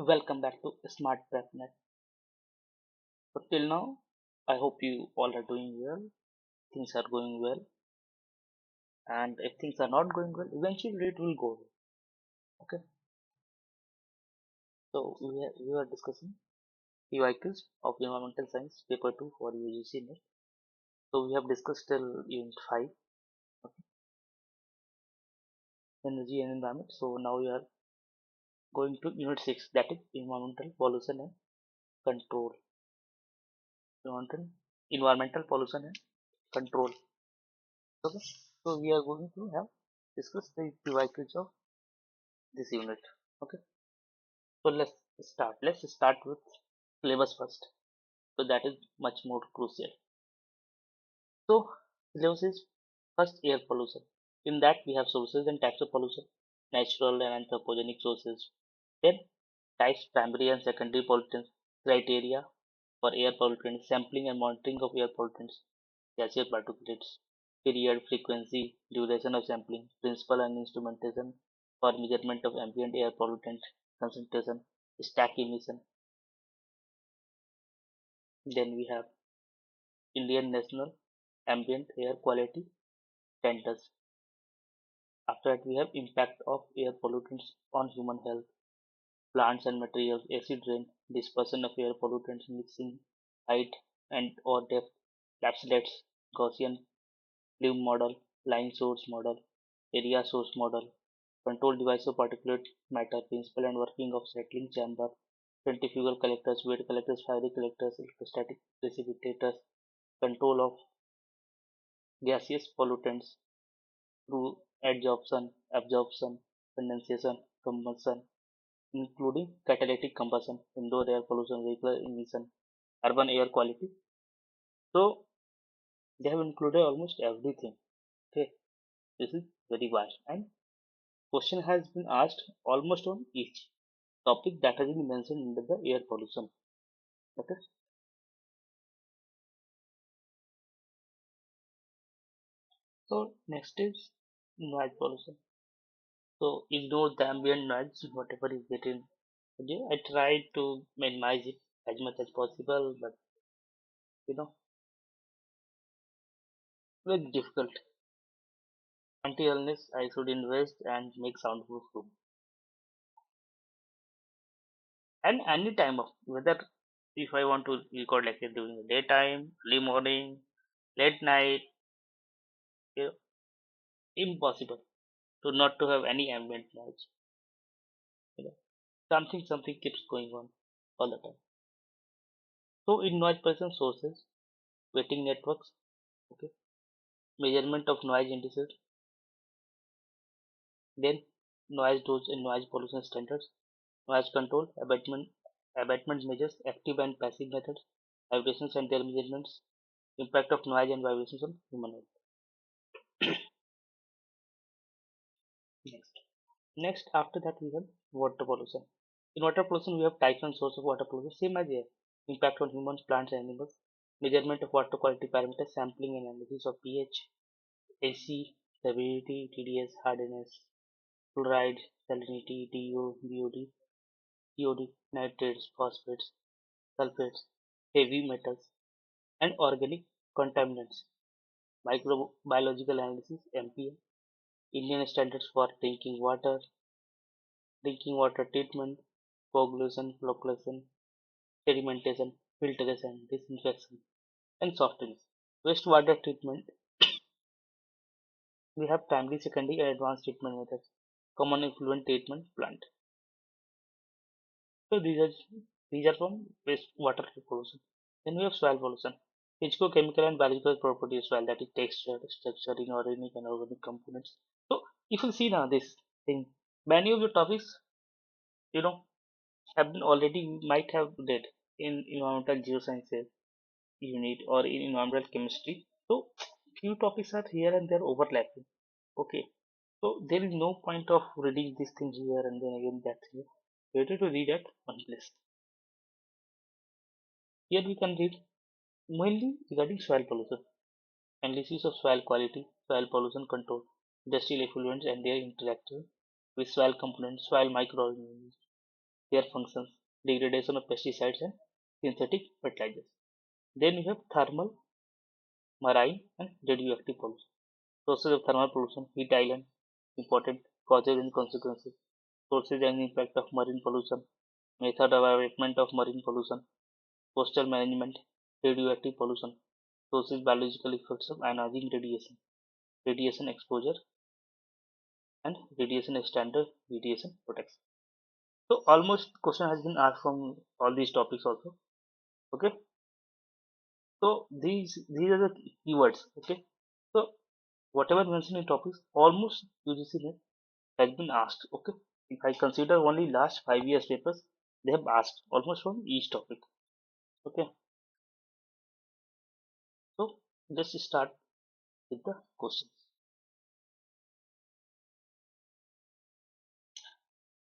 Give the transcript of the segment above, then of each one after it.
Welcome back to Smart PrepNet. So till now, I hope you all are doing well. Things are going well, and if things are not going well, eventually it will go well. Okay. So we are discussing PYQs of Environmental Science Paper 2 for UGC NET. So we have discussed till Unit 5, okay, Energy and Environment. So now we are going to Unit 6, that is Environmental Pollution and Control. Environmental Pollution and Control. Okay. So we are going to have discuss the PYQs of this unit. Okay, so let's start with syllabus first, so that is much more crucial. So syllabus is first air pollution. In that we have sources and types of pollution, natural and anthropogenic sources, then types primary and secondary pollutants, criteria for air pollutants, sampling and monitoring of air pollutants, gaseous particulates, period, frequency, duration of sampling, principle and instrumentation for measurement of ambient air pollutant concentration, stack emission. Then we have Indian National Ambient Air Quality Standards. After that we have impact of air pollutants on human health, plants and materials, acid rain, dispersion of air pollutants, mixing, height and or depth, capsulates, Gaussian plume model, line source model, area source model, control device of particulate matter, principle and working of settling chamber, centrifugal collectors, weight collectors, fiery collectors, electrostatic precipitators, control of gaseous pollutants through absorption, condensation, combustion, including catalytic combustion, indoor air pollution, vehicular emission, urban air quality. So they have included almost everything. Okay, this is very vast, and question has been asked almost on each topic that has been mentioned under the air pollution. Okay, so next is noise pollution. So ignore the ambient noise, whatever is getting. Okay, I try to minimize it as much as possible, but you know, very difficult. Anti-illness, I should invest and make soundproof room. And any time of whether if I want to record lecture during the daytime, early morning, late night, you know, impossible to not to have any ambient noise. You know, something keeps going on all the time. So in noise pollution sources, weighting networks, okay, measurement of noise indices, then noise dose and noise pollution standards, noise control, abatement measures, active and passive methods, vibrations and their measurements, impact of noise and vibrations on human health. Next. Next, after that we have water pollution. In water pollution, we have types and source of water pollution, same as here. Impact on humans, plants, and animals. Measurement of water quality parameters, sampling and analysis of pH, AC, stability, TDS, hardness, fluoride, salinity, DO, BOD, COD, nitrates, phosphates, sulfates, heavy metals, and organic contaminants. Microbiological analysis, MPA, Indian standards for drinking water treatment, coagulation, flocculation, sedimentation, filtration, disinfection, and soft drinks. Wastewater treatment, we have primary, secondary, and advanced treatment methods. Common effluent treatment plant. So these are from wastewater pollution. Then we have soil pollution. Physicochemical and biological properties of soil, that is texture, structure, inorganic and organic components. So if you see now this thing, many of the topics, you know, have been already might have read in environmental geosciences unit or in environmental chemistry. So few topics are here and there overlapping. Okay. So there is no point of reading these things here and then again that here. Better to read at one place. Here we can read mainly regarding soil pollution, analysis of soil quality, soil pollution control, industrial effluents and their interaction with soil components, soil microorganisms, their functions, degradation of pesticides and synthetic fertilizers. Then we have thermal, marine and radioactive pollution. Sources of thermal pollution, heat island, important causes and consequences. Sources and impact of marine pollution, method of abatement of marine pollution, coastal management, radioactive pollution, sources biological effects of ionizing radiation, radiation exposure and radiation standard radiation protection. So almost question has been asked from all these topics also. Okay. So these are the keywords. Okay. So whatever mentioned in topics, almost UGC has been asked. Okay. If I consider only last 5 years papers, they have asked almost from each topic. Okay. So let's start with the questions.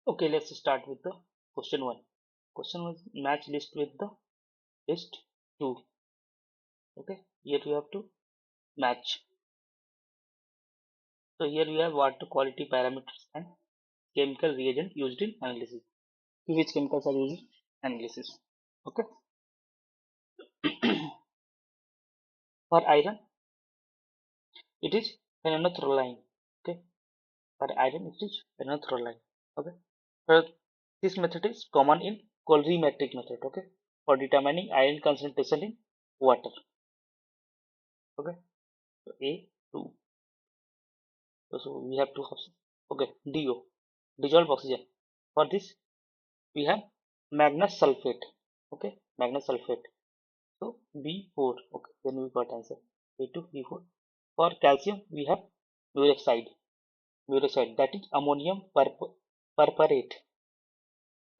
Okay, let's start with the question one. Question was match list with the list two. Okay, here we have to match. So here we have water quality parameters and chemical reagent used in analysis. Which chemicals are used in analysis? Okay. For iron, it is phenolphthalein. Okay. For iron, it is phenolphthalein. Okay. So this method is common in colorimetric method. Okay. For determining iron concentration in water. Okay. So A 2. So we have two options. Okay. DO, dissolved oxygen. For this, we have magnesium sulfate. Okay. Magnesium sulfate. So B4. Okay. Then we got answer. A2 B4. For calcium, we have mureoxide. Mureoxide, that is ammonium perporate.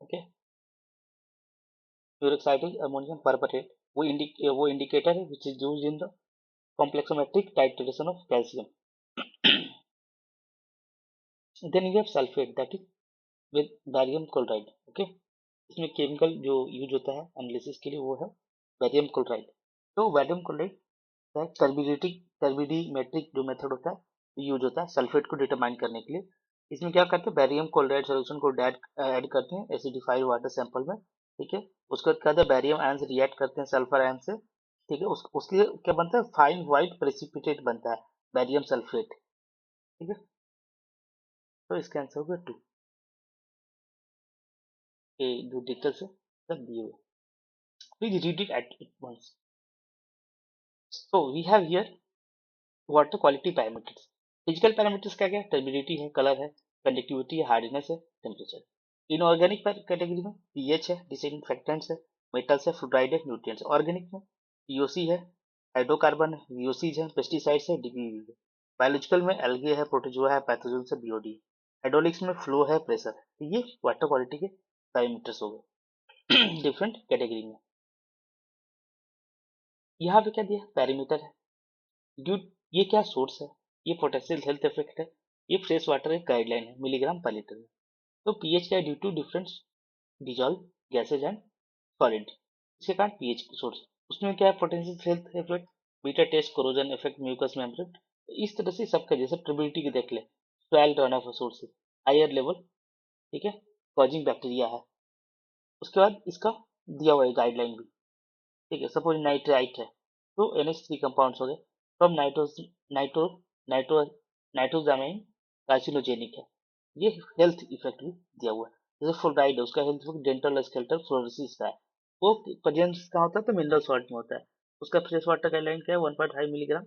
Okay. Mureoxide is ammonium perporate. वो indicator है which is used in the complexometric titration of calcium. Then we have sulfate, that is with barium chloride. Okay. इसमें chemical जो use होता है analysis के लिए वो है बैरियम क्लोराइड. तो बैरियम क्लोराइड का टर्बिडीमेट्रिक जो मेथड होता है यूज होता है सल्फेट को डिटरमाइन करने के लिए. इसमें क्या करते हैं, बैरियम क्लोराइड सोल्यूशन को ऐड करते हैं एसिडिफाइड वाटर सैंपल में. ठीक है. उसके बाद क्या होता है, बैरियम आयन से रिएक्ट करते हैं सल्फर आयन से. ठीक है. उसके क्या बनता है, फाइन व्हाइट प्रेसिपिटेट बनता है बैरियम सल्फेट. ठीक है. तो इसका आंसर होगा 2. ये जो डिटेल्स है सब दिए हुए. Please read it at once. So we have here water quality parameters. Physical parameters क्या क्या है, turbidity है, color है, conductivity है, hardness है, temperature. इनऑर्गेनिक कैटेगरी में pH है, disinfectants है, metals है, fluoride है, nutrients. ऑर्गेनिक में POC है, हाइड्रोकार्बन है, VOCs है, पेस्टिसाइड्स है, DPV है. बायोलॉजिकल में एल्गे है, प्रोटोजोआ है, पैथोजन से BOD है. हाइड्रोलिक्स में फ्लो है, प्रेशर है. तो ये वाटर क्वालिटी के पैरामीटर्स हो गए डिफरेंट कैटेगरी में. यहाँ पे क्या दिया, पैरामीटर है. ड्यू ये क्या सोर्स है, ये पोटेंशियल हेल्थ इफेक्ट है, ये फ्रेश वाटर एक गाइडलाइन है मिलीग्राम पर लीटर में. तो पीएच क्या है, due to different dissolve gases and solid. इसके कारण पीएच सोर्स. उसमें क्या है, potential health effect, beta test, corrosion effect, mucus membrane. इस तरह से सबका जैसे ट्रिबिलिटी के देख ले, soil run off sources, higher level. ठीक है. कॉजिंग बैक्टीरिया है. उसके बाद इसका दिया हुआ है गाइडलाइन भी. ठीक है. सपोज नाइट्राइट है तो NH3 कंपाउंड्स हो गए. फ्रॉम नाइट्रो नाइट्रो नाइट्रोजामाइन कार्सिनोजेनिक है. ये हेल्थ इफेक्ट भी दिया हुआ है. जैसे फ्लोराइड है, उसका health effect dental skeletal fluorosis का है. वो प्रेजेंस कहाँ होता है, तो मिनरल सॉल्ट में होता है. उसका फ्रेश वाटर का लाइन क्या है, 1.5 मिलीग्राम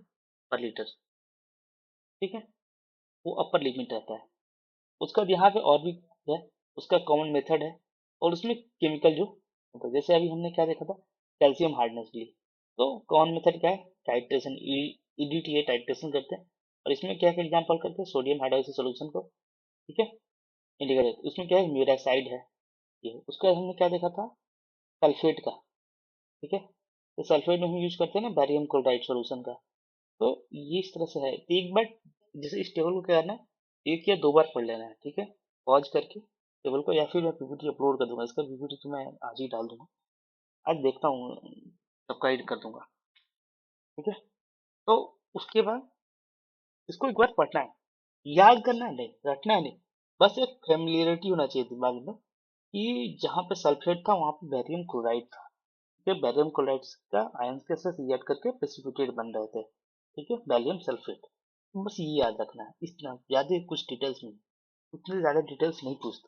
पर लीटर. ठीक है. वो अपर लिमिट रहता है. उसका यहाँ पे और भी है, उसका कॉमन मेथड है. और उसमें केमिकल जो होता है, जैसे अभी हमने क्या देखा था, कैल्शियम हार्डनेस के लिए. तो कॉमन मेथड क्या है, टाइट्रेशन, EDTA टाइट्रेशन करते हैं. और इसमें क्या क्या एग्जाम्पल करते हैं, सोडियम हाइड्रोक्साइड सोल्यूशन को. ठीक है. इंडिकेटर उसमें क्या है, म्यूराक्साइड है. ये उसका हमने क्या देखा था, सल्फेट का. ठीक है. तो सल्फेट में हम यूज करते हैं ना बैरियम क्लोराइड सोल्यूशन का. तो ये इस तरह से है. तो एक बार जैसे इस टेबल को क्या करना है, एक या दो बार पढ़ लेना है. ठीक है. पॉज करके टेबल को, या फिर मैं PPT अपलोड कर दूंगा. इसका PPT तो मैं आज ही डाल दूंगा. आज देखता हूँ सबका एडिट कर दूंगा. ठीक है. तो उसके बाद इसको एक बार पढ़ना है, याद करना है नहीं, रटना है नहीं. बस एक फेमिलियरिटी होना चाहिए दिमाग में कि जहाँ पे सल्फेट था वहाँ पे बैरियम क्लोराइड था। ठीक है, बैरियम क्लोराइड का आयंस के साथ रिएक्ट करके प्रेसिपिटेट बन रहे थे। ठीक है, बैरियम सल्फेट। बस ये याद रखना है, इतना ज्यादा कुछ डिटेल्स नहीं, उतनी ज्यादा डिटेल्स नहीं पूछते।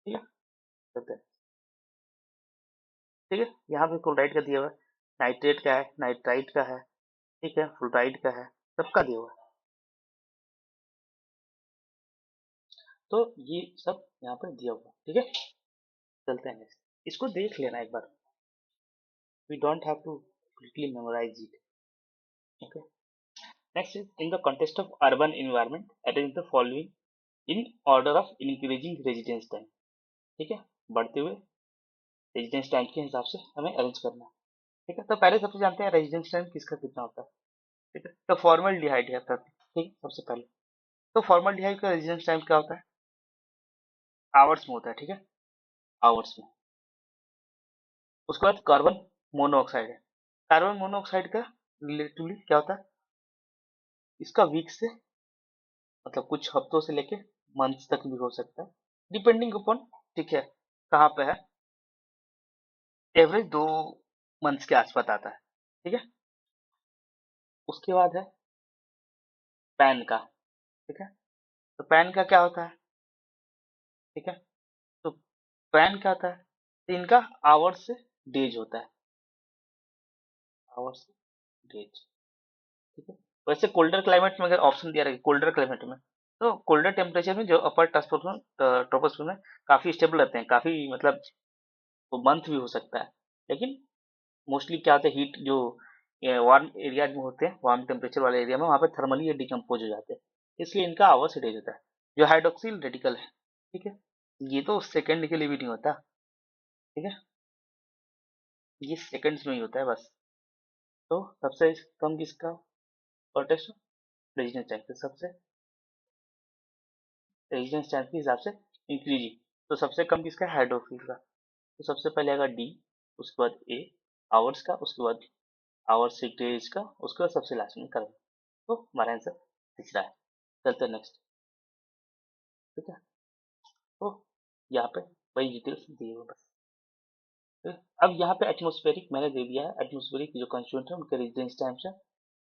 ठीक है, चलते हैं। ठीक है, यहाँ पे क्लोराइड का दिया हुआ है, नाइट्रेट का है, नाइट्राइट का है, ठीक है, फ्लोराइड का है, सबका दिया हुआ है। तो ये सब यहाँ पर दिया हुआ है। ठीक है, चलते हैं नेक्स्ट। इसको देख लेना एक बार, we don't have to completely memorize it. Okay, next is in the context of urban environment, arrange the following in order of increasing residence time. ठीक है, बढ़ते हुए रेजिडेंस टाइम के हिसाब से हमें अरेंज करना है। ठीक है, तो पहले सबसे जानते हैं रेजिडेंस टाइम किसका कितना होता है। ठीक है, तो फॉर्मल डिहाइड है तब। ठीक है, सबसे पहले तो फॉर्मल डिहाइड का रेजिडेंस टाइम क्या होता है, आवर्स में होता है। ठीक है, आवर्स में। उसके बाद कार्बन मोनोऑक्साइड है, कार्बन मोनोऑक्साइड का रिलेटिवली क्या होता है, इसका वीक से मतलब कुछ हफ्तों से लेके मंथ्स तक भी हो सकता है, डिपेंडिंग अपॉन, ठीक है, कहाँ पे है, एवरेज 2 मंथ्स के आसपास आता है। ठीक है, उसके बाद है पैन का। ठीक है, तो पैन का क्या होता है, ठीक है, तो पैन क्या होता है, तो इनका आवर्स से डेज होता है, आवर्स से डेज। ठीक है, वैसे कोल्डर क्लाइमेट में अगर ऑप्शन दिया रहेगा कोल्डर क्लाइमेट में, तो कोल्डर टेम्परेचर में जो अपर ट्रोपोस्फीयर में काफी स्टेबल रहते हैं, काफी मतलब तो मंथ भी हो सकता है, लेकिन मोस्टली क्या होता है, हीट जो वार्म एरिया में होते हैं, वार्म टेम्परेचर वाले एरिया में, वहाँ पे थर्मली ये डिकम्पोज हो जाते हैं, इसलिए इनका आवर्स से डेज होता है। जो हाइड्रोक्सिल रेडिकल है, ठीक है, ये तो सेकंड के लिए भी नहीं होता। ठीक है, ये सेकंड्स में ही होता है बस। तो सबसे कम किसका कॉन्टेक्स्ट रेजिडेंस टाइम, सबसे रेजिडेंस टाइम के हिसाब से इंक्रीजिंग, तो सबसे कम किसका है, हाइड्रोक्सिल का। तो सबसे पहले आएगा डी, उसके बाद ए आवर्स का, उसके बाद आवर्स से डेज का, उसके बाद सबसे लास्ट में कर्व। तो हमारा आंसर तीसरा है। चलते हैं नेक्स्ट। ठीक है, तो यहाँ पे वही डिटेल्स दिए हुए बस। ठीक है? अब यहाँ पे एटमोस्फेरिक मैंने दे दिया है, एटमोस्फेरिक जो कंस्टिट्यूएंट है उनके रेजिडेंस टाइम से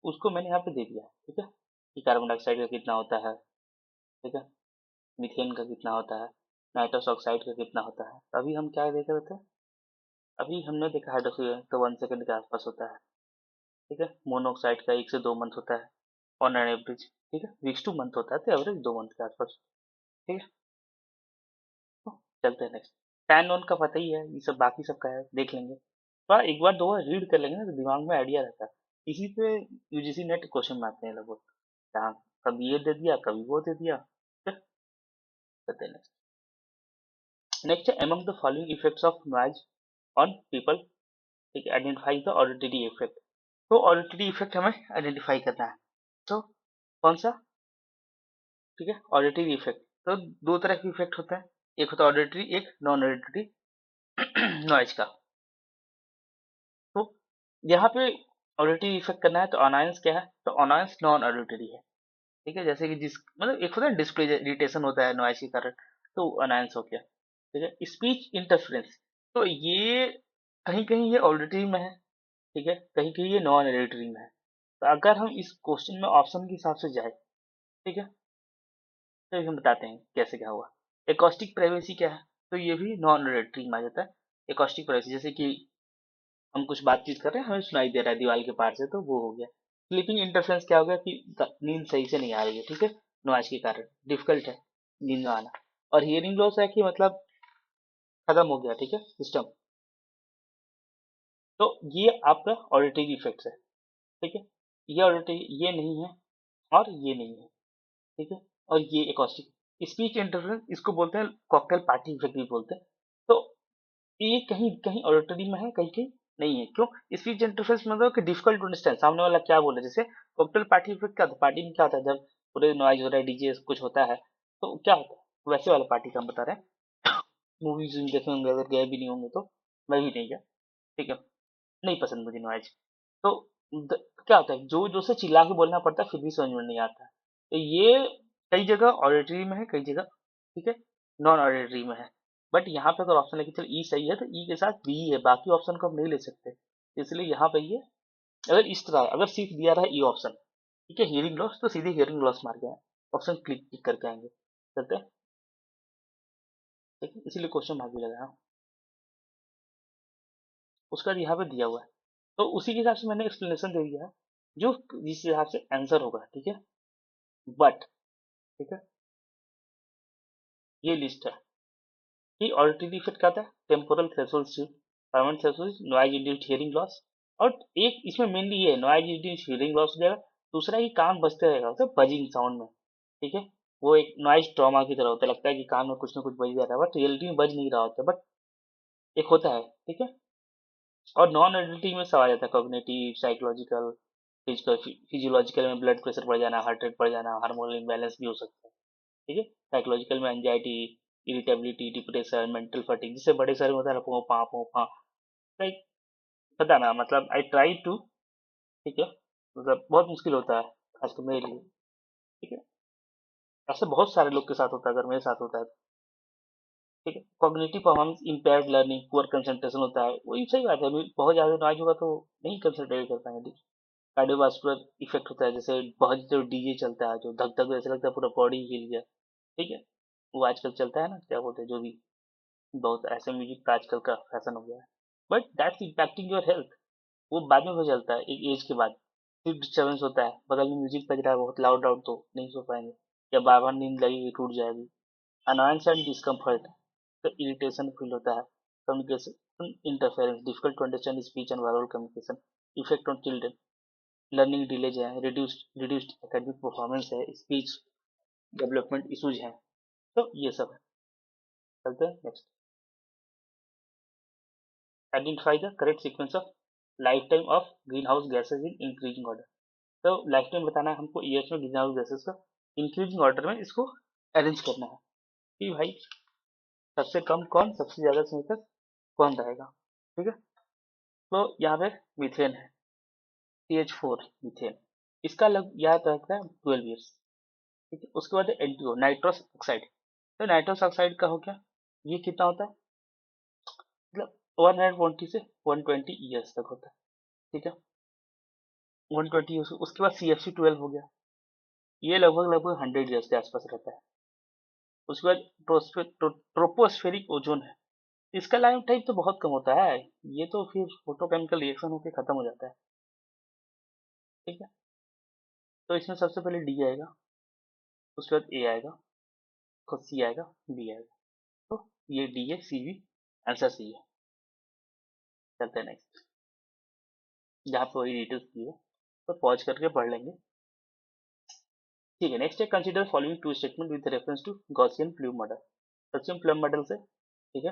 उसको मैंने यहाँ पे दे दिया है। ठीक है, कि कार्बन डाइऑक्साइड का कितना होता है, ठीक है, मीथेन का कितना होता है, नाइट्रस ऑक्साइड का कितना होता है। तो अभी हम क्या देख रहे थे, अभी हमने देखा हाइड्रोक्सीजन तो 1 सेकंड के आसपास होता है। ठीक है, मोनोऑक्साइड का 1 से 2 मंथ होता है ऑन एन एवरेज। ठीक है, वीक्स टू मंथ होता है, तो एवरेज 2 मंथ के आसपास। ठीक है, तो चलते हैं नेक्स्ट। टैन ऑन का पता ही है, ये सब बाकी सब का है, देख लेंगे थोड़ा, एक बार दो बार रीड कर लेंगे ना तो दिमाग में आइडिया रहता है। इसी पे यूजीसी नेट क्वेश्चन बनाते हैं लगभग, जहाँ कभी ये दे दिया कभी वो दे दिया। ठीक है, चलते हैं नेक्स्ट। नेक्स्ट है among the following effects of noise on people. ठीक है, आइडेंटिफाई द ऑडिटरी इफेक्ट। तो ऑडिटरी इफेक्ट हमें आइडेंटिफाई करना है, तो कौन सा, ठीक है, ऑडिटरी इफेक्ट। तो दो तरह के इफेक्ट होता है, एक होता है ऑडिटरी, एक नॉन ऑडिटरी नॉइज का। तो यहाँ पे ऑडिटरी इफेक्ट करना है, तो अनायंस क्या है, तो अनायंस नॉन ऑडिटरी है। ठीक है, जैसे कि जिस मतलब एक होता है डिस्प्ले इरिटेशन होता है नॉइज के कारण, तो अनायंस हो गया। ठीक है, स्पीच इंटरफेरेंस, तो ये कहीं कहीं ये ऑडिटरी में है, ठीक है, कहीं कहीं ये नॉन ऑडिटरी में है। तो अगर हम इस क्वेश्चन में ऑप्शन के हिसाब से जाए, ठीक है, तो हम बताते हैं कैसे क्या हुआ। एकॉस्टिक प्राइवेसी क्या है, तो ये भी नॉन ऑडिटरी में आ जाता है। एकॉस्टिक प्राइवेसी जैसे कि हम कुछ बातचीत कर रहे हैं, हमें सुनाई दे रहा है दीवार के पार से, तो वो हो गया। स्लीपिंग इंटरफेरेंस क्या हो गया कि नींद सही से नहीं आ रही है, ठीक है, नॉइज के कारण डिफिकल्ट है नींद में आना। और हियरिंग लॉस है कि मतलब खत्म हो गया, ठीक है, सिस्टम। तो ये आपका ऑडिटरी इफेक्ट्स है। ठीक है, ये ऑडिटरी, ये नहीं है और ये नहीं है, ठीक है, और ये एकॉस्टिक स्पीच इंटरफेरेंस, इसको बोलते हैं कॉकटेल पार्टी इफेक्ट भी बोलते हैं। तो ये कहीं कहीं ऑडिटरी में है, कहीं कहीं नहीं है। क्यों, स्पीच इंटरफेस मतलब कि डिफिकल्ट टू अंडरस्टैंड सामने वाला क्या बोल रहा है। जैसे कॉकटेल पार्टी इफेक्ट क्या होता है, पार्टी में क्या होता है, जब पूरे नॉइज हो रहा है, डीजे कुछ होता है, तो क्या होता है, वैसे वाला पार्टी का हम बता रहे हैं। मूवीज देखने होंगे, अगर गए भी नहीं होंगे तो, मैं भी नहीं गया, ठीक है, नहीं पसंद मुझे नॉइज। तो क्या होता है, जो जो से चिल्ला के बोलना पड़ता है फिर भी समझ में नहीं आता है। तो ये कई जगह ऑडिटरी में है, कई जगह, ठीक है, नॉन ऑडिटरी में है। बट यहाँ पे अगर ऑप्शन लेके चल ई सही है तो ई के साथ बी है, बाकी ऑप्शन को हम नहीं ले सकते, इसलिए यहाँ पे ये अगर इस तरह अगर सिर्फ दिया रहा ई ऑप्शन, ठीक है, हियरिंग लॉस, तो सीधे हियरिंग लॉस मार के ऑप्शन क्लिक क्लिक करके आएंगे, चलते हैं, ठीक है, इसीलिए क्वेश्चन मार्क भी लगाया। उसका यहाँ पे दिया हुआ है, तो उसी के हिसाब से मैंने एक्सप्लेनेशन दे दिया है, जो जिस हिसाब से आंसर होगा, ठीक है। बट ठीक है, ये लिस्ट है कि ऑडिटरी इफेक्ट क्या था, temporal threshold shift, permanent threshold, noise induced hearing loss, और एक इसमें मेनली ये नॉइज इंड्यूस्ड हियरिंग लॉस हो जाएगा। दूसरा ही कान बजते रहेगा, मतलब बजिंग साउंड में, ठीक है, वो एक नॉइज ट्रॉमा की तरह होता है, लगता है कि कान में कुछ ना कुछ बज जा रहा है, बट रियलिटी में बज नहीं रहा होता, बट एक होता है, ठीक है। और नॉन एडिलिटी में सवाल आता है कॉग्निटिव, साइकोलॉजिकल, फिजिकल, फिजियोलॉजिकल में ब्लड प्रेशर बढ़ जाना, हार्ट रेट बढ़ जाना, हार्मोनल इम्बैलेंस भी हो सकता है, ठीक है। साइकोलॉजिकल में anxiety, irritability, depression, mental fatigue, जिससे बड़े सर में होता है पोपा पोपा, लाइक, पता ना, मतलब आई ट्राई टू, ठीक है, मतलब बहुत मुश्किल होता है खास तो मेरे लिए, ठीक है, ऐसे बहुत सारे लोग के साथ होता है, अगर मेरे साथ होता है तो, ठीक है। Cognitive performance impaired learning, poor concentration होता है, वही सही बात है, अभी बहुत ज्यादा नॉइज होगा तो नहीं कंसंट्रेट कर पाएंगे। कार्डियोवास्कुलर इफेक्ट होता है, जैसे बहुत जो डीजे चलता है, जो धक धक ऐसा लगता है पूरा बॉडी हिल गया, ठीक है, वो आजकल चलता है ना, क्या बोलते हैं जो भी, बहुत ऐसे म्यूजिक का आजकल का फैशन हो गया है, but that's impacting your health, वो बाद में हो चलता है एक एज के बाद, फिर डिस्टर्बेंस होता है, बगल में म्यूजिक बज रहा है बहुत लाउड आउट तो नहीं सो पाएंगे, या बार बार नींद लगेगी टूट जाएगी, अनॉयंस एंड डिस्कम्फर्ट, तो इरिटेशन फील होता है, communication interference, difficult to understand speech and verbal communication, effect on children, learning delays है, रिड्यूस्ड एकेडमिक परफॉर्मेंस है, स्पीच डेवलपमेंट इश्यूज हैं, तो ये सब है। चलते हैं next, identify the correct sequence of life time of green house gases in increasing order, तो लाइफ टाइम बताना है हमको ईयर्स में ग्रीन हाउस गैसेज का, इंक्रीजिंग ऑर्डर में इसको अरेंज करना है कि भाई सबसे कम कौन, सबसे ज्यादा समय तक कौन रहेगा, ठीक है। तो यहाँ पे मीथेन है, CH4 मीथेन, इसका लग याद रखना है 12 ईयर्स, ठीक है। उसके बाद NTO नाइट्रस ऑक्साइड, तो नाइट्रस ऑक्साइड का हो गया, ये कितना होता है, मतलब 120 से 120 ईयर्स तक होता है, ठीक है, 120 ईयर्स। उसके बाद CFC12 हो गया, ये लगभग लगभग 100 ईयर्स के आसपास रहता है। उसके बाद ट्रोपोस्फेरिक ओजोन है, इसका लाइफ टाइम तो बहुत कम होता है, ये तो फिर फोटोकेमिकल रिएक्शन होकर खत्म हो जाता है, ठीक है। तो इसमें सबसे पहले डी आएगा, उसके बाद ए आएगा, फिर सी आएगा, बी आएगा, तो ये डी है, सी बी, आंसर सी है। चलते हैं नेक्स्ट, जहाँ पे वही डिटेल्स दी है तो पॉज करके पढ़ लेंगे, ठीक है। नेक्स्ट है consider following two statement with reference to Gaussian plume model, Gaussian plume model से, ठीक है।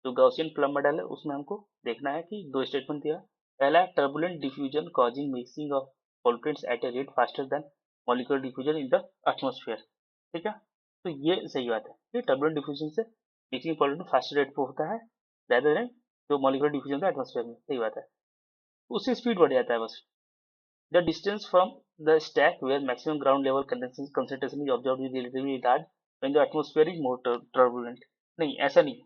तो गॉसियन प्लम मॉडल है, उसमें हमको देखना है कि दो स्टेटमेंट दिया है। पहला है turbulent diffusion causing mixing of pollutants at a rate faster than molecular diffusion in the atmosphere, ठीक है। तो ये सही बात है कि टर्बुलेंट डिफ्यूजन से मिक्सिंग पोल्यूटेंट फास्टर रेट पे होता है rather than जो मॉलिक्यूलर डिफ्यूजन था एटमॉस्फेयर में, सही बात है, उससे स्पीड बढ़ जाता है बस। The distance from the stack where maximum ground level concentration is observed is relatively large when the atmosphere is more turbulent. नहीं ऐसा नहीं,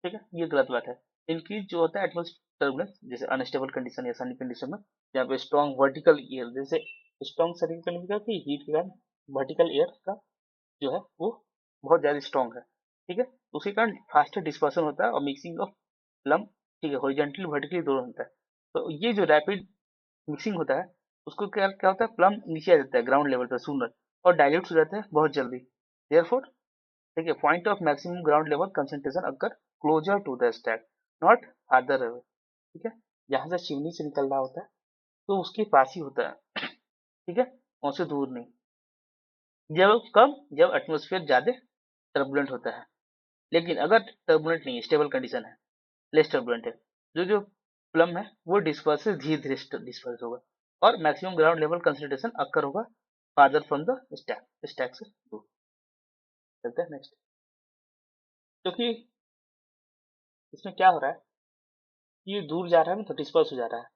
ठीक है, ये गलत बात है। इंक्रीज जो होता है एटमॉस्फेयर टर्बुलेंस, जैसे अनस्टेबल कंडीशन या सनी कंडीशन में, जहाँ पे स्ट्रॉन्ग वर्टिकल एयर, जैसे स्ट्रॉन्ग सनी कंडीशन की हीट के कारण वर्टिकल एयर का जो है वो बहुत ज्यादा स्ट्रॉन्ग है, ठीक है, उसके कारण फास्टर डिस्पर्सन होता है और मिक्सिंग ऑफ प्लम, ठीक है, हॉरिजॉन्टली वर्टिकली दोनों होता है। तो ये जो रैपिड मिक्सिंग होता है उसको क्या क्या होता है, प्लम नीचे आ जाता है ग्राउंड लेवल पर सूनर, और डाइल्यूट हो जाता है बहुत जल्दी, देयरफॉर, ठीक है, point of maximum ground level concentration occur closer to the stack, not farther away, ठीक है, जहां से चिमनी से निकल रहा होता है तो उसके पास ही होता है, ठीक है, उनसे दूर नहीं। जब कब, जब एटमोस्फेयर ज्यादा टर्बुलेंट होता है, लेकिन अगर टर्बुलेंट नहीं, स्टेबल कंडीशन है, लेस टर्बुलेंट है, जो जो प्लम है वो डिस्पर्स धीरे धीरे डिस्पर्स होगा, और maximum ground level concentration occur होगा farther from the stack, stack से दूर। चलते हैं नेक्स्ट, क्योंकि इसमें क्या हो रहा है, ये दूर जा रहा है ना तो डिस्पर्स हो जा रहा है,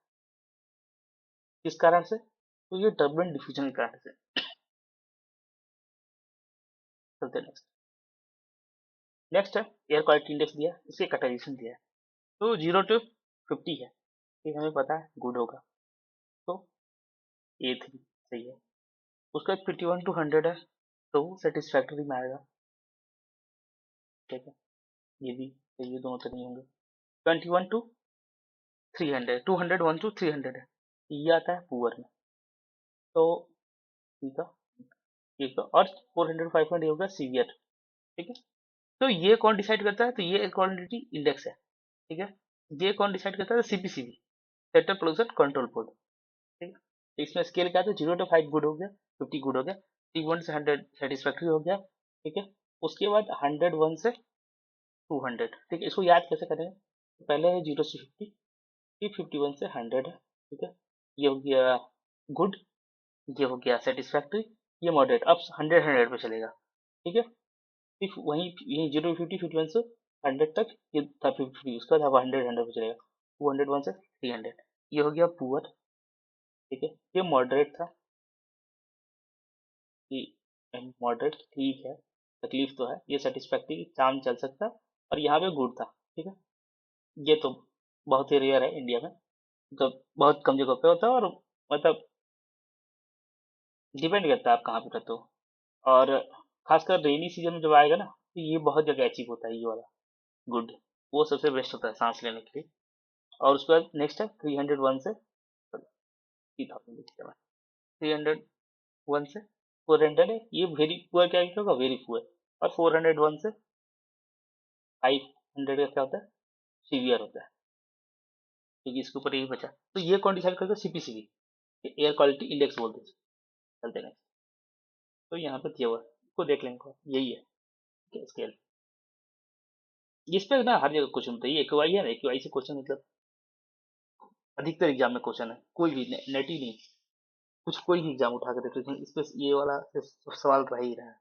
किस कारण से, तो ये टर्बुलेंट डिफ्यूजन के कारण से। चलते हैं नेक्स्ट, नेक्स्ट है एयर क्वालिटी इंडेक्स दिया, इसके कैटेगराइजेशन दिया है। तो 0 to 50 है, ये हमें पता है गुड होगा, तो A3 सही है। उसका 51 to 100 है, तो वो सेटिस्फैक्टरी में आएगा, ठीक है, ये भी सही है, दोनों तो नहीं होंगे। 21 to 300, 201 to 300 है, ये आता है पुअर में, तो ठीक है, ठीक है। और 400 500 ये होगा सीवियर, ठीक है। तो ये कौन डिसाइड करता है, तो ये एयर क्वालिटी इंडेक्स है, ठीक है। ये कौन डिसाइड करता है, CPCB, central pollution control board, ठीक है। तो इसमें स्केल क्या था, 0 to 5 गुड हो गया, 50 गुड हो गया, 51 से 100 सेटिस्फैक्ट्री हो गया, ठीक है। उसके बाद 101 से 200, ठीक है। इसको याद कैसे करेंगे, तो पहले है 0 से 50, फिर 51 से 100 है, ठीक है। ये हो गया गुड, ये हो गया सेटिस्फैक्ट्री, ये मॉडरेट, अब 100 पे चलेगा, ठीक है। फिर वहीं यही 0 50 51 से 100 तक ये था 50, उसके बाद अब 100 पे चलेगा, 201 से 300, ये हो गया पुअर, ठीक है। ये मॉडरेट था, कि मॉडरेट ठीक है, तकलीफ तो है, ये सेटिस्फैक्ट्री काम चल सकता है, और यहाँ पे गुड था, ठीक है। ये तो बहुत ही रेयर है इंडिया में, तो बहुत कम जगह पे होता है, और मतलब डिपेंड करता है आप कहाँ पे रहते हो, और खासकर रेनी सीजन में जब आएगा ना, तो ये बहुत जगह अचीव होता है, ये वाला गुड, वो सबसे बेस्ट होता है सांस लेने के लिए। और उसके बाद नेक्स्ट है 301 से 3000, 301 से 400 है, ये वेरी पुअर क्या होगा, वेरी पुअर। और 401 से 500 का क्या होता है, सीवियर होता है, क्योंकि इसके ऊपर यही बचा। तो ये कौन डिसाइड करता है, सीपीसीबी, एयर क्वालिटी इंडेक्स बोलते हैं। चलते हैं, तो यहाँ पे दिया हुआ है, इसको देख लेंगे, यही है स्केल। इस पे ना हर जगह क्वेश्चन होता है, ये एक्यूआई है ना, एक्यूआई से क्वेश्चन मतलब अधिकतर एग्जाम में क्वेश्चन है, कोई भी नेट ही नहीं, कुछ कोई भी एग्जाम उठा कर देख लीजिए, इस पे ये वाला सवाल रह ही रहा है।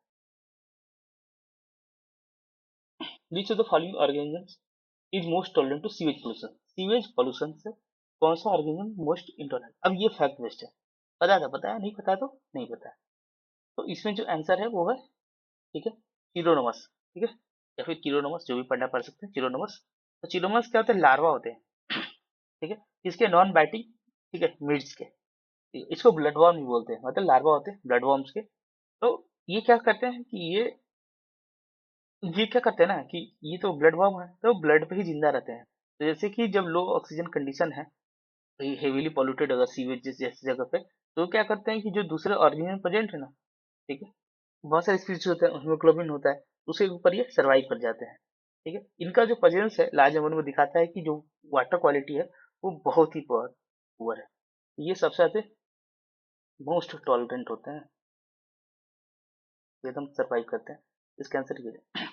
Which of the following organisms is most tolerant to sewage pollution? Sewage pollution से कौन सा ऑर्गेनिज्म मोस्ट इंटॉलरेंट? अब ये फैक्ट बेस्ड है, पता था, पता है, नहीं पता तो नहीं पता है। तो इसमें जो आंसर है वो है, ठीक है, चिरोनोमस, ठीक है, या फिर चिरोनोमस, जो भी पढ़ना पढ़ सकते हैं, चिरोनोमस। तो चिरोनोमस क्या होता है, लार्वा होते हैं, ठीक है, इसके नॉन बाइटिंग, ठीक है, मिड्स के, ठीक है? इसको ब्लड वर्म भी बोलते हैं, मतलब लार्वा होते हैं ब्लड वर्म्स के। तो ये क्या करते हैं कि ये क्या करते हैं ना, कि ये तो ब्लड वर्म है, तो ब्लड पे ही जिंदा रहते हैं। तो जैसे कि जब लो ऑक्सीजन कंडीशन है, हेवीली पॉल्यूटेड अगर सीवेज जैसी जगह पे, तो क्या करते हैं कि जो दूसरे ऑर्गेनिज्म प्रेजेंट है ना, ठीक है, बहुत सारे स्पीशीज होते हैं, हीमोग्लोबिन होता है, उसके ऊपर ये सर्वाइव कर जाते हैं, ठीक है। इनका जो प्रेजेंस है लार्ज अमाउंट में दिखाता है कि जो वाटर क्वालिटी है वो बहुत ही पुअर है, ये सबसे ज्यादा मोस्ट टॉलरेंट होते हैं, एकदम सर्वाइव करते हैं इस कैंसर के लिए।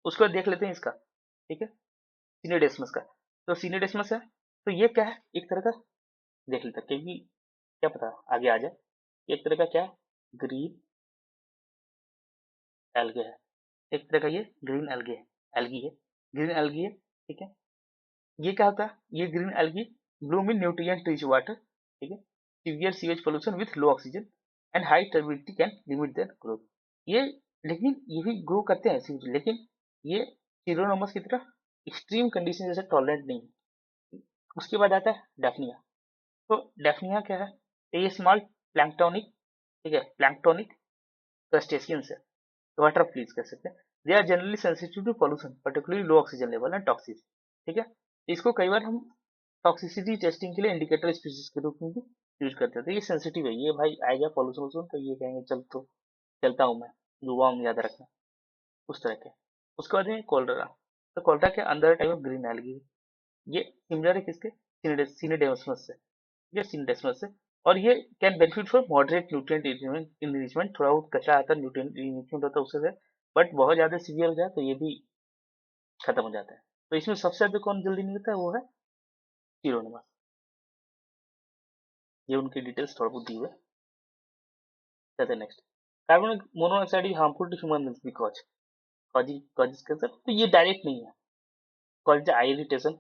उसके बाद देख लेते हैं इसका, ठीक है, सीनेडेस्मस का। तो सीनेडेस्मस है, तो ये क्या है, एक तरह का, देख लेते हैं, क्योंकि क्या पता आगे आ जाए, एक तरह का क्या है, ग्रीन एल्गे है, एक तरह का ये ग्रीन एल्गे है, एल्गी है, ग्रीन एल्गी है, ठीक है। ये क्या होता है, ये ग्रीन एल्गी ब्लूम इन न्यूट्रिएंट रिच वाटर, ठीक है, severe sewage pollution with low oxygen and high turbidity can limit their growth. ये, लेकिन ये भी ग्रो करते हैं सीवेज, लेकिन ये सीरोनोमस की तरह एक्सट्रीम कंडीशन जैसे टॉलरेंट नहीं है। उसके बाद आता है डेफनिया। तो डेफनिया क्या है, ये स्मॉल प्लैंक्टोनिक, ठीक है, प्लैंक्टोनिक क्रस्टेशियंस है, वाटर फ्लीज कह सकते हैं। They are generally sensitive to pollution, particularly low oxygen level and toxins, ठीक है। इसको कई बार हम टॉक्सिसिटी टेस्टिंग के लिए इंडिकेटर स्पीशीज के रूप में भी यूज करते हैं। तो ये सेंसिटिव है, ये भाई आ गया पॉल्यूशन वॉल्यूशन तो ये कहेंगे चल तो चलता हूँ मैं, दुआ में याद रखना, उस तरह के। उसके बाद है कोलरा। तो कोलरा के अंदर टाइप ऑफ ग्रीन एल्गी है, ये सिमिलर है किसके, सिनेडेमस से, ये सिनेडेमस से। और ये can benefit from moderate nutrient enrichment, थोड़ा बहुत कच्चा आता है, न्यूट्रिएंट इनरिचमेंट होता है उससे, बट बहुत ज्यादा सीवियर हो जाए तो ये भी खत्म हो जाता है। तो इसमें सबसे ज्यादा कौन जल्दी निकलता है, वो है कीरोनोमस। ये उनकी डिटेल्स थोड़ा बहुत दी हुई है। चलते हैं next. Carbon monoxide is harmful to human because causes cancer, तो ये डायरेक्ट नहीं है, कॉजेज आई इरिटेशन,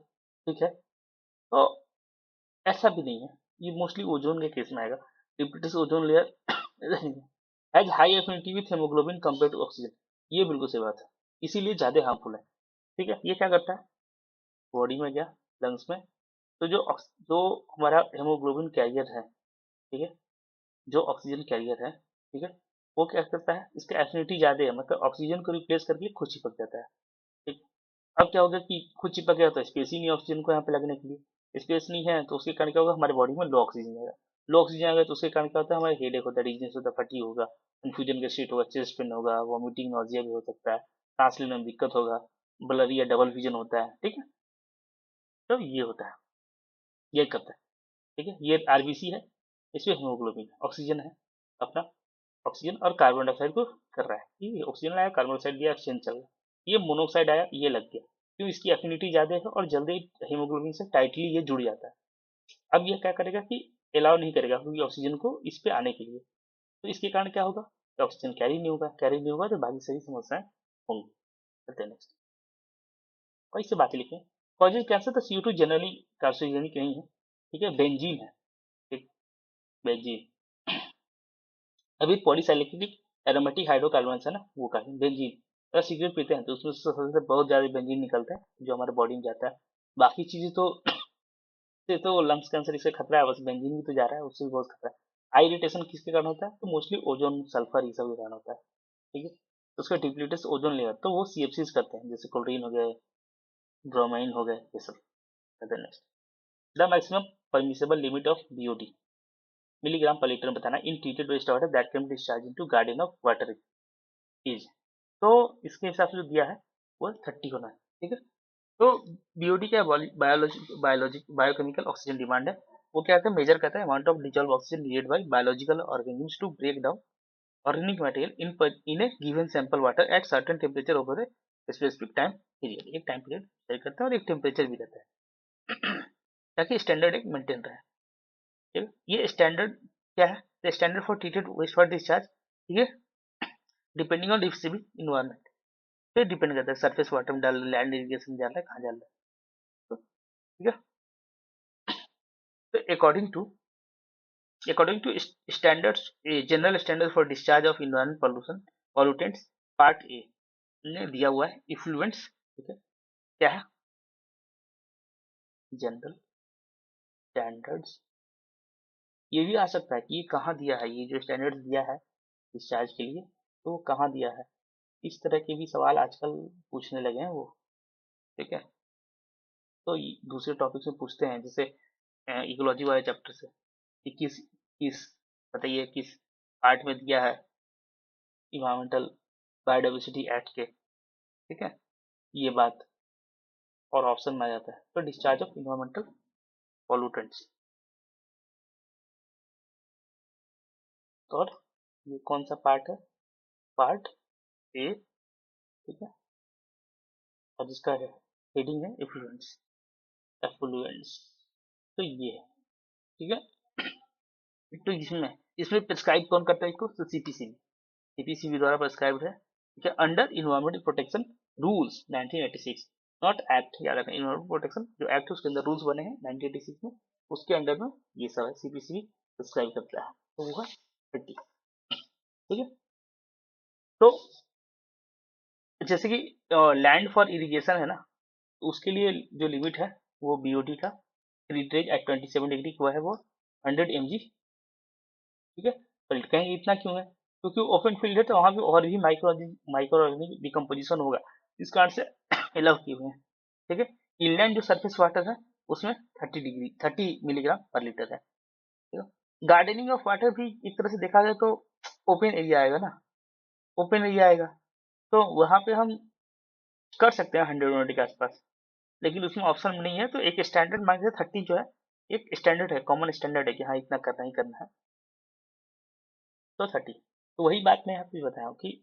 ठीक है। तो ऐसा भी नहीं है, ये मोस्टली ओजोन के केस में आएगा, depleted ozone layer has high affinity with haemoglobin compare to oxygen, ये बिल्कुल सही बात है, इसीलिए ज़्यादा हार्मफुल है। ठीक है, ये क्या करता है, बॉडी में गया, लंग्स में, तो जो हमारा हेमोग्लोबिन कैरियर है, ठीक है, जो ऑक्सीजन कैरियर है, ठीक है, वो क्या करता है, इसका एफिनिटी ज़्यादा है, मतलब ऑक्सीजन को रिप्लेस करके खुद चिपक जाता है। ठीक, अब क्या होगा कि खुद चिपक गया तो स्पेस ही नहीं है ऑक्सीजन को यहाँ पे लगने के लिए, स्पेस नहीं है तो उसके कारण क्या होगा, हमारे बॉडी में लो ऑक्सीजन आएगा, लो ऑक्सीजन आएगा तो उसके कारण क्या होता है, हमारे हेडेक होता है, डिजीनेस होता है, फटीग होगा, कंफ्यूजन का स्टेट होगा, चेस्ट पेन होगा, वॉमिटिंग, नॉजिया भी हो सकता है, सांस लेने में दिक्कत होगा, ब्लरी या डबल विजन होता है। ठीक है, तो ये होता है, ये करता है। ठीक है, ये आरबीसी है, इसमें हीमोग्लोबिन ऑक्सीजन है अपना, ऑक्सीजन और कार्बन डाइऑक्साइड को कर रहा है, ठीक है, ऑक्सीजन आया, कार्बन डाइऑक्साइड दिया, एक्सचेंज चल रहा है, ये मोनोऑक्साइड आया, ये लग गया, क्यों, इसकी एफिनिटी ज्यादा है और जल्दी हीमोग्लोबिन से टाइटली ये जुड़ जाता है। अब ये क्या करेगा कि अलाउ नहीं करेगा क्योंकि ऑक्सीजन को इस पे आने के लिए, तो इसके कारण क्या होगा, ऑक्सीजन कैरी नहीं होगा, कैरी नहीं होगा तो बाकी सही समस्याएं होंगी। चलते हैं नेक्स्ट, और इससे बातें लिखें, कॉजेज कैंसर, तो CO2 जनरली कार्सिनोजेनिक नहीं है, ठीक है, बेंजीन है, ठीक, बेंजीन, अभी पॉलीसाइक्लिक एरोमेटिक हाइड्रोकार्बन है ना, वो का बेंजीन, अगर सिगरेट पीते हैं तो उसमें से बहुत ज्यादा बेंजीन निकलता है जो हमारे बॉडी में जाता है, बाकी चीजें तो से तो लंग्स कैंसर इससे खतरा है, बस बेंजीन भी तो जा रहा है, उससे भी बहुत खतरा है। आई इरिटेशन किसके कारण होता है, तो मोस्टली ओजोन, सल्फर, ये सब के कारण होता है। ठीक है, तो उसका डिप्लीटेड ओजोन लेयर, तो वो CFCs करते हैं, जैसे क्लोरीन हो गए, ब्रोमाइन हो गए, ये सब। Next, the maximum permissible limit of BOD milligram पर लीटर में बताना in treated waste water that can be discharge into garden of water is, तो इसके हिसाब से जो दिया है वो 30 होना है। ठीक है, तो BOD क्या, बायोकेमिकल ऑक्सीजन डिमांड है, वो क्या कहते हैं, मेजर करता है amount of dissolve oxygen needed by biological organisms to break down organic material in a given sample water at certain temperature over a specific time period, एक time period तय करता है और एक टेम्परेचर भी रहता है ताकि स्टैंडर्ड एक मेंटेन रहे। ठीक है, ये स्टैंडर्ड क्या है, the standard for treated waste water discharge, ठीक है, डिपेंडिंग ऑन रिसीविंग इन्वायरमेंट पे डिपेंड करता है, सरफेस वाटर में डाल, लैंड इरिगेशन डाल रहा है, कहाँ डाल रहा है, तो ठीक है, तो according to standards, general standard for discharge of environment pollution pollutants, part A ने दिया हुआ है इफ्लुएंट्स। ठीक है, क्या है, जनरल स्टैंडर्ड्स, ये भी आ सकता है कि ये कहाँ दिया है, ये जो स्टैंडर्ड्स दिया है डिस्चार्ज के लिए, तो वो कहाँ दिया है, इस तरह के भी सवाल आजकल पूछने लगे हैं वो। ठीक है, तो दूसरे टॉपिक से पूछते हैं, जैसे इकोलॉजी वाले चैप्टर से, कि किस किस बताइए किस पार्ट में दिया है इन्वायरमेंटल बायोडाइवर्सिटी एक्ट के। ठीक है, ये बात और ऑप्शन में आ जाता है, तो डिस्चार्ज ऑफ इन्वायरमेंटल पॉल्यूटेंट्स, और ये कौन सा पार्ट है, पार्ट ए। ठीक है, और जिसका हेडिंग है इफ्लुएंस, एफ्लुएंस, तो ये है। ठीक है, तो इसमें इसमें प्रिस्क्राइब कौन करता है इसको, तो CPCB द्वारा प्रिस्क्राइब्ड है। ठीक है, under environmental protection rules 1986, not act, याद रखना, इन्वायरमेंटल प्रोटेक्शन जो एक्ट है उसके अंदर रूल्स बने हैं 1986 में, उसके अंडर में ये सब है, CPCB प्रिस्क्राइब करता है, तो वो है 30। ठीक है, तो जैसे कि लैंड फॉर इरिगेशन है ना, तो उसके लिए जो लिमिट है वो BOD का रीट्रेज एट 27 डिग्री हुआ है, वो 100 mg। ठीक है, पर कहेंगे इतना क्यों है, क्योंकि ओपन फील्ड है तो वहां पे और भी माइक्रो ऑर्गेनिक डिकम्पोजिशन होगा, इस कारण से अलाउ किए हुए हैं। ठीक है, इनलैंड जो सरफेस वाटर है उसमें 30 मिलीग्राम पर लीटर है। ठीक है, गार्डनिंग ऑफ वाटर भी एक तरह से देखा जाए तो ओपन एरिया आएगा ना, ओपन एरिया आएगा, तो वहां पे हम कर सकते हैं 100 के आसपास, लेकिन उसमें ऑप्शन नहीं है, तो एक स्टैंडर्ड मान के 30 जो है एक स्टैंडर्ड है, कॉमन स्टैंडर्ड है कि हाँ इतना करना ही करना है, तो 30। तो वही बात मैं यहाँ पे बताया हूँ कि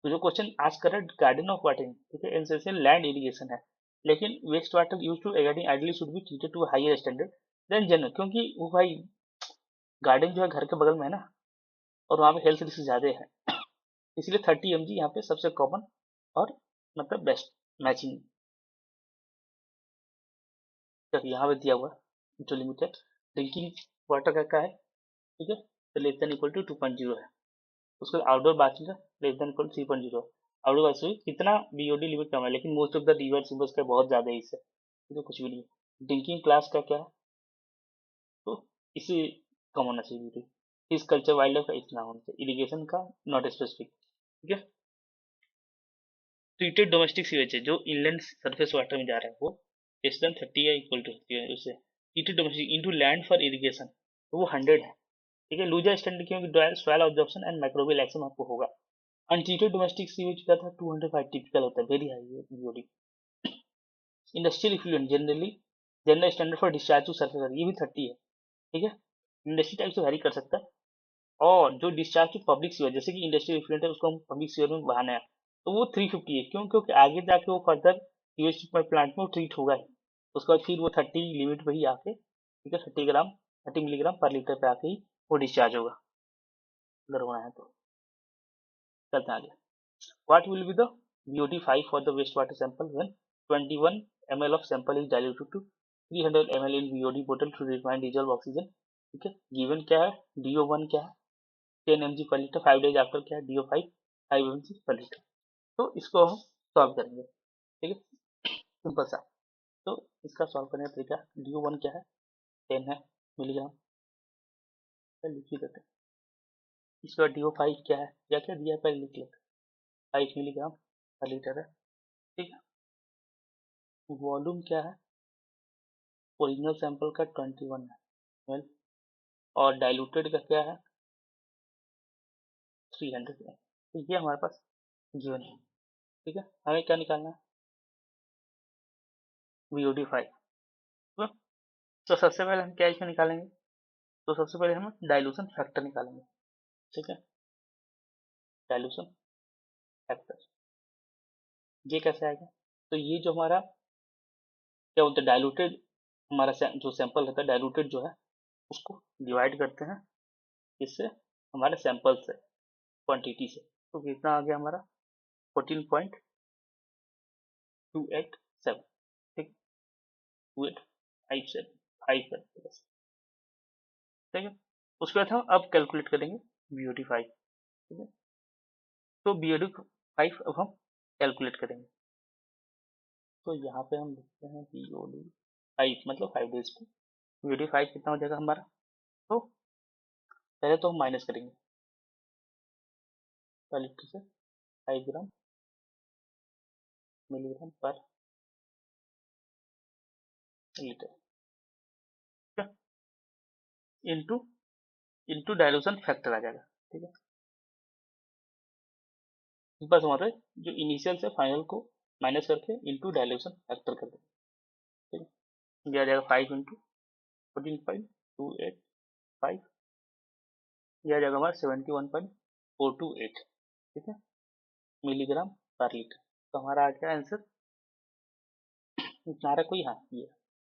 तो जो क्वेश्चन आज कर रहा है गार्डन ऑफ वाटरिंग, ठीक है, एनसेसियल लैंड इरिगेशन है, लेकिन waste water use to gardening ideally should be treated to higher standard than general, क्योंकि वो भाई गार्डन जो है घर के बगल में है ना, और वहाँ पे हेल्थ रिस्क ज्यादा है, इसलिए 30 mg यहाँ पे सबसे कॉमन और मतलब बेस्ट मैचिंग, तक यहाँ पे दिया हुआ जो लिमिटेड ड्रिंकिंग वाटर का है। ठीक है, तो लेस देन इक्वल टू 2.0 है, उसके आउटडोर बाथरूम का less than equal 3.0, out of कितना बीओडी लिमिट कम है, लेकिन मोस्ट ऑफ द रिवर्सिबल्स का बहुत ज्यादा है इससे, तो कुछ भी नहीं। ड्रिंकिंग क्लास का क्या है, तो इसे कम होना चाहिए BOD. Fish culture wild life का इतना होना चाहिए, इरिगेशन का नॉट स्पेसिफिक, ठीक है। ट्रीटेड डोमेस्टिक सीवेज है, जो इनलैंड सरफेस वाटर में जा रहा है, वो लेस देन 30 या इक्वल टू 30 है उससे। Treated domestic into land for irrigation, तो वो 100 है, ठीक है। लूजर स्टैंडर्ड क्योंकि dry soil absorption and microbial action आपको होगा। अनट्रीटेड डोमेस्टिक सीवेज का था 205 टिपिकल होता है, very high BOD. Industrial effluent generally general standard for discharge to surface, ये भी 30 है, ठीक है। इंडस्ट्री टाइप से वेरी कर सकता है। और जो डिस्चार्ज टू पब्लिक सीवर, जैसे कि इंडस्ट्रियल इफ्लुएंट है, उसको हम पब्लिक सीवर में बहाना है, तो वो 350 है। क्यों? क्योंकि आगे जाके वो फर्दर सीवेज ट्रीटमेंट प्लांट में वो ट्रीट होगा ही, उसके बाद फिर वो 30 लिमिट पे ही आके, ठीक है, 30 मिलीग्राम पर लीटर पे आके ही वो डिस्चार्ज होगा, अगर होना है तो। चलते हैं आगे। What will be the BOD5 for the wastewater sample when 21 ml of sample is diluted to 300 ml in BOD bottle to refine dissolve oxygen, ठीक है। गिवन क्या है, DO1 क्या है, 10 mg per liter, 5 days after क्या है, DO5 5 mg per liter। तो इसको हम सॉल्व करेंगे, ठीक है, सिंपल सा। तो इसका सॉल्व करने का तरीका, DO1 क्या है, 10 है मिलीग्राम, लिख ही देते हैं। इसके बाद DO5 क्या है, या क्या दिया है पहले लिख लेते हैं, 5 मिलीग्राम पर लीटर है, ठीक है। वॉल्यूम क्या है, ओरिजिनल सैंपल का 21 है, और डाइल्यूटेड का क्या है, 300 है। तो ये हमारे पास गिवन है, ठीक है। हमें क्या निकालना है, VOD5। तो सबसे पहले हम क्या इसमें निकालेंगे, तो सबसे पहले हम डाइल्यूशन फैक्टर निकालेंगे, ठीक है। डाइल्यूशन फैक्टर ये कैसे आएगा, तो ये जो हमारा क्या बोलते हैं डाइल्यूटेड, हमारा जो सैंपल रहता है डाइल्यूटेड जो है, उसको डिवाइड करते हैं इससे, हमारे सैंपल से, क्वांटिटी से। तो कितना आ गया हमारा 14.287, ठीक, 2857 ठीक है। उसके बाद हम अब कैलकुलेट करेंगे BOD5, ठीक है। तो BOD5 अब हम कैलकुलेट करेंगे, तो यहाँ पे हम लिखते हैं BOD5 मतलब 5 डेज पे। BOD5 कितना हो जाएगा हमारा, तो पहले तो हम माइनस करेंगे पर लीटर से 5 ग्राम मिलीग्राम पर लीटर, ठीक है, इंटू इंटू डाइल्यूशन फैक्टर आ जाएगा, ठीक है। बस हमारे जो इनिशियल से फाइनल को माइनस करके इंटू डाइल्यूशन फैक्टर कर देंगे, ठीक है। ये आ जाएगा 5 इंटू 14.285, ये आ जाएगा हमारा 71.428, ठीक है, मिलीग्राम पर लीटर। तो हमारा आ गया आंसर इतना, कोई, हाँ ये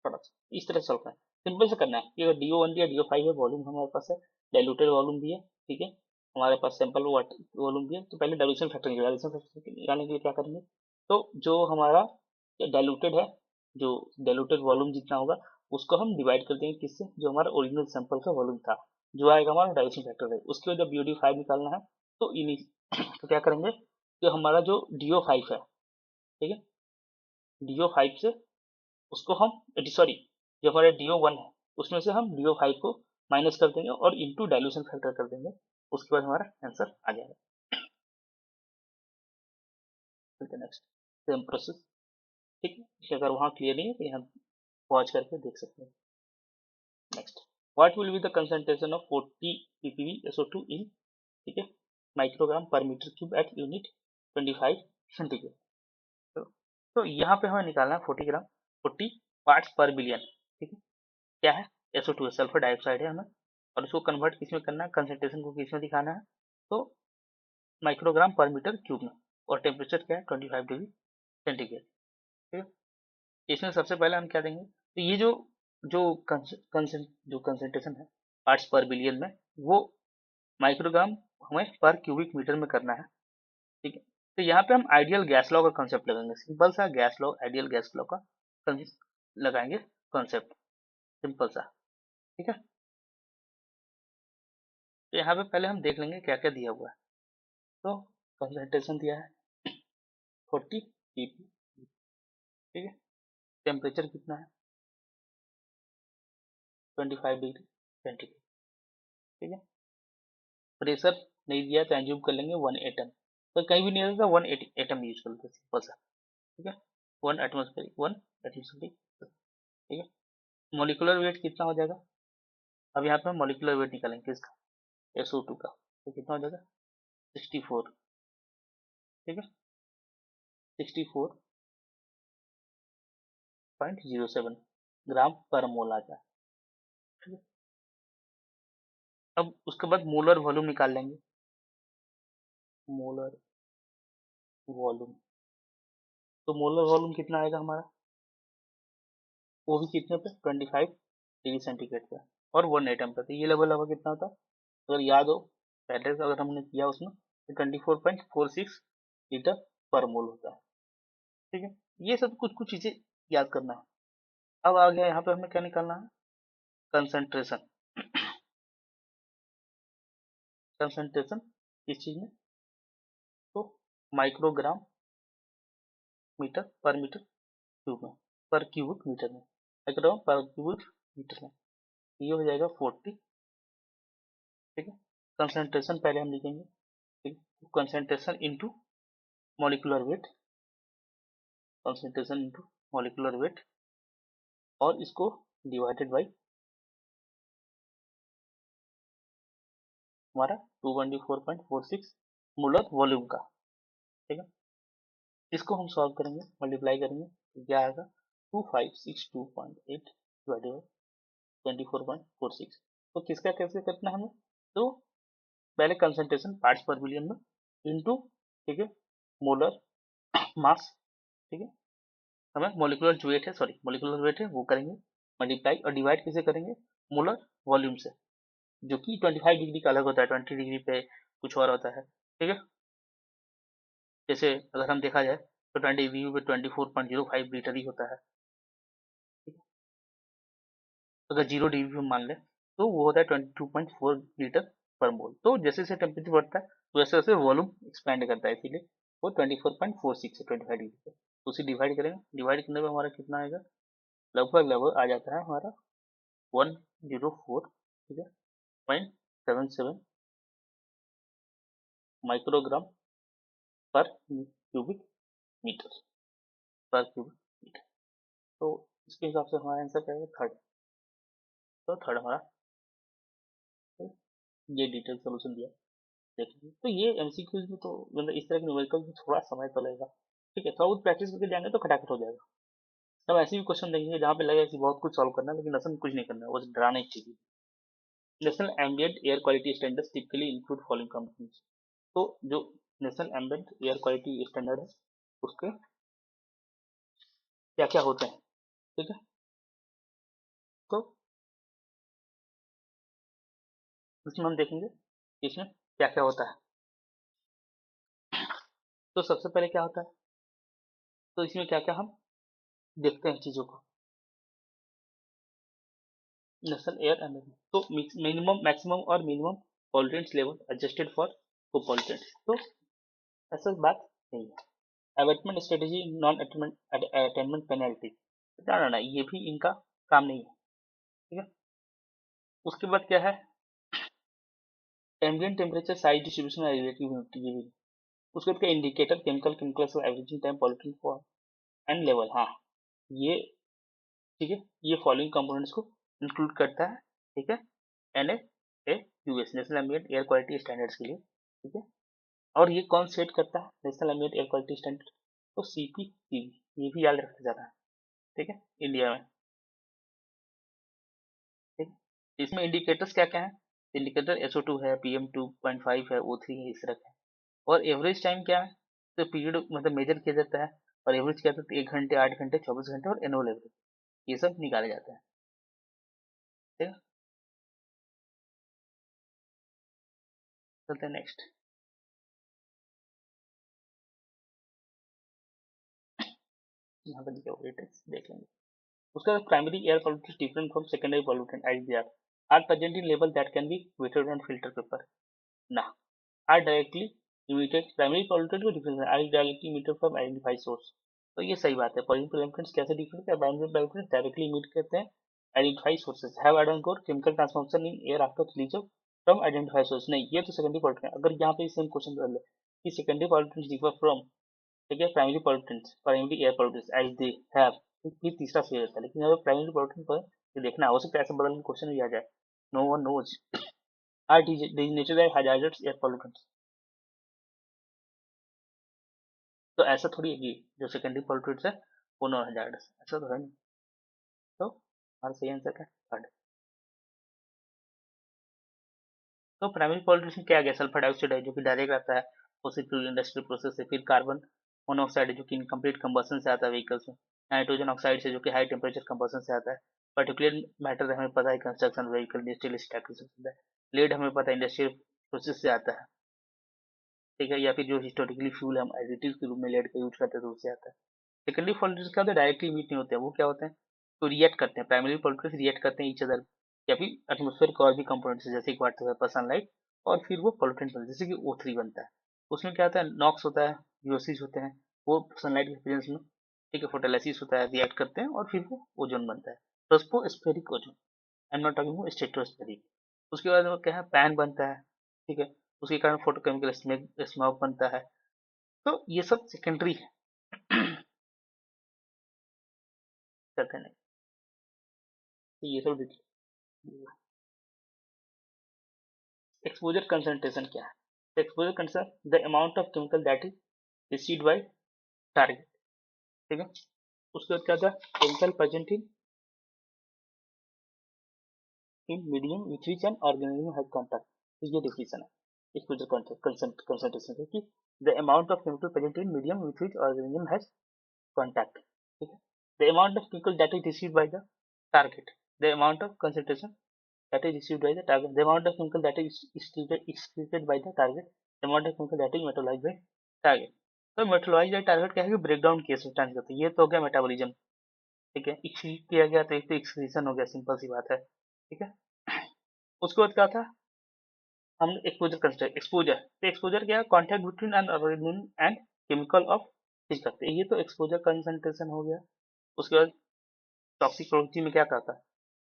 थोड़ा सा इस तरह से सॉल्व करना है, सिंपल से करना है। ये DO1 या DO5 है, वॉल्यूम हमारे पास है, डाइल्यूटेड वॉल्यूम भी है, ठीक है, हमारे पास सैंपल वॉल्यूम भी है। तो पहले डाइल्यूशन फैक्टर निकालेंगे, डाइल्यूशन फैक्टर निकालने के लिए क्या करेंगे, तो जो हमारा डाइल्यूटेड है, जो डाइल्यूटेड वॉल्यूम जितना होगा उसको हम डिवाइड कर देंगे किससे, जो हमारा ओरिजिनल सैंपल का वॉल्यूम था, जो आएगा हमारा डाइल्यूशन फैक्टर है। उसके बाद जब BOD5 निकालना है, तो तो क्या करेंगे, जो हमारा जो DO5 है, ठीक है, DO5 से उसको हम, सॉरी, जो हमारे DO1 है उसमें से हम DO5 को माइनस कर देंगे और इंटू डाइल्यूशन फैक्टर कर देंगे, उसके बाद हमारा आंसर आ जाएगा। नेक्स्ट सेम प्रोसेस, ठीक है। अगर वहाँ क्लियर नहीं है तो यहाँ पॉज करके देख सकते हैं। Next, what will be the concentration of 40 ppb SO2 in, ठीक है, microgram per metre cube at unit 25 centigrade. तो यहाँ पे हमें निकालना है 40 पार्ट्स पर बिलियन, ठीक है। क्या है, SO2 सल्फर डाइऑक्साइड है हमें, और उसको कन्वर्ट किसमें करना है, कंसंट्रेशन को किसमें दिखाना है, तो माइक्रोग्राम पर मीटर क्यूब में, और टेम्परेचर क्या है 25 डिग्री सेंटीग्रेड, ठीक है। इसमें सबसे पहले हम क्या देंगे, तो ये जो जो कंसंट्रेशन है पार्ट्स पर बिलियन में, वो माइक्रोग्राम हमें पर क्यूबिक मीटर में करना है, ठीक है। तो यहाँ पे हम आइडियल गैस लॉ का कॉन्सेप्ट लगाएंगे, सिंपल सा gas law, ideal gas law का लगाएंगे कॉन्सेप्ट, सिंपल सा, ठीक है। तो यहाँ पे पहले हम देख लेंगे क्या क्या दिया हुआ है, तो कंसंट्रेशन दिया है, 40 ppm, ठीक है। टेम्परेचर कितना है 25 डिग्री सेंटीग्रेड, ठीक है। प्रेशर नहीं दिया तो एंज्यूम कर लेंगे 1 एटम, तो कहीं भी नहीं रहता 1 एटम यूज कर लेते सिंपल सा, ठीक है। 1 एटमोस्फेरिक, ठीक है। मोलिकुलर वेट कितना हो जाएगा, अब यहाँ पे मोलिकुलर वेट निकालेंगे किसका, SO2 का, तो कितना हो जाएगा 64, ठीक है। 64.07 ग्राम पर मोल आ जाए, ठीक है। अब उसके बाद मोलर वॉल्यूम निकाल लेंगे, मोलर वॉल्यूम, तो मोलर वॉल्यूम कितना आएगा हमारा, वो भी कितने पे 25 डिग्री सेंटीग्रेड पे और 1 एटम पे, तो ये लेवल हवा कितना होता है, अगर याद हो पहले से अगर हमने किया उसमें, तो 24.46 लीटर पर मोल होता है, ठीक है। ये सब कुछ कुछ चीजें याद करना है। अब आ गया यहाँ पे हमें क्या निकालना है, कंसंट्रेशन, कंसंट्रेशन किस चीज में, तो माइक्रोग्राम मीटर पर मीटर क्यूब में, पर क्यूबिक मीटर में, माइक्रोग्राम पर क्यूबिक मीटर में, ये हो जाएगा 40, ठीक है। कंसंट्रेशन पहले हम लिखेंगे, ठीक, concentration into molecular weight, concentration into molecular weight, और इसको डिवाइडेड बाई हमारा 224.46 मोलर वॉल्यूम का, ठीक है। इसको हम सॉल्व करेंगे, मल्टीप्लाई करेंगे, तो क्या आएगा 2562.8 डिवाइडेड बाई 24.46, तो किसका कैसे करना है हमें, तो पहले कंसंट्रेशन पार्ट्स पर मिलियन में इनटू, ठीक है, मोलर मास, ठीक है, हमें मोलिकुलर जो वेट है, सॉरी मोलिकुलर वेट है वो करेंगे मल्टीप्लाई, और डिवाइड किसे करेंगे, मोलर वॉल्यूम से, जो कि 25 डिग्री का अलग होता है, 20 डिग्री पे कुछ और होता है, ठीक है। जैसे अगर हम देखा जाए तो 20 डिग्री पे 24.05 लीटर ही होता है, ठीक है? अगर 0 डिग्री पे मान ले तो वो होता है 22.4 लीटर पर मोल, तो जैसे जैसे टेम्परेचर बढ़ता है वैसे वैसे वॉल्यूम एक्सपैंड करता है, इसीलिए वो 24.46 है 25 डिग्री पे, तो उसे डिवाइड करेंगे, डिवाइड करने पर हमारा कितना आएगा, लगभग लगभग आ जाता है हमारा 104, ठीक है, 0.77 माइक्रोग्राम पर क्यूबिक मीटर, पर क्यूबिक मीटर, तो इसके हिसाब से हमारा आंसर क्या है थर्ड, तो थर्ड हमारा, ये डिटेल सोल्यूशन दिया देखिए। तो ये एमसीक्यूज में तो मतलब इस तरह के न्यूमेरिकल में थोड़ा समय तो लगेगा, ठीक है, थोड़ा बहुत प्रैक्टिस करके जाएंगे तो खटाखट हो जाएगा। तब ऐसे भी क्वेश्चन देंगे जहाँ पे लगे ऐसी बहुत कुछ सॉल्व करना है, लेकिन असल में कुछ नहीं करना है, बस डराने चाहिए। National ambient air quality standards typically include following companies, तो जो national ambient air quality standard है उसके क्या क्या होते हैं, ठीक है, तो इसमें हम देखेंगे इसमें क्या क्या होता है। तो सबसे पहले क्या होता है, तो इसमें क्या क्या हम देखते हैं चीजों को, नेशनल एयर एम्बिएंट, तो मिनिमम मैक्सिमम और minimum pollutants level adjusted for को पॉल्यूटेंट्स, तो ऐसा बात नहीं है। Abetment strategy non attainment penalty, ना ना ये भी इनका काम नहीं है, ठीक है। उसके बाद क्या है, ambient temperature size distribution relative humidity, उसके बाद क्या indicator chemical averaging time pollutant for and level, हाँ ये, ठीक है, ये फॉलोइंग कंपोनेंट्स को इंक्लूड करता है, ठीक है, N A US national ambient air quality standards के लिए, ठीक है। और ये कौन सेट करता है national ambient air quality standard, तो CPCB, ये भी याद रखा जाता है, ठीक है, इंडिया में, ठीक है। इसमें इंडिकेटर्स क्या क्या है, इंडिकेटर SO2 है, PM2.5 है, O3 है, इस तरह का है। और एवरेज टाइम क्या है, तो पीरियड मतलब मेजर किया जाता है, और एवरेज क्या होता है 1 घंटे, 8 घंटे, 24 घंटे और एनुअल एवरेज, ये सब निकाले जाते हैं, ठीक है। चलते हैं नेक्स्ट, यहाँ पर देखिए वेटेज देख लेंगे। उसका primary air pollutant different from secondary pollutant IPR are present in level that can be weighted on filter paper, ना, are directly emitted primary pollutant को डिफरेंस है, I directly emitted from identified source. तो ये सही बात है, pollutants कैसे different है, प्राइमरी पॉल्यूटेंट्स डायरेक्टली इमिट करते हैं identified sources, have undergone chemical transformation in air after release of from identified source. नहीं, ये तो सेकेंडरी पॉल्यूटेंट। अगर यहाँ पे सेम क्वेश्चन कर ले कि सेकेंडरी पॉल्यूटेंट्स डिफर फ्रॉम, ठीक है, primary pollutants, primary air pollutants as they have, फिर तीसरा सही रहता है। लेकिन यहाँ पे प्राइमरी पॉल्यूटेंट पर ये देखना, हो सकता है ऐसा बदल क्वेश्चन भी आ जाए, no one knows are designated as hazardous air pollutants। तो ऐसा थोड़ी है कि जो सेकेंडरी पॉल्यूटेंट्स है वो नॉन hazardous, ऐसा तो है नहीं। तो हमारा सही आंसर क्या है, थर्ड। तो प्राइमरी पॉल्यूटेंट्स में क्या आ गया, सल्फर डाइऑक्साइड है जो कि डायरेक्ट आता है फॉसिल फ्यूल इंडस्ट्रियल प्रोसेस से, फिर कार्बन मोनोऑक्साइड है जो कि इनकम्प्लीट कंबशन से आता है व्हीकल्स में, नाइट्रोजन ऑक्साइड से जो कि हाई टेम्परेचर कंबशन से आता है, पर्टिकुलर मैटर हमें पता है कंस्ट्रक्शन व्हीकल इंडस्ट्रियल स्टैटिक्स से, लेड हमें पता है इंडस्ट्रियल प्रोसेस से आता है, ठीक है, या फिर जो हिस्टोरिकली फ्यूल हम एडिटिव के रूप में लेड का यूज करते हैं तो उससे आता है। सेकेंडरी पॉल्यूटेंट्स क्या होता है, डायरेक्टली इमिट नहीं होते हैं, वो क्या होते हैं, तो रिएक्ट करते हैं, प्राइमरी पॉल्यूटेंट्स रिएक्ट करते हैं ईच अदर, या फिर एटमोस्फेयर के और भी कंपोनेंट्स जैसे कि वाटर वेपर, सनलाइट, और फिर वो पॉल्यूटेंट बनता है, जैसे कि O3 बनता है। उसमें क्या होता है, नॉक्स होता है, यूएससीज होते हैं, वो सनलाइट के प्रेजेंस में, ठीक है, फोटोलाइसिस होता है, रिएक्ट करते हैं और फिर वो ओजोन बनता है, tropospheric ozone, I am not talking stratospheric. उसके बाद वो क्या है, पैन बनता है, ठीक है, उसके कारण फोटोकेमिकल स्मॉग बनता है। तो ये सब सेकेंडरी है कहते हैं, तो ये सब एक्सपोजर कंसंट्रेशन क्या है, exposure concentration the amount of chemical that is received by target, ठीक है। उसके बाद क्या था, chemical present in medium with which an organism has contact. तो ये डिफिनेशन है एक्सपोजर कंसंट्रेशन की, the amount of chemical present in medium with which organism has contact, ठीक है। The amount of chemical that is received by the target, the amount of concentration that is received by the target, the amount of chemical that is excreted by the target, the amount of chemical that is metabolized by target। तो metabolise bye target क्या है कि break down किया substance करते हैं, ये तो हो गया मेटाबॉलिज्म, ठीक है। एक्सक्रीट किया गया तो एक तो एक्सक्रीशन हो गया, सिंपल सी बात है, ठीक है। उसके बाद क्या था, हम एक्सपोजर कंसिडर, एक्सपोजर, तो एक्सपोजर क्या है, contact between an organism and chemical of चीज करते हैं, ये तो एक्सपोजर कंसंट्रेशन हो गया। उसके बाद टॉक्सिकोलॉजी में क्या कहता है,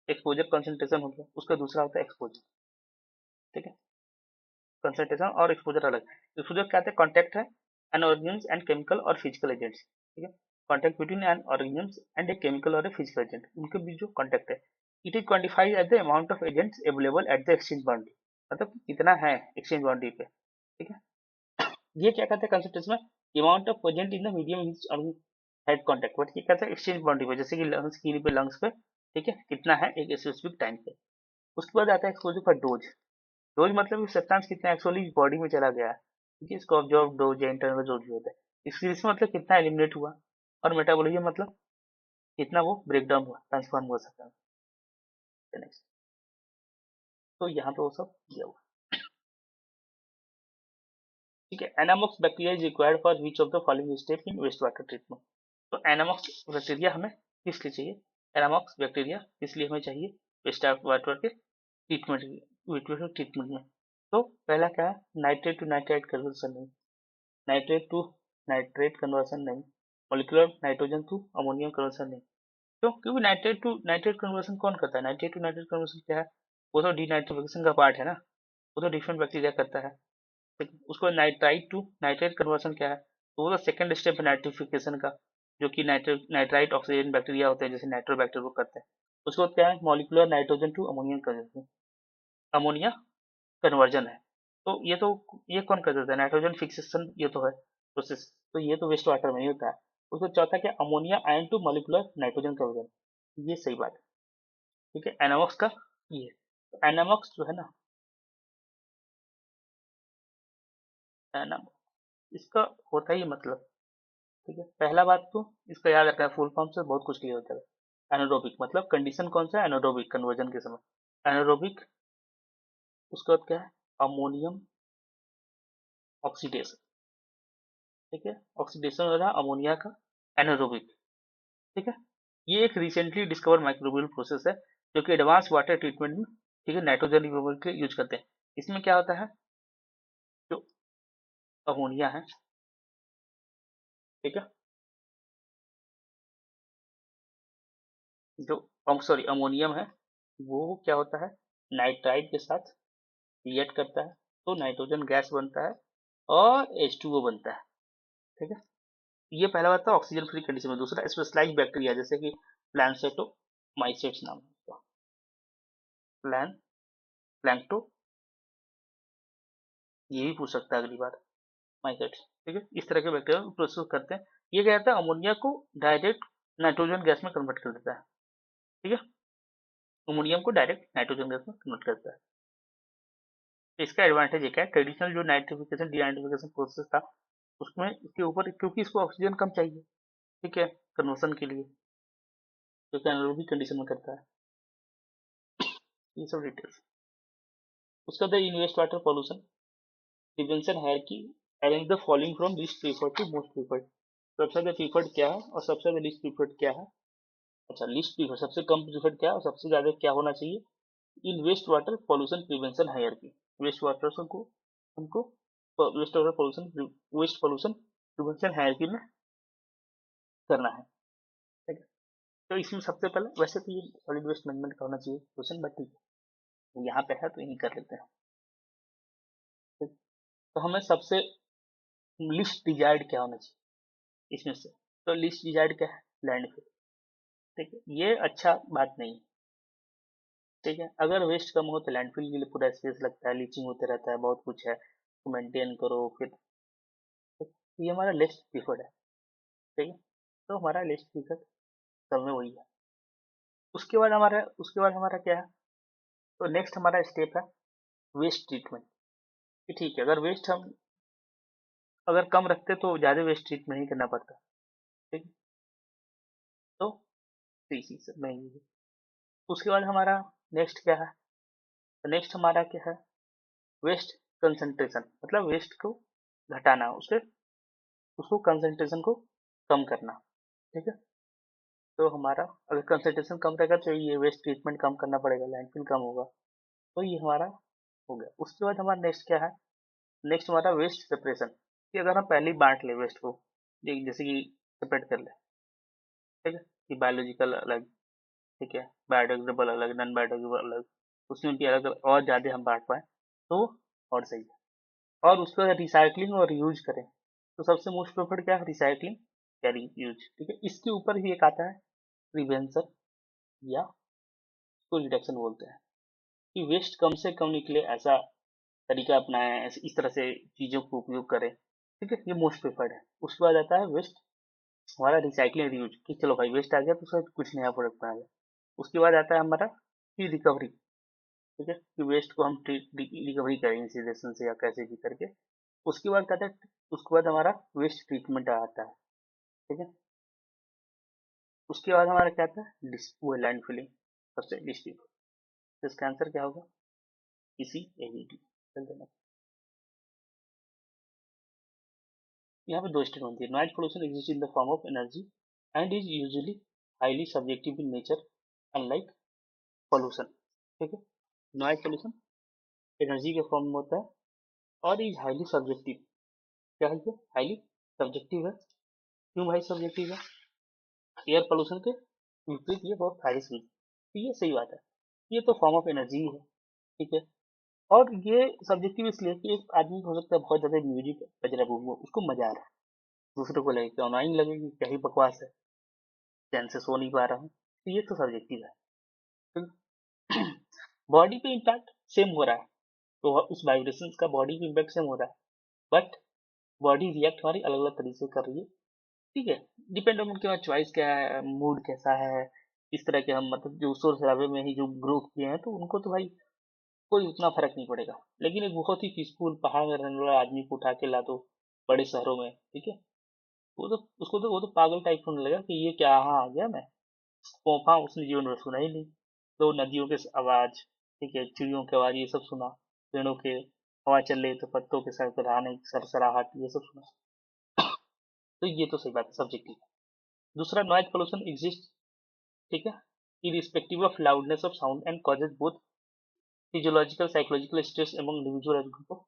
एक्सपोजर कंसंट्रेशन हो गया, उसका दूसरा होता है एक्सपोजर, ठीक है। कंसंट्रेशन और एक्सपोजर अलग, एक्सपोजर क्या है, कॉन्टैक्ट है एन ऑर्गेनिज्म एंड केमिकल और फिजिकल एजेंट्स, ठीक है, contact between an organism and a chemical और ए फिजिकल एजेंट, उनके बीच जो कॉन्टैक्ट है, it is quantified at the amount of agents available at the exchange boundary, मतलब कितना है एक्सचेंज बाउंड्री पे, ठीक है। ये क्या कहते हैं कंसंट्रेशन में, amount of present in the medium head contact, but ये कहते हैं एक्सचेंज बाउंड्री पे, जैसे कि लंग्स की पे, लंग्स पे, ठीक है, कितना है एक स्पेसिफिक टाइम पे। उसके बाद आता है एक्सपोजर फॉर डोज, डोज मतलब सब्सटेंस कितना एक्चुअली बॉडी में चला गया है, ठीक है, इसको ऑब्जॉर्व डोज या इंटरनल डोज भी होता है। एक्सक्रीशन मतलब कितना एलिमिनेट हुआ, और मेटाबॉलिज्म मतलब कितना वो ब्रेक डाउन हुआ, ट्रांसफॉर्म हुआ सब्सटेंस। नेक्स्ट, तो यहाँ पे वो सब दिया हुआ, ठीक है। Anammox bacteria is required for which of the following step in waste water treatment. तो एनामॉक्स बैक्टीरिया हमें किस लिए चाहिए, एनामॉक्स बैक्टीरिया किस लिए हमें चाहिए वेस्ट वाटर के ट्रीटमेंट में। तो पहला क्या है, नाइट्रेट टू नाइट्राइट कन्वर्सन नहीं, नाइट्रेट टू नाइट्रेट कन्वर्सन नहीं, molecular nitrogen to ammonium conversion नहीं। क्यों, क्योंकि नाइट्रेट टू नाइट्रेट कन्वर्सन कौन करता है, नाइट्रेट टू नाइट्रेट कन्वर्सन क्या है, वो तो डीनाइट्रिफिकेशन का पार्ट है ना, वो तो डिफरेंट बैक्टीरिया करता है। उसको नाइट्राइट टू नाइट्रेट कन्वर्सन क्या है, तो वो तो सेकंड स्टेप है नाइट्रिफिकेशन का, जो कि नाइट्राइट ऑक्सीजन बैक्टीरिया होते हैं जैसे नाइट्रोबैक्टर वो करते हैं। उसके बाद क्या है, molecular nitrogen to ammonium conversion, ammonia conversion है। तो ये कौन कर देता है, नाइट्रोजन फिक्सेशन, ये तो है प्रोसेस, तो ये तो वेस्ट वाटर में ही होता है। उसको चौथा क्या, ammonia ion to molecular nitrogen conversion, ये सही बात है, ठीक है। एनामॉक्स का ये, तो एनामॉक्स जो है ना, एनामॉक्स इसका होता ही मतलब, ठीक है। पहला बात तो इसका याद रखना, फुल फॉर्म से बहुत कुछ क्लियर हो जाएगा। एनारोबिक मतलब कंडीशन कौन सा है, एनारोबिक कन्वर्जन के समय एनारोबिक। उसके बाद क्या है, अमोनियम ऑक्सीडेशन, ठीक है, ऑक्सीडेशन हो रहा है अमोनिया का, एनारोबिक, ठीक है। ये एक रिसेंटली डिस्कवर माइक्रोबियल प्रोसेस है जो कि एडवांस वाटर ट्रीटमेंट में, ठीक है, नाइट्रोजन रिमूवल के यूज करते हैं। इसमें क्या होता है, जो अमोनिया है, ठीक है, जो सॉरी अमोनियम है, वो क्या होता है, नाइट्राइड के साथ रिएक्ट करता है तो नाइट्रोजन गैस बनता है और H2O बनता है, ठीक है। ये पहला बात था ऑक्सीजन फ्री कंडीशन में। दूसरा स्पेशलाइज्ड बैक्टीरिया, जैसे कि प्लानसेटोमाइसेट्स नाम है इसका, प्लान प्लैंक्टो, ये भी पूछ सकता है अगली बार, माइसेट्स, ठीक है। इस तरह के बैक्टीरिया प्रोसेस करते हैं। ये क्या कहता है, अमोनिया को डायरेक्ट नाइट्रोजन गैस में कन्वर्ट कर देता है, ठीक है, अमोनियम को डायरेक्ट नाइट्रोजन गैस में कन्वर्ट करता है। इसका एडवांटेज ये क्या है, ट्रेडिशनल जो नाइट्रिफिकेशन डीनाइट्रिफिकेशन प्रोसेस था उसमें इसके ऊपर, क्योंकि इसको ऑक्सीजन कम चाहिए, ठीक है, कन्वर्सन के लिए, क्योंकि एनारोबिक कंडीशन में करता है, ये सब डिटेल्स। उसका the in waste water pollution prevention hierarchy, arrange the following from least preferred to most preferred. सबसे ज्यादा प्रीफर्ड क्या है और सबसे ज्यादा लीस्ट प्रीफर्ड क्या है। अच्छा, लीस्ट प्रीफर्ड सबसे कम प्रीफर्ड क्या है और सबसे ज्यादा क्या होना चाहिए in waste water pollution prevention hierarchy. Waste water को हमको waste water pollution, waste pollution prevention hierarchy में करना है, ठीक है। तो इसमें सबसे पहले, वैसे तो ये सॉलिड वेस्ट मैनेजमेंट का होना चाहिए क्वेश्चन, बट ठीक है यहाँ पे है तो यही कर लेते हैं, ठीक। तो हमें सबसे लिस्ट डिजायर्ड क्या होना चाहिए इसमें से, तो लिस्ट डिजायर्ड क्या है, लैंडफिल, ठीक है, ये अच्छा बात नहीं है, ठीक है। अगर वेस्ट कम हो तो लैंडफिल के लिए पूरा स्पेस लगता है, लीचिंग होते रहता है, बहुत कुछ है, तो मेंटेन करो फिर, तो ये हमारा लिस्ट प्रीफर्ड है, ठीक है। तो हमारा लिस्ट प्रीफर्ड सब में वही है। उसके बाद हमारा क्या है, तो नेक्स्ट हमारा स्टेप है वेस्ट ट्रीटमेंट, कि ठीक है, अगर वेस्ट हम अगर कम रखते तो ज़्यादा वेस्ट ट्रीटमेंट नहीं करना पड़ता, ठीक है। तो इसी से मैं ये, उसके बाद हमारा नेक्स्ट क्या है, तो नेक्स्ट हमारा क्या है, वेस्ट कंसंट्रेशन, मतलब वेस्ट को घटाना, उसके उसको कंसंट्रेशन को कम करना, ठीक है। तो हमारा अगर कंसंट्रेशन कम रहेगा तो ये वेस्ट ट्रीटमेंट कम करना पड़ेगा, लैंडफिल कम होगा, तो ये हमारा हो गया। उसके बाद हमारा नेक्स्ट क्या है, नेक्स्ट हमारा वेस्ट सेपरेशन, कि अगर हम पहले ही बांट ले वेस्ट को, जैसे कि सेपरेट कर ले, ठीक है, कि बायोलॉजिकल अलग, ठीक है, बायोडिग्रेडेबल अलग, नॉन बायोडिग्रेडेबल अलग, उसमें भी अलग और ज़्यादा हम बांट पाए तो और सही है। और उस पर रिसाइकलिंग और यूज करें, तो सबसे मोस्ट प्रेफर्ड क्या है, रिसाइकलिंग या यूज, ठीक है। इसके ऊपर भी एक आता है प्रिवेंशन, या उसको रिडक्शन बोलते हैं, कि वेस्ट कम से कम निकले ऐसा तरीका अपनाएं, इस तरह से चीज़ों को उपयोग करें, ठीक है, ये मोस्ट प्रेफर्ड है। उसके बाद आता है वेस्ट हमारा रिसाइकलिंग रीयूज, कि चलो भाई वेस्ट आ गया तो उसका कुछ नया प्रोडक्ट बना गया। उसके बाद आता है हमारा की रिकवरी, ठीक है, कि वेस्ट को हम रिकवरी करें इंसिनेरेशन से या कैसे भी करके। उसके बाद कहते हैं, उसके बाद हमारा वेस्ट ट्रीटमेंट आता है, ठीक है। उसके बाद हमारा क्या आता है, वो लैंड फिलिंग, सबसे डिस्ट्रीब्यूट। तो इसका आंसर क्या होगा, इसी एबीटी, चल देना। यहाँ पे दो स्टेटमेंट है, noise pollution exist in the form of energy and is usually highly subjective in nature unlike pollution, ठीक है। नॉइज पोल्यूशन एनर्जी के फॉर्म में होता है और इज हाईली सब्जेक्टिव, क्या है, हाईली सब्जेक्टिव है। क्यों भाई सब्जेक्टिव है, एयर पोल्यूशन के विपरीत ये बहुत हाईली सब्जेक्टिव, तो ये सही बात है, ये तो फॉर्म ऑफ एनर्जी ही है, ठीक है। और ये सब्जेक्टिव इसलिए कि एक आदमी को हो सकता है बहुत ज्यादा म्यूजिक बज रहा है, उसको मजा आ रहा है, दूसरे को लगे अनोइंग लगे कि क्या ही बकवास है, चैन से सो नहीं पा रहा हूँ, तो ये तो सब्जेक्टिव है। तो बॉडी पे इम्पैक्ट सेम हो रहा है, तो उस वाइब्रेशन का बॉडी पे इम्पैक्ट सेम हो रहा है, बट बॉडी रिएक्ट हमारी अलग अलग तरीके से कर रही है, ठीक है। डिपेंड ऑन उनके पास चॉइस क्या है, मूड कैसा है, इस तरह के हम मतलब जो शोर शराबे में ही जो ग्रो किए हैं, तो उनको तो भाई कोई उतना फर्क नहीं पड़ेगा। लेकिन एक बहुत ही पीसफुल पहाड़ में रहने वाला आदमी को उठा के ला दो बड़े शहरों में, ठीक है, वो तो पागल टाइप होने लगा कि ये क्या यहाँ आ गया मैं, पोपा उसने जीवन में सुना ही नहीं। तो नदियों के आवाज, ठीक है, चिड़ियों की आवाज, ये सब सुना, पेड़ों के हवा चल रही तो पत्तों के सरसराहने सरसराहट, ये सब सुना, तो ये तो सही बात है, सब्जेक्टिव। दूसरा, नॉइज पोल्यूशन एग्जिस्ट, ठीक है, irrespective of loudness of sound and causes both physiological psychological stress among individual and group of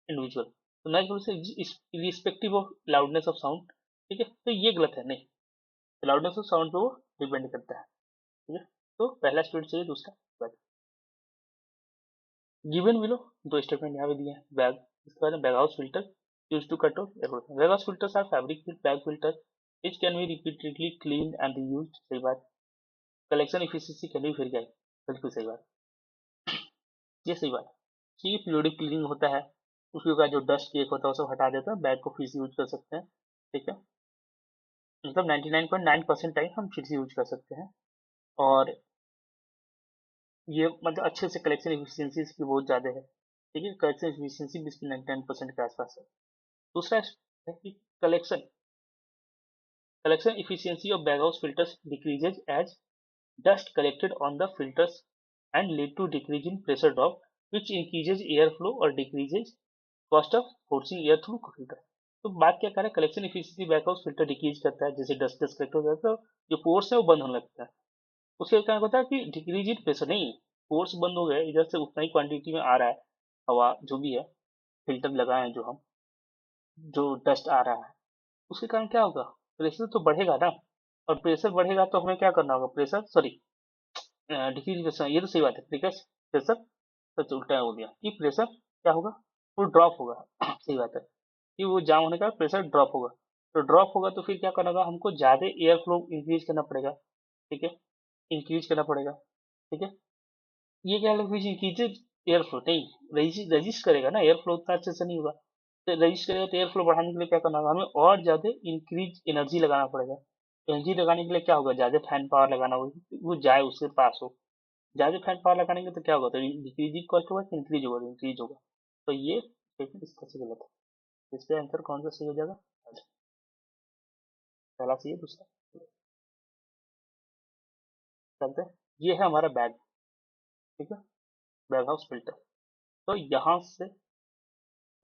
individual, तो noise pollution respective of loudness of sound, ठीक है, तो ये गलत है, नहीं, तो लाउडनेस ऑफ साउंड पे वो डिपेंड करता है, ठीक है। तो पहला स्टेटमेंट चाहिए, दूसरा बैग। गिवन बिलो दो स्टेटमेंट यहाँ पे दिए हैं। बैग, इसके बाद bag house filter use to cut off air pollution. Bag house filters are fabric bag filter which can be repeatedly cleaned and reused, सही बात। Collection efficiency can be verified, बिल्कुल सही बात, ये सही बात। ये पीरियोडिक क्लीनिंग होता है, उसके बाद जो डस्ट केक होता है वो सब हटा देता है, बैग को फिर से यूज कर सकते हैं, ठीक है, मतलब 99.9% टाइम हम फिर से यूज कर सकते हैं। और ये मतलब अच्छे से कलेक्शन इफिशियंसी इसकी बहुत ज़्यादा है, ठीक है, कलेक्शन इफिशियंसी 99% के आसपास है। दूसरा है कि collection collection efficiency of baghouse filters decreases as dust collected on the filters and lead to decrease in pressure drop, which increases airflow or decreases cost of forcing air through filter। तो बात क्या कर रहा है, collection efficiency बैकहाउस filter decrease करता है, जैसे dust dust collect हो जाता है तो जो पोर्स है वो बंद होने लगता है। उसके क्या होता है कि डिक्रीज इन प्रेशर, नहीं, पोर्स बंद हो गए, इधर से उतना ही क्वांटिटी में आ रहा है हवा जो भी है, फिल्टर लगाए हैं जो हम, जो डस्ट आ रहा है, उसके कारण क्या होगा, प्रेशर तो बढ़ेगा ना, और प्रेशर बढ़ेगा तो हमें क्या करना होगा, प्रेशर सॉरी डिक्रीज प्रेशर, ये तो सही बात है, प्रेशर प्रेशर सच उल्टा हो गया कि प्रेशर क्या होगा, वो ड्रॉप होगा सही बात है कि वो जाम होने का प्रेशर ड्रॉप होगा, तो ड्रॉप होगा तो फिर क्या करना होगा, हमको ज्यादा एयर फ्लो इंक्रीज करना पड़ेगा, ठीक है, इंक्रीज करना पड़ेगा, ठीक है। ये क्या लैंग्वेज इंक्रीजेज एयर फ्लो, नहीं, रजिस्ट करेगा ना, एयर फ्लो उतना अच्छे से नहीं होगा, तो रजिस्ट करेगा तो एयर फ्लो बढ़ाने के लिए क्या करना होगा, हमें और ज्यादा इंक्रीज एनर्जी लगाना पड़ेगा। एनर्जी लगाने के लिए क्या होगा, ज्यादा फैन पावर लगाना होगा, वो जाए उसके पास हो, ज्यादा फैन पावर लगाने के तो क्या होगा, तो डिक्रीजिंग कॉस्ट होगा कि इंक्रीज होगा, इंक्रीज होगा। तो ये स्टेटमेंट इसका से गलत है, इसका आंसर कौन सा सही हो जाएगा, पहला सही है, दूसरा चलते हैं। ये है हमारा बैग, ठीक है, बैग हाउस फिल्टर। तो यहाँ से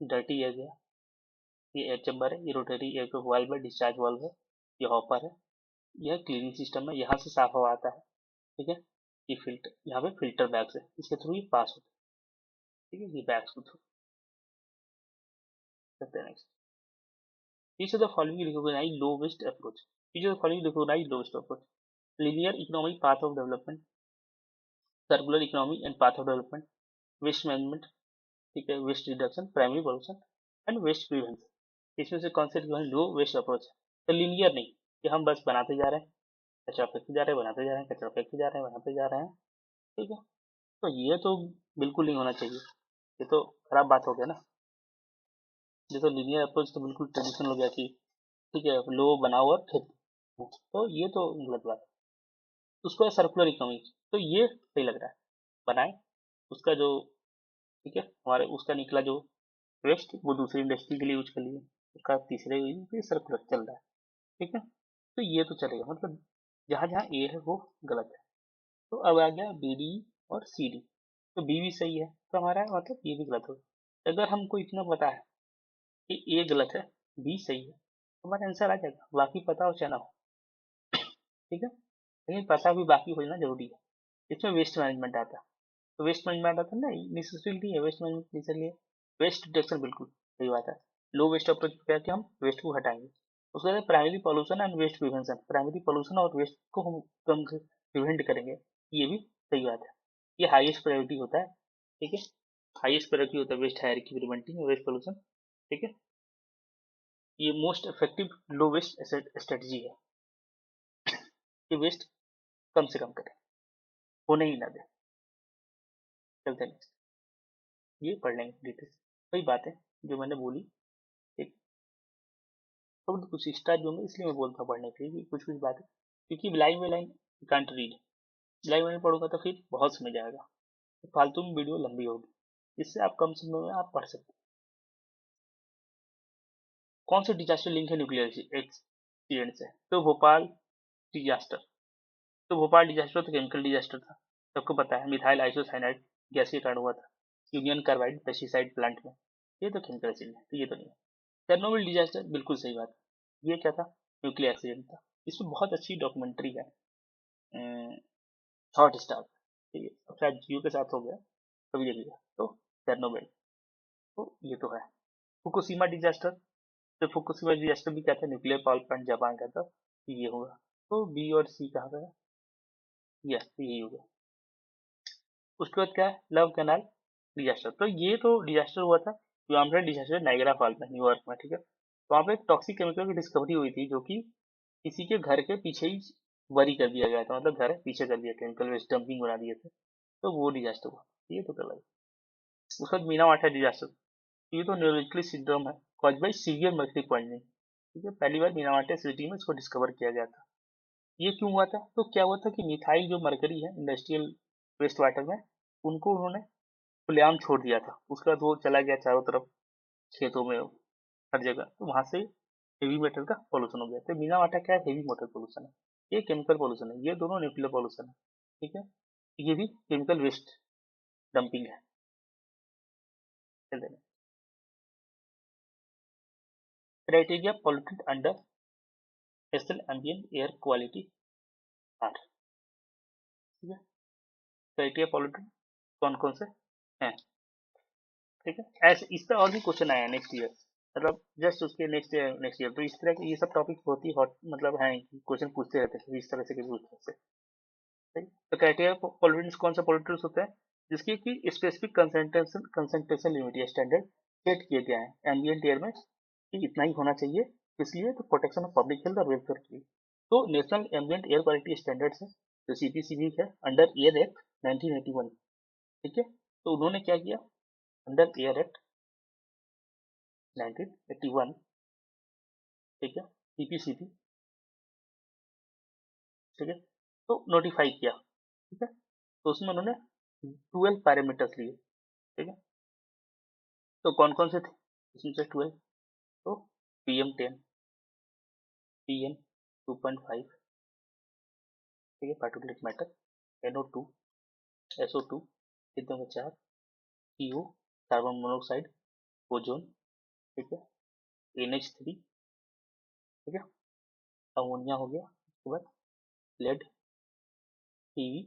डर्टी एयर गया, ये एयर चैम्बर है, ये रोटरी एयर पे वाल्व है, डिस्चार्ज वाल्व है, ये हॉपर है, यह क्लीनिंग सिस्टम है, यहाँ से साफ हवा आता है, ठीक है। ये फिल्टर, यहाँ पे फिल्टर बैग्स है, इसके थ्रू ये पास होता है, ठीक है, ये बैग्स के थ्रू। करते हैं next. Each of the following recognize low waste approach. Each of the following recognize low waste approach. Linear economic path of development, circular economy and path of development, waste management, ठीक है, waste reduction, primary pollution and waste prevention. इसमें से कौन से low waist approach है, तो linear नहीं कि हम बस बनाते जा रहे हैं, कचरा फेंकते जा रहे हैं, बनाते जा रहे हैं, कचरा फेंकते जा रहे हैं, बनाते जा रहे हैं, ठीक है, तो ये तो बिल्कुल नहीं होना चाहिए, ये तो खराब बात हो गया ना। जैसे लीनियर अप्रोच तो बिल्कुल ट्रेडिशनल हो गया कि ठीक है लो बनाओ और फेंको, तो ये तो गलत बात है। उसको है सर्कुलर इकोनॉमिक्स, तो ये सही लग रहा है, बनाए, उसका जो, ठीक है, हमारे उसका निकला जो वेस्ट वो दूसरी इंडस्ट्री के लिए यूज कर लिए, उसका तीसरे पे सर्कुलर चल रहा है, ठीक है, तो ये तो चलेगा, मतलब जहाँ जहाँ ए है वो गलत है। तो अब आ गया बी डी और सी डी, तो बी भी सही है तो हमारा मतलब ये भी गलत हो। अगर हमको इतना पता है कि ए गलत है, बी सही है, तो हमारा आंसर आ जाएगा, बाकी पता हो चाहे ना हो, ठीक है, लेकिन पता भी बाकी होना जरूरी है। इसमें वेस्ट मैनेजमेंट आता है, तो वेस्ट मैनेजमेंट आता है ना, नेसेसिटी है वेस्ट मैनेजमेंट, इसलिए वेस्ट डिटेक्शन बिल्कुल सही बात है। लो वेस्ट अप्रोच क्या है कि हम वेस्ट को हटाएंगे। उसके बाद primary pollution and waste prevention, primary pollution और वेस्ट को हम कम से प्रिवेंट करेंगे, ये भी सही बात है, ये हाईएस्ट प्रायोरिटी होता है, ठीक है, हाईएस्ट प्रायोरिटी होता है waste hierarchy preventing waste pollution, ठीक है, ये most effective low waste strategy है कि वेस्ट कम से कम करें, होने ही ना दे। चलते हैं नेक्स्ट, ये पढ़ लेंगे डिटेल्स, वही बात है जो मैंने बोली, एक थोड़ी कुछ एक्स्ट्रा जो मैं इसलिए मैं बोलता हूँ पढ़ने के लिए कि कुछ कुछ बातें, क्योंकि line by line can't read, line by पढ़ूंगा तो फिर बहुत समझ आएगा, तो फालतू में वीडियो लंबी होगी, इससे आप कम समय में आप पढ़ सकते हैं। कौन सा डिजास्टर लिंक है न्यूक्लियर एक्सीडेंट से, तो भोपाल डिजास्टर, तो भोपाल डिजास्टर तो केमिकल डिजास्टर था, सबको पता है, मिथाइल आइसोसाइनाइड गैस के कारण हुआ था, यूनियन कार्बाइड पेस्टिसाइड प्लांट में, ये तो केमिकल एक्सीडेंट है, तो ये तो नहीं है। चेरनोबिल डिजास्टर बिल्कुल सही बात है, ये क्या था, न्यूक्लियर एक्सीडेंट था, इसमें बहुत अच्छी डॉक्यूमेंट्री है, हॉट स्टार, ठीक है, अब शायद जियो के साथ हो गया, कभी देखिएगा, तो चेरनोबिल, तो ये तो है। फुकुशिमा डिजास्टर, तो फुकुशिमा डिजास्टर भी क्या था, न्यूक्लियर पावर प्लांट जापान का था, ये होगा। तो बी और सी कहाँ पे है, यस यही होगा। उसके बाद क्या है, लव कैनाल डिजास्टर। तो ये तो डिजास्टर हुआ था, वहाँ पे डिजास्टर नाइगरा फॉल में, न्यूयॉर्क में, ठीक है। तो वहाँ पे एक टॉक्सिक केमिकल की डिस्कवरी हुई थी, जो कि किसी के घर के पीछे ही बरी कर दिया गया था, मतलब घर है पीछे कर दिया, केमिकल वेस्ट डंपिंग बना दिए थे। तो वो डिजास्टर हुआ, ये तो गलत। उसके बाद मीनामाटा डिजास्टर, ये तो न्यूरोलॉजिकल सिंड्रोम है cause by severe mercury poisoning, ठीक है। पहली बार मीनामाटा सिटी में इसको डिस्कवर किया गया था। ये क्यों हुआ था, तो क्या हुआ था कि मिथाइल जो मरकरी है इंडस्ट्रियल वेस्ट वाटर में, उनको उन्होंने खुलेआम छोड़ दिया था। उसके बाद वो चला गया चारों तरफ, खेतों में, हर जगह। तो वहां से हेवी मेटल का पॉल्यूशन हो गया। तो मीना वाटर क्या है, हेवी मेटल पॉल्यूशन है, ये केमिकल पॉल्यूशन है, ये दोनों न्यूक्लियर पॉल्यूशन है, ठीक है। ये भी केमिकल वेस्ट डंपिंग है। Criteria pollutant under national ambient air quality are, ठीक है। क्राइटेरिया पॉल्यूटेंट कौन कौन से हैं, ठीक है। ऐसे इस पर और भी क्वेश्चन आया है नेक्स्ट ईयर, मतलब जस्ट उसके नेक्स्ट ईयर। तो इस तरह के ये सब टॉपिक बहुत ही हॉट मतलब हैं, क्वेश्चन पूछते रहते हैं इस तरह से किसी उत्तर से, ठीक। तो क्राइटेरिया पॉल्यूटेंट्स कौन सा पॉल्यूटेंट्स होते हैं, जिसकी कि स्पेसिफिक कंसंट्रेशन लिमिट या स्टैंडर्ड सेट किए गए हैं एम्बिएंट एयर में कि इतना ही होना चाहिए, इसलिए तो प्रोटेक्शन ऑफ पब्लिक हेल्थ और वेलफेयर के लिए। तो national ambient air quality standards है, जो सीपीसीबी है, अंडर एयर एक्ट 1981, ठीक है। तो उन्होंने क्या किया, अंडर एयर एक्ट 1981, ठीक है, सीपीसीबी, ठीक है, तो नोटिफाई किया, ठीक है। तो उसमें उन्होंने 12 पैरामीटर्स लिए, ठीक है। तो कौन कौन से थे उसमें से 12, तो PM10, PM2.5, ठीक है, पार्टिकुलेट मैटर, NO2, SO2, कितने में 4, CO, कार्बन मोनोऑक्साइड, ओजोन, ठीक है, NH3, ठीक है, अमोनिया हो गया, उसके बाद लेड, PV,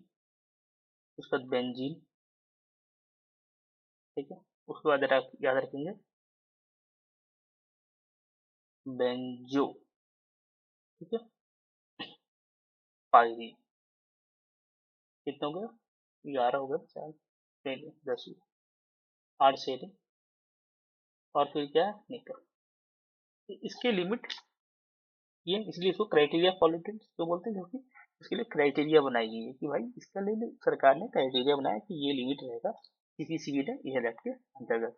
उसके बाद बेंजीन, ठीक है। उसके बाद याद रखेंगे बेंजो, ठीक है, पायरीन, कितना हो गया, 11 हो गया, 4 नहीं 10 हुआ, 8 शेयरिंग, और फिर क्या है निकल। इसके लिमिट, ये इसलिए इसको क्राइटेरिया पॉल्यूटेंट क्यों बोलते हैं, क्योंकि इसके लिए क्राइटेरिया बनाई गई है कि भाई इसके लिए सरकार ने क्राइटेरिया बनाया कि ये लिमिट रहेगा किसी सीबी ने यह एक्ट के अंतर्गत,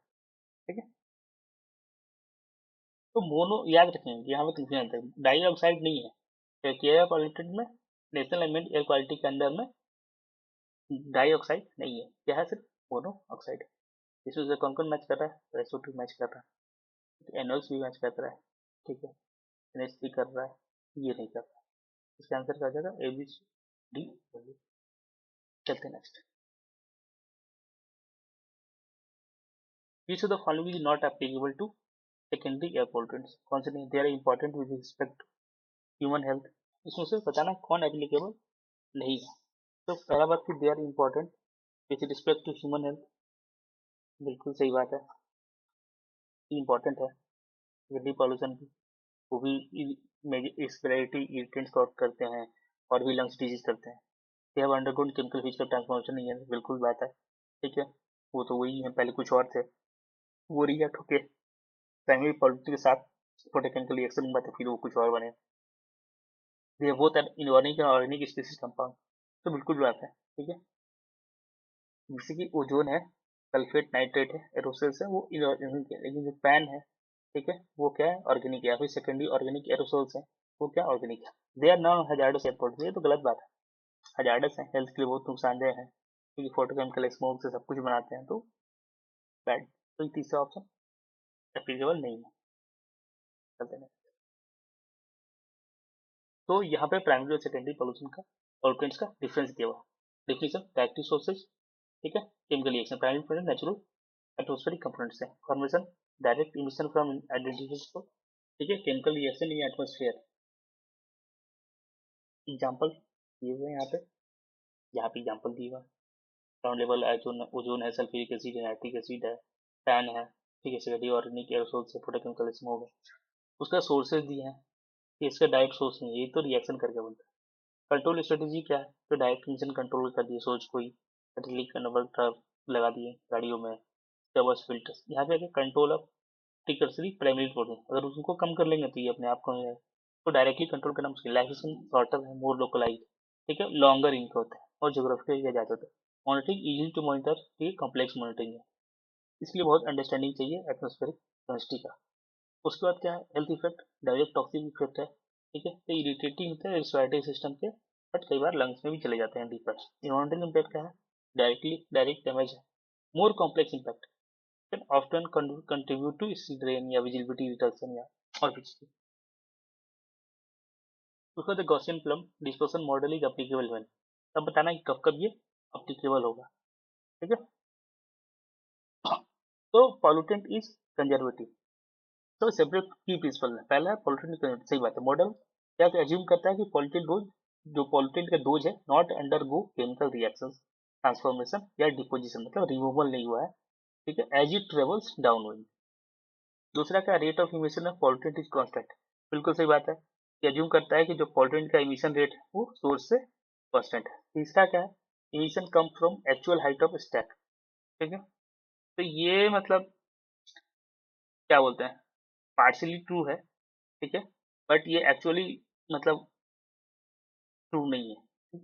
ठीक है। तो मोनो याद रखेंगे यहाँ पे किसी अंतर डाई ऑक्साइड नहीं है क्राइटेरिया पॉल्यूटेंट में, नेशनल एलिमेंट एयर क्वालिटी के अंदर में डाई ऑक्साइड नहीं है, क्या है, सिर्फ मोनो ऑक्साइड। इसमें से कौन कौन मैच कर रहा है, SO2 मैच कर रहा है, NOx भी मैच कर रहा है, ठीक है, NH3 कर रहा है, ये नहीं कर रहा है। इसका आंसर क्या जाएगा, ABCD। चलते next. Which of the following is not applicable to secondary air pollutants, कौन से नहीं, they are important with respect to human health, इसमें से बताना कौन एप्लीकेबल नहीं है। तो पहला बात कि they are important with respect to human health, बिल्कुल सही बात है, इम्पोर्टेंट है। गड्डी पॉल्यूशन भी, वो भी रेस्पिरेटरी इरिटेंट्स कॉज करते हैं और भी लंग्स डिजीज करते हैं। They have undergone chemical physical transformation, नहीं है, बिल्कुल बात है, ठीक है। वो तो वही है, पहले कुछ और थे, वो रिएक्ट होके प्राइमरी पॉल्यूटेंट के साथ फोटोकेमिकल रिएक्शन हुआ तो फिर वो कुछ और बने। They both are inorganic and organic species compound, तो बिल्कुल बात है, ठीक है। जैसे कि ओजोन है, सल्फेट नाइट्रेट है, एरोसल्स है, वो इनऑर्गेनिक है, लेकिन जो पैन है, ठीक है, वो क्या है, ऑर्गेनिक है, या फिर सेकेंडरी ऑर्गेनिक एरोसोल्स है, वो क्या ऑर्गेनिक है। They are non hazardous airport, ये तो गलत बात है, हजार्डस है, हेल्थ के लिए बहुत नुकसानदेह है, क्योंकि फोटोकेमिकल स्मोक से सब कुछ बनाते हैं, तो बैड। तो ये तीसरा ऑप्शन एप्लीकेबल नहीं है, चलते हैं। तो यहाँ पे प्राइमरी और सेकेंडरी पोल्यूशन का पॉल्यूटेंट्स का डिफरेंस दिया हुआ, डिफिनेशन डायरेक्टली सोर्सेज, ठीक है, chemical reaction, primary pollutant natural atmospheric components है, formation direct emission from identification, ठीक है, chemical reaction in atmosphere. Example दिए हुए हैं यहाँ पे एग्जांपल दिए हुए हैं, ग्राउंड लेवल ओजोन है, सल्फ्यूरिक एसिड है, नाइट्रिक एसिड है, फैन है, ठीक है, सीआईडी ऑर्गेनिक एरोसोल से फोटोकेमिकल इसमें हो गया। उसका सोर्सेज दिए हैं कि इसका डायरेक्ट सोर्स नहीं है, ये तो रिएक्शन करके बनता है। कंट्रोल स्ट्रेटेजी क्या है, तो डायरेक्ट इमिशन कंट्रोल कर दिए, सोच कोई कैटेलिक कन्वर्टर लगा दिए गाड़ियों में, रिवर्स फिल्टर्स। यहाँ पे कंट्रोल ऑफ प्रिकर्सरी प्राइमरी प्रोटीन, अगर उसको कम कर लेंगे तो ये अपने आप कम हो जाएगा। तो डायरेक्टली कंट्रोल करना मुश्किल, लाइफ स्पेन शॉर्टर है, मोर लोकलाइज, ठीक है, लॉन्गर इनका होता है और जोग्राफिकल एरिया ज़्यादा होता है। मॉनिटरिंग इजी टू मॉनिटर, ये कॉम्प्लेक्स मॉनिटरिंग है, इसलिए बहुत अंडरस्टैंडिंग चाहिए एटमोस्फेरिक केमिस्ट्री का। उसके बाद क्या है, health effect, direct toxic effect है, ठीक है, तो इरिटेटिंग होता है रिस्पिरेटरी सिस्टम के, बट कई बार लंग्स में भी चले जाते हैं डीपर। इन्वायरमेंटल इम्पैक्ट क्या है, डायरेक्ट डैमेज है, more complex impact can often contribute to skin drain या विजिबिलिटी रिडक्शन या और भी चीजें। उसके बाद Gaussian plume dispersion model is applicable when, तब बताना कि कब कब ये अप्लीकेबल होगा, ठीक है। तो पॉल्यूटेंट इज कंजर्वेटिव, तो सेपरेट की प्रिंसिपल है, पहला है पॉल्यूटेंट कंजर्वेटिव, सही बात है। मॉडल क्या एज्यूम करता है कि पॉल्यूटेंट डोज, जो पॉल्यूटेंट का डोज है not under go chemical reaction transformation या डिपोजिशन, मतलब रिमूवल नहीं हुआ है, ठीक है, एज इट ट्रेवल्स डाउनवर्ड। दूसरा क्या, rate of emission of pollutant is constant, बिल्कुल सही बात है, ये एज्यूम करता है कि जो पॉल्यूटेंट का इमिशन रेट है वो सोर्स से कांस्टेंट है। तीसरा क्या है, emission come from actual height of stack, ठीक है, तो ये मतलब क्या बोलते हैं, पार्शियली ट्रू है, ठीक है, बट ये एक्चुअली मतलब ट्रू नहीं है,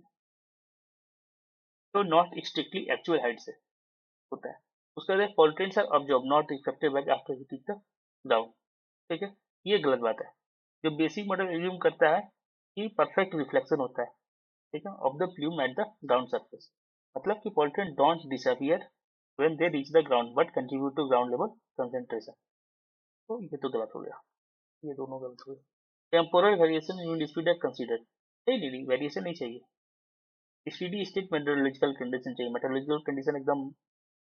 तो नॉट स्ट्रिक्टली एक्चुअल हाइट से होता है। उसके बाद pollutants are absorb not reflected back after heating the ground, ठीक है, ये गलत बात है। जो बेसिक मॉडल एज्यूम करता है कि परफेक्ट रिफ्लेक्शन होता है, ठीक है, of the plume at the ground surface, मतलब कि pollutant don't disappear when they reach the ground but contribute to ground level concentration, तो ये तो गलत हो गया, ये दोनों गलत हो गए। Temporal variation in wind speed है कंसीडर्ड, नहीं वेरिएशन नहीं चाहिए, स्टीडी स्टेट मेट्रोलॉजिकल कंडीशन चाहिए, मेट्रोलॉजिकल कंडीशन एकदम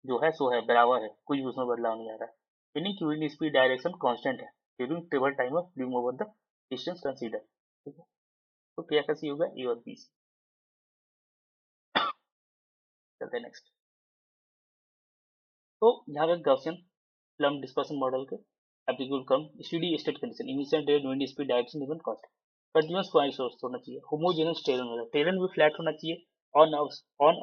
जो है सो है, बराबर है, कोई उसमें बदलाव नहीं आ रहा है। मीनिंग की विंड स्पीड डायरेक्शन कांस्टेंट है during travel time of flume over the distance consider, ठीक है, तो क्या कैसी होगा ए और बी। चलते हैं नेक्स्ट। तो यहाँ पे गॉसियन प्लम डिस्पर्सन मॉडल के applicable come steady state condition, emission rate, wind speed, direction, even cost, continuous point source होना चाहिए, होमोजेनियस टेरेन होना, टेरेन भी फ्लैट होना चाहिए, ऑन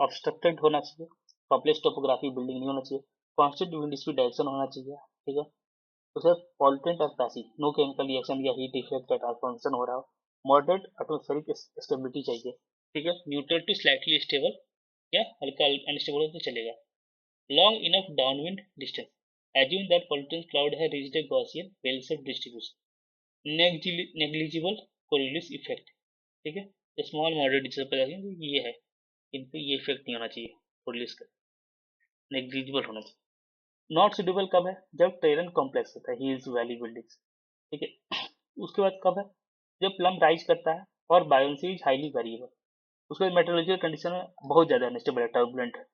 ऑब्स्ट्रक्टेड होना चाहिए, कॉम्प्लेक्स टोपोग्राफी बिल्डिंग नहीं होना चाहिए, कांस्टेंट विंड स्पीड डायरेक्शन होना चाहिए, ठीक है। तो सर पॉल्यूटेंट और पैसिव, नो केमिकल रिएक्शन या हीट इफेक्ट का ट्रांसफॉर्मेशन हो रहा हो, मॉडरेट एटमॉस्फेरिक स्टेबिलिटी चाहिए, ठीक है, न्यूट्रल टू स्लाइटली स्टेबल या हल्का अनस्टेबल हो तो चलेगा, long enough downwind distance, assume that pollutant cloud has reached a Gaussian bell-shaped distribution, negligible Coriolis effect, ठीक है, स्मॉल मॉडरेट डिस्टर्बेंस ये है, इनको ये इफेक्ट नहीं होना चाहिए Coriolis का, नेग्लिजिबल होना चाहिए। नॉट सुटेबल कब है, जब टेरेन कॉम्प्लेक्स होता है, हिल्स वैली बिल्डिंग्स, ठीक है। उसके बाद कब है, जब प्लम राइज करता है और बायोन्सी इज हाईली वेरिएबल, उसके बाद मेट्रोलॉजिकल कंडीशन में बहुत ज्यादा अनस्टेबल है, टर्बुलेंट है,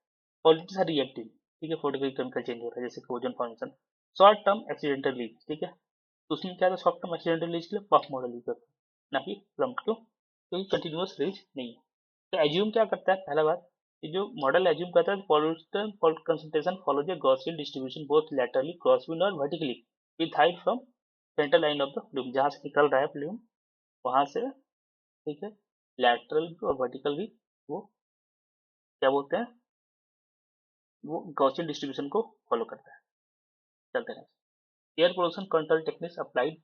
पॉलिटिक्स आर रिएक्टिव, ठीक है, फोटोग्राफी केमिकल चेंज हो रहा है जैसे ozone formation, short term accidental leak, ठीक है, तो उसमें क्या था, शॉर्ट टर्म एक्सीडेंटल लीक के लिए पफ मॉडल यूज करते हैं ना कि प्लम, क्यों, क्योंकि कंटिन्यूअस रेंज नहीं है। तो एज्यूम क्या करता है, पहला बात, कि जो मॉडल एज्यूम करता है pollution concentration follows a Gaussian distribution both laterally crosswind और vertically with height from centre line of the plume, जहां से निकल रहा है फ्लूम वहां से, ठीक है, लैटरल और वर्टिकल भी वो क्या बोलते हैं, वो गॉसियन डिस्ट्रीब्यूशन को फॉलो करता है। चलते हैं। Air pollution control techniques applied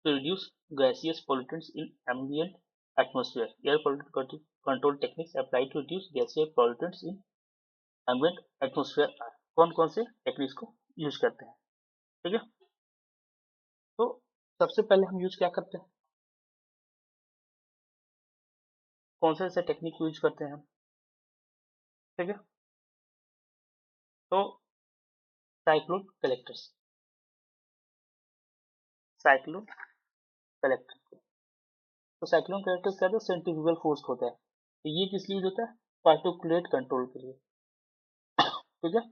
to reduce gaseous pollutants in ambient atmosphere. Air pollutant control techniques applied to reduce gaseous pollutants in ambient atmosphere are, कौन कौन से टेक्निक्स को यूज करते हैं, ठीक है। तो सबसे पहले हम यूज क्या करते हैं, कौन से ऐसे टेक्निक यूज करते हैं हम, ठीक है, तो साइक्लोन कलेक्टर्स, साइक्लोन कलेक्टर, तो साइक्लोन कलेक्टर्स क्या होता है, सेंट्रीफ्यूगल फोर्स होता है, तो ये किस लिए यूज होता है, पार्टिकुलेट कंट्रोल के लिए, ठीक है,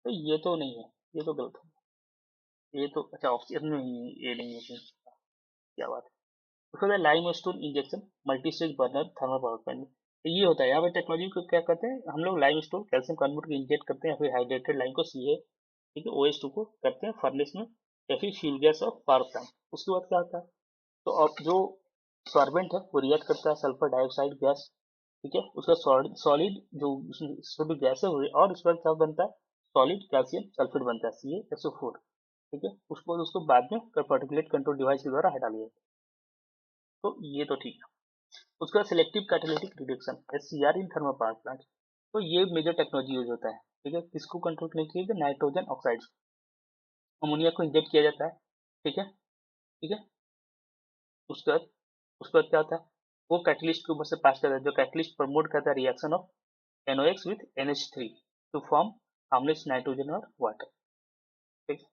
तो ये तो नहीं है, ये तो गलत है, ये तो अच्छा ऑप्शन में ही ये नहीं है, क्या बात है। उसके बाद lime stone injection multi stage burner thermal power plant, तो ये होता है, यहाँ पे टेक्नोलॉजी को क्या करते हैं हम लोग, लाइम स्टोन कैल्शियम कार्बोनेट को इंजेक्ट करते हैं या फिर हाइड्रेटेड लाइम को सीए ठीक है, OH2 को करते हैं फर्नेस में या फिर फ्यूल गैस और पावर प्लांट। उसके बाद क्या होता है, तो अब जो सॉल्वेंट है वो रिएक्ट करता है सल्फर डाइऑक्साइड गैस, ठीक है, उसका सॉलिड जो शुद्ध गैस है और उसके बाद क्या बनता है, सॉलिड कैल्शियम सल्फेट बनता है CaSO4, ठीक है, उसको उसको बाद में पार्टिकुलेट कंट्रोल डिवाइस के द्वारा हटा लिया। तो ये तो ठीक है। उसका selective catalytic reduction SCR in thermal power plant, तो ये मेजर टेक्नोलॉजी यूज होता है, ठीक है, किसको कंट्रोल करने के लिए, नाइट्रोजन ऑक्साइड, अमोनिया को इंजेक्ट किया जाता है, ठीक है, ठीक है, उसके बाद क्या होता है, वो कैटलिस्ट के ऊपर से पास करता है, जो कैटलिस्ट प्रमोट करता है reaction of NOx with NH3 to form harmless nitrogen और वाटर, ठीक है,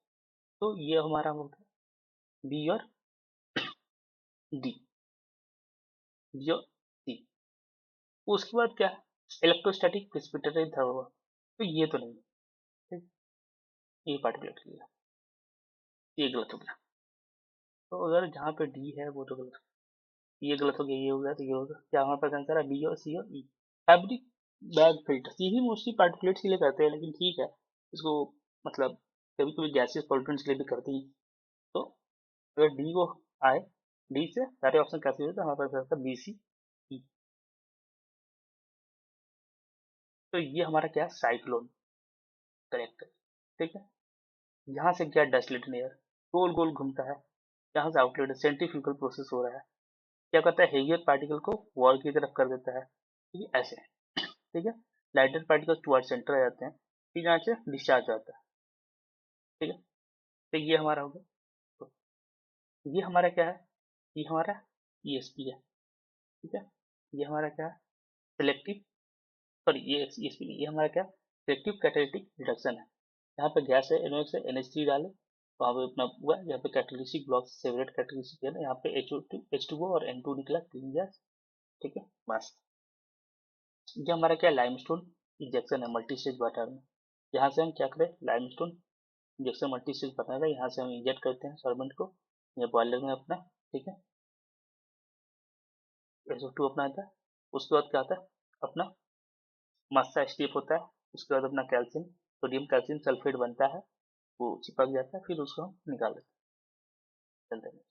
तो ये हमारा हो गया बी और डी, बी और सी। उसके बाद क्या, इलेक्ट्रोस्टैटिक प्रेसिपिटेटेड थर्मल, तो ये तो नहीं, ठीक, ये पार्टिकुलेट किया, ये गलत हो गया, तो अगर जहाँ पे डी है वो तो गलत, ये गलत हो गया, ये हो गया, तो ये हो गया, क्या हमारे पास आंसर है बी और सी और ई। फैब्रिक बैग फिल्टर, ये भी मोस्टली पार्टिकुलेट्स के लिए करते हैं, लेकिन ठीक है, इसको मतलब कभी कभी गैसेस पॉल्यूटेंट्स के लिए भी करती हैं। तो अगर डी को आए, डी से सारे ऑप्शन कैसे होते हैं, हमारे पास आता है बी सी ई। तो ये हमारा क्या है, साइक्लोन, करेक्ट है, ठीक है, यहाँ से क्या, डस्टलेट एयर गोल गोल घूमता है, यहाँ से आउटलेट सेंट्रीफ्यूगल प्रोसेस हो रहा है, क्या करता है, हेवियर पार्टिकल को वॉल की तरफ कर देता है, ठीक है, ऐसे, ठीक है, लाइटर पार्टिकल्स टुवर्ड सेंटर आ जाते हैं, फिर यहाँ से डिस्चार्ज आता है, ठीक है, तो ये हमारा हो गया। तो ये हमारा क्या है, ये हमारा ESP है, ठीक है, ये हमारा क्या है, सिलेक्टिव, सॉरी ये ESP नहीं, ये हमारा क्या, सिलेक्टिव कैटालिटिक रिडक्शन है, यहाँ पे गैस है NOx है NH3 डाले, वहाँ पे अपना हुआ, यहाँ पे कैटालिटिक ब्लॉक सेपरेट कैटालिटिक है ना, यहाँ पे H2O और N2 निकला क्लीन गैस, ठीक है, बस। ये हमारा क्या, लाइमस्टोन इंजेक्शन है मल्टी स्टेज वाटर में, यहाँ से हम क्या करें, लाइमस्टोन इंजेक्शन मल्टी स्टेज बनाएगा, यहाँ से हम इंजेक्ट करते हैं सॉल्वेंट को, ये बॉयलर में अपना, ठीक है, SO2 अपना आता है, उसके बाद क्या आता है, अपना मास्टर स्टेप होता है, उसके बाद अपना कैल्शियम सोडियम कैल्शियम सल्फेट बनता है, वो चिपक जाता है, फिर उसको हम निकाल देते हैं, चलते हैं।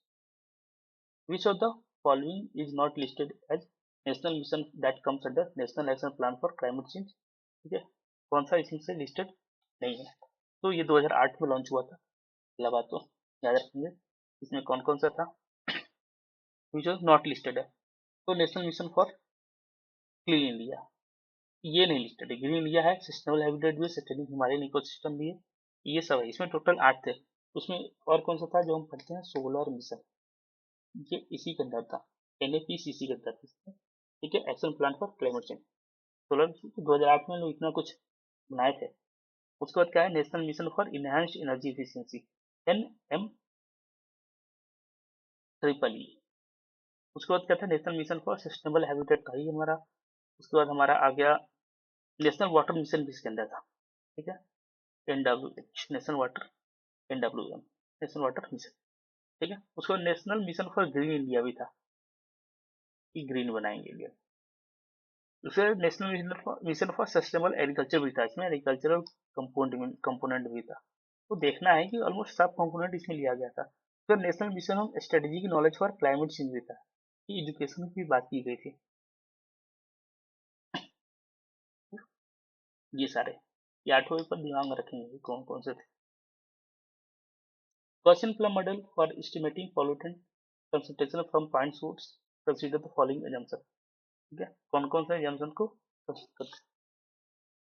Which of the following is not listed as national mission that comes under national action plan for climate change, ठीक है, कौन सा इसमें से लिस्टेड नहीं है, तो ये 2008 में लॉन्च हुआ था, पहला बात तो याद रखेंगे, इसमें कौन कौन सा था, विच वॉज नॉट लिस्टेड है, तो national mission for clean India, ये नहीं लिस्टेड है, ग्रीन इंडिया है, सस्टेनेबल हैबिटेट भी है, सस्टेनिंग हिमालयन इकोसिस्टम भी है, ये सब है, इसमें टोटल 8 थे, उसमें और कौन सा था जो हम पढ़ते हैं, सोलर मिशन, ये इसी के अंदर था, NAPCC के अंदर था, ठीक है, action plan for climate change, solar 2008 में लोग इतना कुछ बनाए थे। उसके बाद क्या है, national mission for enhanced energy efficiency, NMEEE। उसके बाद क्या था, national mission for sustainable habitat था, ये हमारा। उसके बाद हमारा आ गया नेशनल वाटर मिशन भी इसके अंदर था, ठीक है, NWH national water, NWM national water mission, ठीक है, उसके बाद national mission for green India भी था, कि ग्रीन बनाएंगे इंडिया। दूसरा national mission for sustainable agriculture भी था, इसमें एग्रीकल्चरल कंपोनेंट भी था, तो देखना है कि ऑलमोस्ट सब कंपोनेंट इसमें लिया गया था। फिर national mission of strategic knowledge for climate change भी था, कि एजुकेशन की बात की गई थी, ये सारे, ये आठों पर दिमाग में रखेंगे कौन कौन से थे। Question plum model for estimating pollutant concentration from point source, consider the following assumption, ठीक है, कौन कौन से एजम्पशन को consider करते हैं?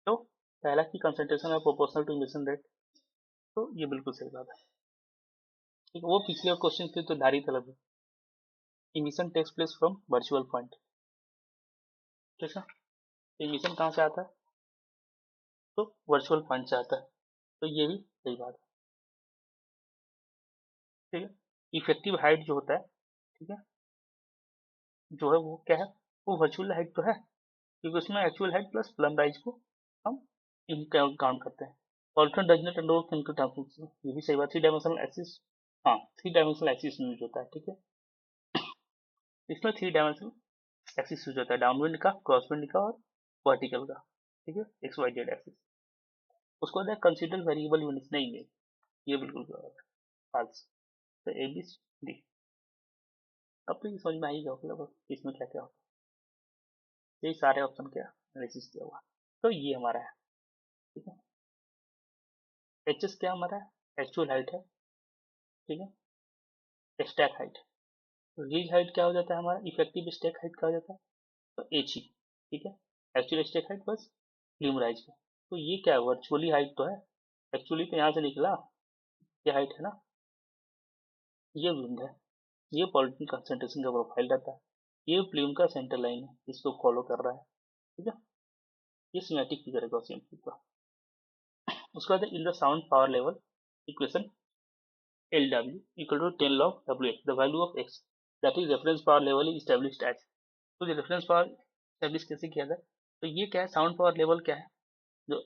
तो पहला की कंसंट्रेशन है प्रोपोर्शनल टू इमिशन रेट, तो ये बिल्कुल सही बात है, ठीक है, वो पिछले क्वेश्चन के तो धारित अलग है, emission takes place from virtual point, ठीक है, इमिशन कहाँ से आता है, तो वर्चुअल पॉइंट से आता है, तो ये भी सही बात है, ठीक है, इफेक्टिव हाइट जो होता है, ठीक है, जो है वो क्या है, वो वर्चुअल हाइट तो है, क्योंकि उसमें actual height plus plume rise को हम काउंट करते हैं। ऑल्टरन does not undergo chemical transformation, ये भी सही बात, 3 डायमेंशनल एक्सिस, हाँ 3 डायमेंशनल एक्सिस यूज होता है, ठीक है, इसमें 3 डायमेंशनल एक्सिस यूज होता है, डाउनविंड का, क्रॉसविंड का और वर्टिकल का, ठीक है, XYZ एक्सिस। उसको होता है कंसिडर वेरिएबल यूनिट्स, नहीं है ये बिल्कुल फाल्स। तो ए बी डी। अब तो ये समझ में आई गया मतलब इसमें क्या क्या होता है, ये सारे ऑप्शन क्या एनालिसिस किया हुआ। तो ये हमारा है, ठीक है। एच एस क्या हमारा है, एक्चुअल हाइट है, ठीक है। स्टैक हाइट, रीज हाइट क्या हो जाता है हमारा, इफेक्टिव स्टैक हाइट क्या हो जाता है, तो एच ही, ठीक है। एक्चुअल स्टैक हाइट बस ल्यूमराइज का। तो ये क्या है, वर्चुअली हाइट तो है, एक्चुअली तो यहाँ से निकला, ये हाइट है ना, ये विंड है, ये पॉलिटन कंसंट्रेशन का प्रोफाइल रहता है, ये प्लूम का सेंटर लाइन है, इसको फॉलो कर रहा है, ठीक है। ये सिमेट्रिक फिगर है गॉसियन का। उसके बाद in the sound power level equation LW equal to 10 log WX, the value of X, that is reference power level is established as। तो ये रेफरेंस पावर एस्टेब्लिश कैसे किया जाए, तो ये क्या है, साउंड पावर लेवल क्या है, जो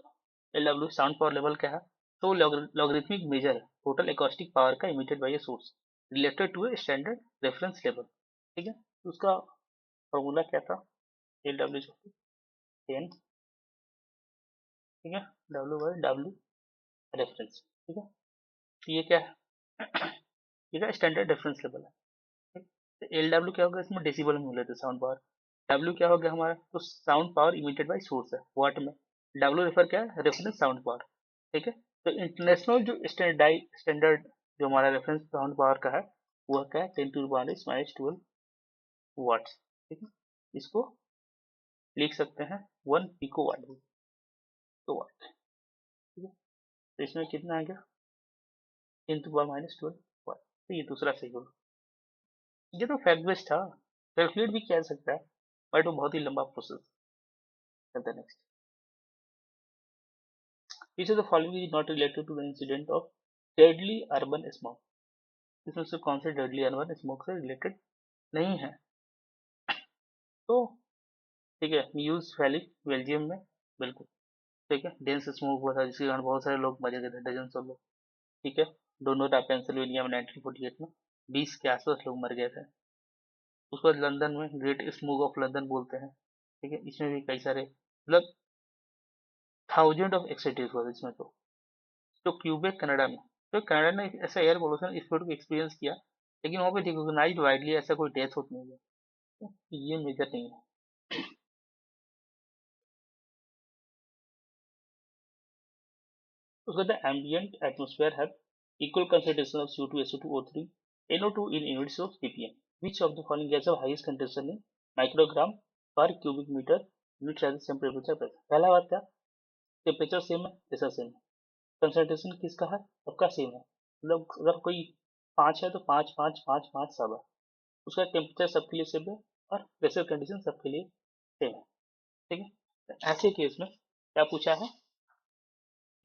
LW साउंड पावर लेवल क्या है, तो लॉगरिथमिक मेजर है टोटल एकॉस्टिक पावर का emitted by a source related to a standard reference level, ठीक है। तो उसका फॉर्मूला क्या था, LW 10, ठीक है, W/W रेफरेंस, ठीक है। तो ये क्या है, ये स्टैंडर्ड रेफरेंस लेवल है। तो LW क्या होगा, इसमें डेसिबल में लेते साउंड पावर। W क्या हो गया हमारा, तो sound power emitted by source है वाट में। W रेफर क्या है, रेफरेंस साउंड पावर, ठीक है। तो इंटरनेशनल जो स्टैंडर्ड जो हमारा रेफरेंस साउंड पावर का है वह क्या है, 10⁻⁻12 वाट्स, ठीक है। इसको लिख सकते हैं 1 पिको वाट, तो वाट, ठीक है। तो इसमें कितना आ गया, 10⁻⁻12 वाट। तो ये दूसरा सही होगा। ये तो फैक्ट बेस्ड था, कैलकुलेट भी किया जा सकता है, बट वो बहुत ही लंबा प्रोसेस। चलते हैं next. Which of the following is not related to the incident of deadly urban smoke? इसमें से कौन से deadly urban smoke से रिलेटेड नहीं है, तो ठीक है, म्यूज वैली बेल्जियम में, बिल्कुल ठीक है। डेंस स्मोक हुआ था जिसके कारण बहुत सारे लोग मर गए थे, डजन सौ लोग, ठीक है। डोनोटा पेंसिल्वेनिया में 1948 में 20 के आसपास लोग मर गए थे। उसके बाद लंदन में ग्रेट स्मोक ऑफ लंदन बोलते हैं, ठीक है। इसमें भी कई सारे मतलब थाउजेंड ऑफ एक्सीडेंट हुआ था इसमें। तो क्यूबेक कनाडा में, तो कनाडा ने ऐसा एयर पोल्यूशन स्पोर्ट को एक्सपीरियंस किया, लेकिन वहाँ पे रिकॉग्नाइज्ड वाइडली ऐसा कोई डेथ होती नहीं है, तो ये मेजर नहीं है। उसके बाद ambient atmosphere have equal concentration of CO2 SO2 O3 NO2 in units of ppm, which of the following gas have highest concentration in microgram per cubic metre unit at same temperature pressure. पहला बात क्या, temperature same है, pressure same है, concentration किसका है, सबका same है, मतलब अगर कोई 5 है तो 5 5 5 5 सब है, उसका टेम्परेचर सबके लिए सेम है और प्रेशर कंडीशन सबके लिए सेम है, ठीक है। तो ऐसे केस में क्या पूछा है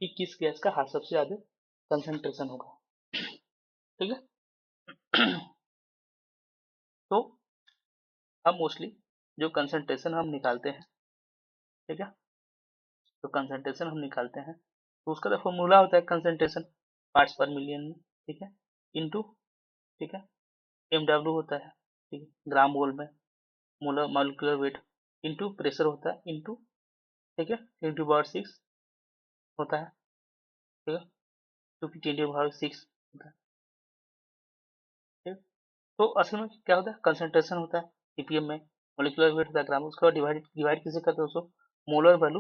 कि किस गैस का सबसे ज्यादा कंसंट्रेशन होगा, ठीक है। तो हम मोस्टली जो कंसंट्रेशन हम निकालते हैं, ठीक है, तो कंसंट्रेशन हम निकालते हैं तो उसका तो फॉर्मूला होता है कंसंट्रेशन पार्ट्स पर मिलियन में, ठीक है, इनटू, ठीक है, MW होता है, ठीक है, ग्राम मोल में, molar molecular weight into pressure होता है इनटू, ठीक है, 10⁻6 होता है, ठीक है, क्योंकि 10⁻6 होता है, ठीक है। तो असल में क्या होता है, कंसंट्रेशन होता है ppm में, मोलिकुलर वेट होता है ग्राम, उसका डिवाइड डिवाइड किसे करते हैं दोस्तों, molar value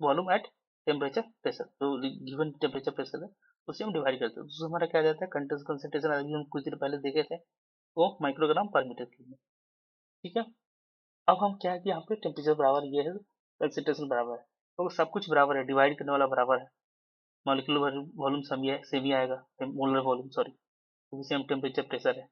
volume at temperature pressure, तो गिवन टेम्परेचर प्रेशर है उसे हम डिवाइड करते हैं, तो हमारा क्या जाता है कंसंट्रेशन, अभी हम कुछ दिन पहले देखे थे वो माइक्रोग्राम पर मीटर क्यूब में, ठीक है। अब हम क्या है कि यहाँ पे टेम्परेचर बराबर ये है, कंसंट्रेशन बराबर है, तो सब कुछ बराबर है, डिवाइड करने वाला बराबर है, मॉलिक्यूलर वॉल्यूम सेम ही आएगा, मोलर वॉल्यूम सॉरी, क्योंकि सेम टेम्परेचर प्रेशर है,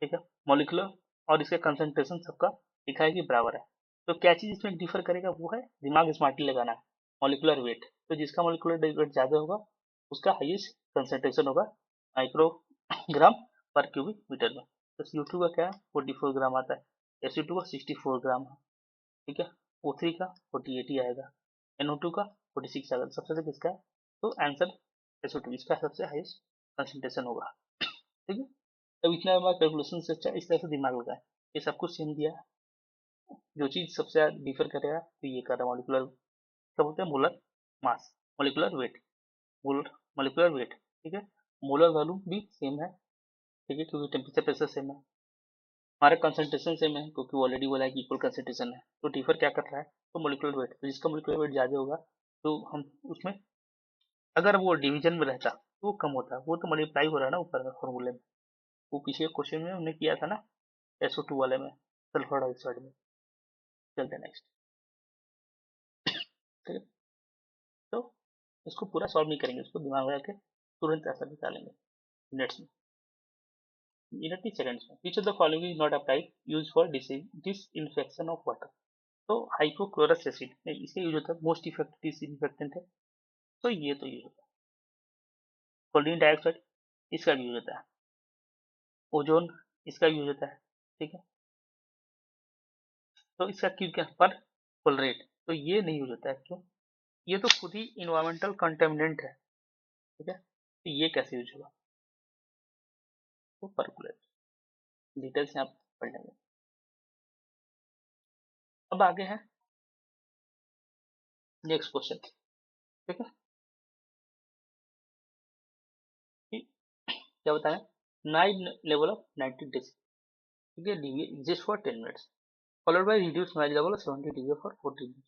ठीक है। मॉलिक्यूलर और इसके कंसंट्रेशन सबका लिखा है कि बराबर है। तो क्या चीज इसमें डिफर करेगा, वो है दिमाग स्मार्टली लगाना है, मॉलिक्यूलर वेट, तो जिसका मॉलिक्यूलर वेट ज्यादा होगा उसका हाईएस्ट कंसंट्रेशन होगा माइक्रोग्राम पर क्यूबिक मीटर में। तो CO2 का क्या है 44 ग्राम आता है, SO2 का 64 ग्राम है, ठीक है, O3 का 48 ही आएगा, NO2 का 46 आएगा, सबसे ज्यादा किसका है, तो आंसर SO2 इसका सबसे हाईएस्ट कंसंट्रेशन होगा, ठीक है। अब इतना बार कैलकुलेशन से अच्छा इस तरह से दिमाग लगाए, ये सब कुछ सेम दिया है, जो चीज सबसे ज्यादा डिफर करेगा तो ये कर रहा है मॉलिकुलर, क्या बोलते हैं molar mass, molecular weight, molecular weight, ठीक है। मोलर वॉल्यूम भी सेम है, ठीक है, क्योंकि टेम्परेचर प्रेशर सेम है, हमारा कंसंट्रेशन सेम है क्योंकि ऑलरेडी बोला है कि इक्वल कंसंट्रेशन है, तो डिफर क्या कर रहा है, तो मोलिकुलर वेट, तो जिसका मोलिकुलर वेट ज़्यादा होगा तो हम उसमें, अगर वो डिवीजन में रहता तो वो कम होता, वो तो मल्टीप्लाई हो रहा है ना ऊपर में फॉर्मूले में, वो पीछे क्वेश्चन में हमने किया था ना SO2 वाले में, सल्फर डाइऑक्साइड में। चलते हैं नेक्स्ट, ठीक है। तो इसको पूरा सॉल्व नहीं करेंगे, इसको दिमाग में रख के तुरंत ऐसा निकालेंगे मिनट्स में, मिनट सेकंड्स में। विच of the following is not a type use for disinfection of water, तो हाइपोक्लोरस एसिड इसका यूज होता है, मोस्ट इफेक्टिव डिसइंफेक्टेंट है, तो ये तो यूज होता है। क्लोरीन डाइऑक्साइड इसका भी यूज होता है, ओजोन इसका यूज होता है, ठीक है। तो इसका क्यों क्या पर कोलरेट, तो ये नहीं यूज होता है, क्यों, ये तो खुद ही इन्वायरमेंटल कंटेमिनेंट है, ठीक है, तो ये कैसे यूज होगा, तो परकुलेट, डिटेल्स यहाँ पढ़ लेंगे। अब आगे है नेक्स्ट क्वेश्चन, ठीक है, क्या बताया, नाइन लेवल ऑफ 90 डेज, ठीक है, DV exist for 10 minutes followed by reduced noise level of 70 dB for 40 minutes.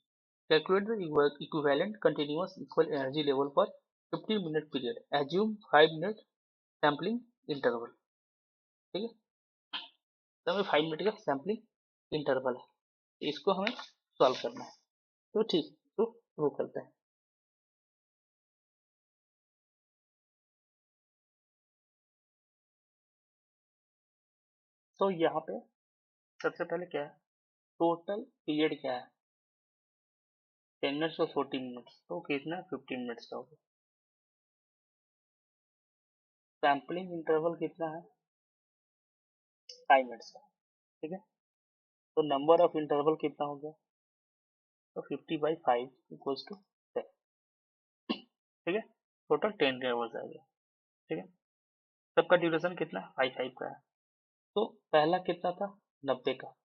Calculate the equivalent continuous equal energy level for 15-minute period. Assume 5 minute sampling interval, ठीक है, तो हमें 5 minute का sampling interval है, तो इसको हमें सॉल्व करना है, तो ठीक, तो वो करते हैं। तो यहाँ पे सबसे पहले क्या है, टोटल पीरियड क्या है, 10 मिनट्स और 40 मिनट्स, तो कितना 15 मिनट्स का होगा, सैम्पलिंग इंटरवल कितना है 5 मिनट्स का, ठीक है, तो नंबर ऑफ इंटरवल कितना हो गया, तो 50/5 इक्वल्स टू 10, ठीक है, टोटल 10 इंटरवल्स आ गया, ठीक है, सबका ड्यूरेशन कितना 5 का है, तो पहला कितना था 90 का,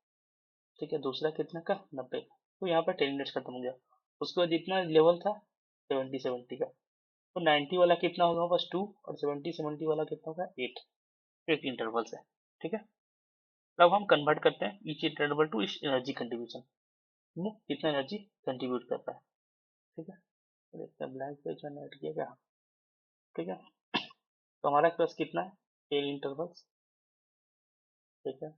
ठीक है, दूसरा कितना का 90 का, तो यहाँ पर 10 मिनट्स खत्म हो गया, उसके बाद जितना लेवल था 70 का, तो 90 वाला कितना होगा बस 2, और 70 वाला कितना होगा 8, एक इंटरवल से, ठीक है। अब हम कन्वर्ट करते हैं ईच इंटरवल टू इस एनर्जी कंट्रीब्यूशन में कितना एनर्जी कंट्रीब्यूट करता है, ठीक है, तो देखते हैं ब्लैंक पेज मैंने ऐड किया क्या, ठीक है, तो हमारे पास कितना है 10 इंटरवल्स, ठीक है,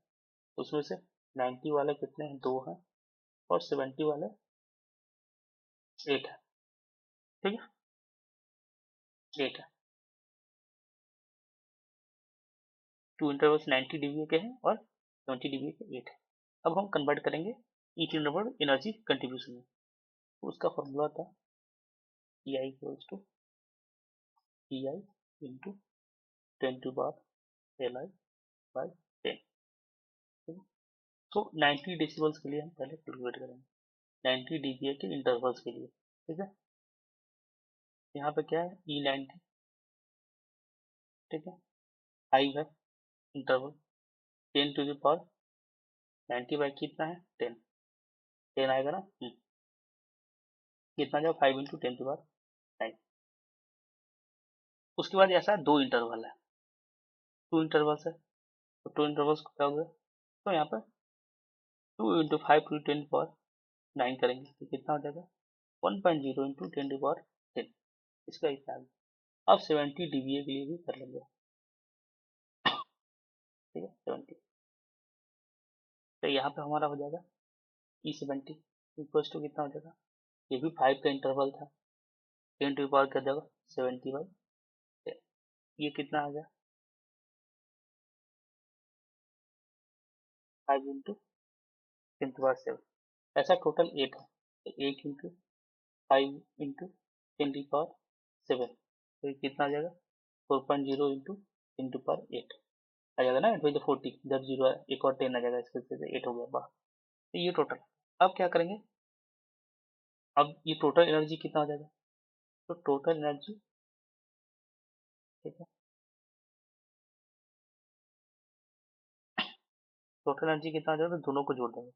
उसमें से 90 वाले कितने हैं 2 हैं, और 70 वाले 8 है, ठीक है, 8 है, 2 इंटरवल्स 90 डीबीए के हैं और 20 डीबीए के 8 है। अब हम कन्वर्ट करेंगे ईच इंटरवल एनर्जी कंट्रीब्यूशन में, तो उसका फॉर्मूला था E I equals to E I into 10 to power Li by 10, ठीक है, तो 90 डेसिबल्स के लिए हम पहले कैलकुलेट करेंगे 90 डीबीए के इंटरवल्स के लिए, ठीक है, यहाँ पे क्या है E90, ठीक है, 5 है interval, 10 to the power 90 by कितना है 10, 10 आएगा ना, कितना जाएगा 5 इंटू 10 टू पावर 9, उसके बाद ऐसा 2 इंटरवल है, 2 इंटरवल्स है, तो 2 इंटरवल्स को क्या हो गया, तो यहाँ पर 2 इंटू 5 टू 10 पावर 9 करेंगे तो कितना हो जाएगा 1.0 इंटू 10 टू पावर 10, इसका हिसाब। अब 70 डीबीए के लिए भी कर लेंगे, ठीक है 70, तो यहाँ पे हमारा हो जाएगा E70 इक्वल्स टू कितना हो जाएगा, ये भी 5 का इंटरवल था, 10 टू पावर कर देगा 70/10, ये कितना आ गया 5 इंटू 10 टू पावर 7, ऐसा टोटल 8 है, तो 1 इंटू 5 इंटू 10 टू पावर 7, तो ये कितना आ जाएगा 4.0 इंटू 10 टू पावर 8 आ जाएगा ना, 8 40, इधर 0 है, एक और 10 आ जाएगा, इसके वजह से 8 हो गया बाहर, तो ये टोटल। अब क्या करेंगे, अब ये टोटल एनर्जी कितना हो जाएगा, तो टोटल एनर्जी, ठीक है, टोटल एनर्जी कितना हो जाएगा, तो दोनों को जोड़ देंगे,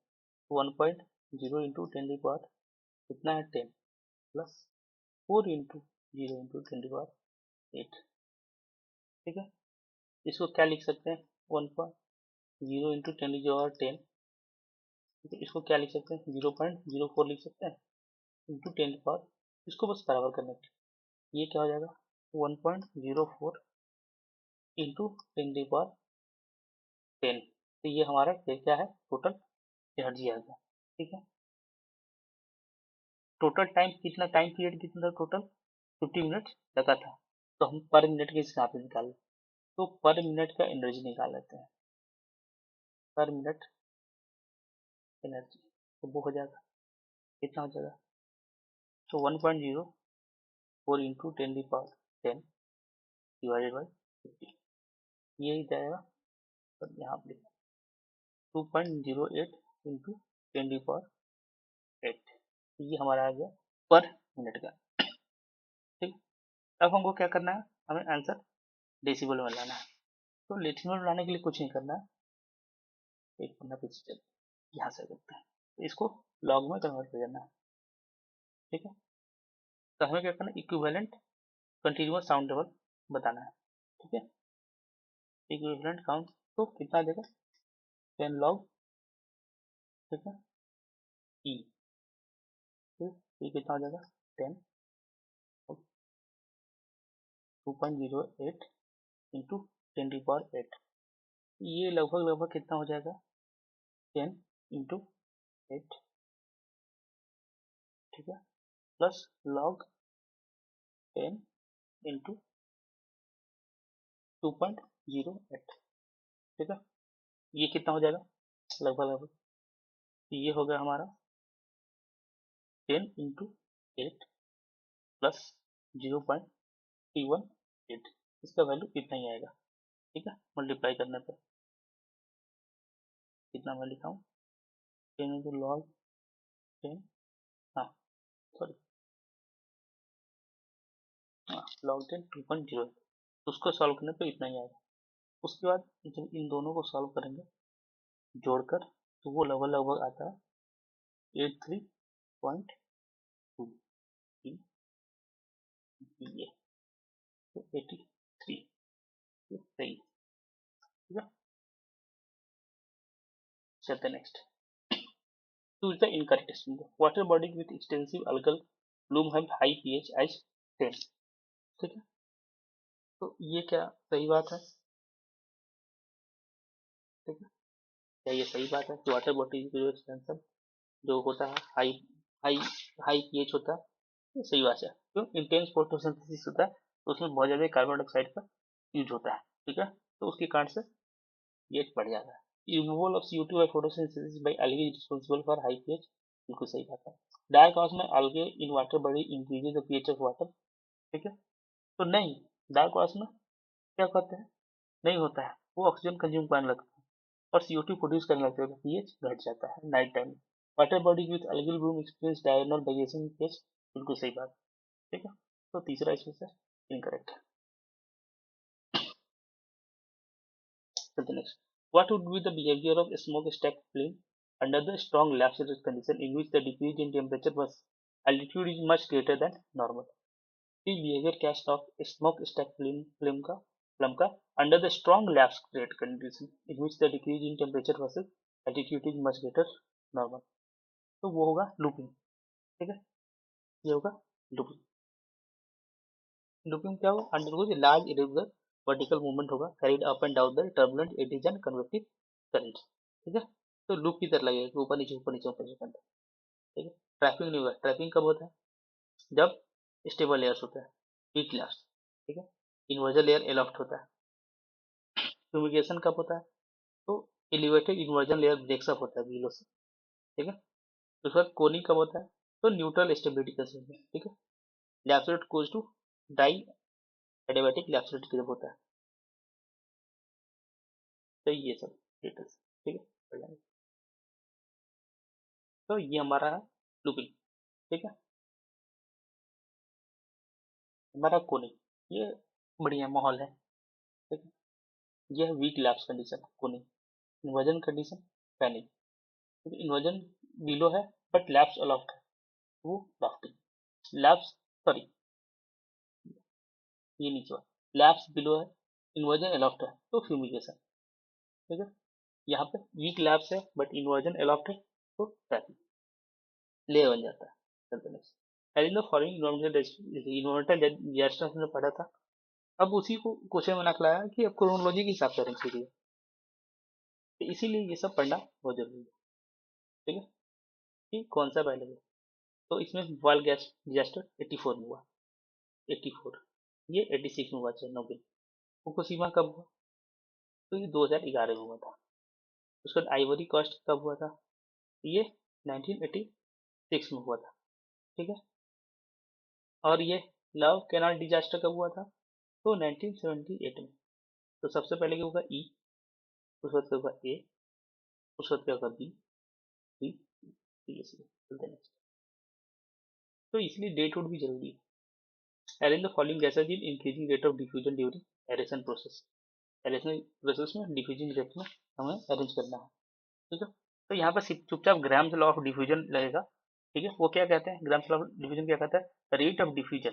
1.0 इंटू 10 की पावर कितना है 10 प्लस 4 इंटू 0 इंटू 10⁸, ठीक है। इसको क्या लिख सकते हैं, 1.0 इंटू 10⁻10, तो इसको क्या लिख सकते हैं, 0.04 लिख सकते हैं इंटू 10⁻, इसको बस बराबर करने के लिए ये क्या हो जाएगा, 1.04 इंटू 10⁻10, तो ये हमारा क्या है, टोटल एनर्जी आएगा, ठीक है। टोटल टाइम कितना, टाइम पीरियड कितना था, टोटल 50 मिनट लगा था, तो हम पर मिनट के हिसाब से निकाल, तो पर मिनट का एनर्जी निकाल लेते हैं, पर मिनट एनर्जी, तो वो हो जाएगा, कितना हो जाएगा, तो 1.04 इंटू 10⁻10 डिवाइडेड बाई 50, ये जाएगा, तो यहाँ पे 2.08 इंटू 10⁸, ये हमारा आ गया पर मिनट का, ठीक। अब हमको क्या करना है, हमें आंसर डेसिबल में लाना है, तो डेसिबल में लाने के लिए कुछ नहीं करना है, एक पन्ना पीछे चल, यहाँ से करते हैं, तो इसको लॉग में कन्वर्ट कर देना है, ठीक है। तो हमें क्या करना है, इक्विवेलेंट कंटिन्यूअस साउंड लेवल बताना है, ठीक है। इक्विवेलेंट काउंट तो कितना देगा, 10 लॉग, ठीक है, ई, ये कितना हो जाएगा, 10 2.08 इंटू 10⁸, ये लगभग लगभग कितना हो जाएगा, 10 इंटू 8, ठीक है, प्लस लॉग 10 इंटू 2.08, ठीक है, ये कितना हो जाएगा, लगभग लगभग, तो ये हो गया हमारा 10 इंटू 8 प्लस 0.318, इसका वैल्यू इतना ही आएगा, ठीक है। मल्टीप्लाई करने पर कितना मैं लिखा हूँ, 10 इंटू लॉग 10, हाँ सॉरी, हाँ लॉग 10 2.08, उसको सॉल्व करने पर इतना ही आएगा। उसके बाद जब इन दोनों को सॉल्व करेंगे जोड़कर, तो वो लगभग लगभग आता है 83.2, ये तो 83, ये सही, ठीक है। चलते next, choose the incorrect statement, water body with extensive algal bloom have high pH as 10, ठीक है। तो ये क्या सही बात है, ठीक है, क्या ये सही बात है कि वाटर बॉडी की जो एक्सटेंशन जो होता है हाई हाई हाई पीएच होता है, ये सही बात है, क्यों, इंटेंस फोटोसिंथेसिस होता है, तो उसमें बहुत ज़्यादा कार्बन डाइऑक्साइड का यूज होता है, ठीक है, तो उसके कारण से ये बढ़ जाता है। Removal of CO2 by photosynthesis by algae is responsible for high pH, बिल्कुल सही बात है। डार्क हाउस में algae in water body increases the pH of water, ठीक है, तो नहीं, डार्क हाउस में क्या करते हैं, नहीं होता है, वो ऑक्सीजन कंज्यूम करने लगता है और CO2 प्रोड्यूस करने लगता है, तो pH घट जाता है night time. Water body with algal bloom experience diurnal variation in pH, बिल्कुल सही बात, ठीक है, तो तीसरा इसमें से इनकरेक्ट है। चलते next, what would be the behavior of smokestack flame under the strong lab-rated condition in which the decrease in temperature was altitude is much greater than normal? The behavior क्या smokestack flame का under the strong lab-rated condition in which the decrease in temperature versus altitude is much greater normal, तो वो होगा looping, ठीक है, ये होगा looping. Looping क्या होगा, undergoes large irregular vertical movement होगा carried up and down the turbulent eddies and convective current, ठीक है, तो लूप की तरह लगेगा कि ऊपर नीचे ऊपर नीचे ऊपर नीचे करंट, ठीक है। ट्रैपिंग नहीं होगा, ट्रैपिंग कब होता है, जब स्टेबल लेयर्स होता है, हीट लैप्स, ठीक है, इन्वर्जन लेयर एलॉफ्ट होता है। फ्यूमिगेशन कब होता है, तो elevated inversion layer breaks up होता है बिलो से, ठीक है। उसके बाद कोनिंग कब होता है, तो न्यूट्रल स्टेबिलिटी कंडीशन में, ठीक है। लैप्सोलेट गोज टू डाई एडियाबैटिक लैप्सोलेट जब होता है, तो ये सब डिटेल्स, ठीक है, तो ये हमारा है लूपिंग, ठीक है। हमारा कोनिंग ये बढ़िया माहौल है, ठीक है, यह weak lapse condition coning, inversion condition fanning, क्योंकि इन्वर्जन बिलो है बट लैप्स अलोफ्ट है, वो लॉफ्टिंग, लैप्स सॉरी ये नीचे वाला लैप्स बिलो है, इन्वर्जन एलॉफ्ट है तो फ्यूमिगेशन। ठीक है, यहाँ पे वीक लैप्स है बट इन्वर्जन एलॉफ्ट है तो ट्रैपिंग, लेयर बन जाता है। चलते next, as in the following environmental disaster हमने पढ़ा था, अब उसी को क्वेश्चन में लाया कि अब क्रोनोलॉजी के हिसाब से अरेंज कीजिए, तो इसीलिए ये सब पढ़ना बहुत जरूरी है। ठीक है, कि कौन सा पहले है, तो इसमें वर्ल्ड गैस डिजास्टर 84 में हुआ, 84, ये 86 में हुआ चेरनोबिल। फुकुशिमा कब हुआ, तो ये 2011 में हुआ था। उसके बाद आइवरी कोस्ट कब हुआ था, ये 1986 में हुआ था। ठीक है, और ये लव कैनाल डिजास्टर कब हुआ था, तो 1978 में। तो सबसे पहले क्या होगा ई, उस वक्त क्या होगा ए, उस वक्त क्या होगा बी, बी, सी, सी, नेक्स्ट। तो इसलिए डेट वोट भी जरूरी है। Arrange the following gases in increasing rate of diffusion during aeration process, aeration process में डिफ्यूजन रेट में हमें अरेंज करना है। ठीक है, तो यहाँ पर चुपचाप ग्राम्स लॉ ऑफ डिफ्यूजन लगेगा। ठीक है, वो क्या कहते हैं, ग्राम्स लॉ ऑफ डिफ्यूजन क्या कहता है, रेट ऑफ डिफ्यूजन,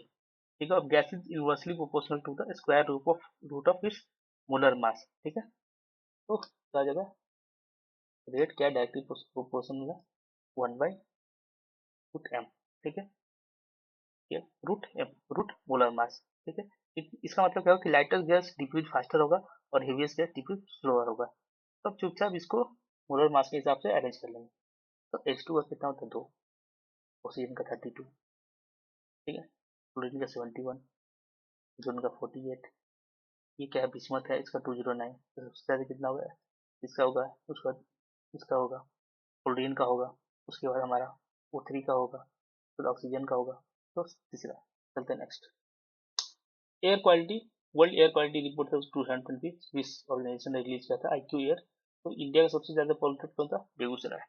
ठीक है, of gas is inversely proportional to the square root of its molar mass. ठीक है, तो क्या जगह रेट क्या डायरेक्टली प्रोपोर्शनल है, 1/√m। ठीक है, ये रूट मोलर मास। ठीक है, इसका मतलब क्या होगा कि लाइटर गैस डिफ्यूज फास्टर होगा और हेवीएस्ट गैस डिफ्यूज स्लोअर होगा। तो अब चुपचाप इसको मोलर मास के हिसाब से अरेंज कर लेंगे। तो H2 का कितना होता है 2, ऑक्सीजन का 32, ठीक है, क्लोरीन का 71, ओजोन का 48, ये क्या है बिस्मथ है, इसका 209। तो सबसे ज़्यादा कितना होगा, इसका होगा, उसके बाद इसका होगा, क्लोरीन का होगा, उसके बाद हमारा O3 का होगा, फिर ऑक्सीजन का होगा, तो तीसरा। चलते हैं next, air quality, world air quality report है 2020 स्विस ऑर्गेनाइजेशन ने रिलीज किया था, IQ एयर। तो इंडिया का सबसे ज्यादा पॉल्यूटेड कौन था, बेगूसराय।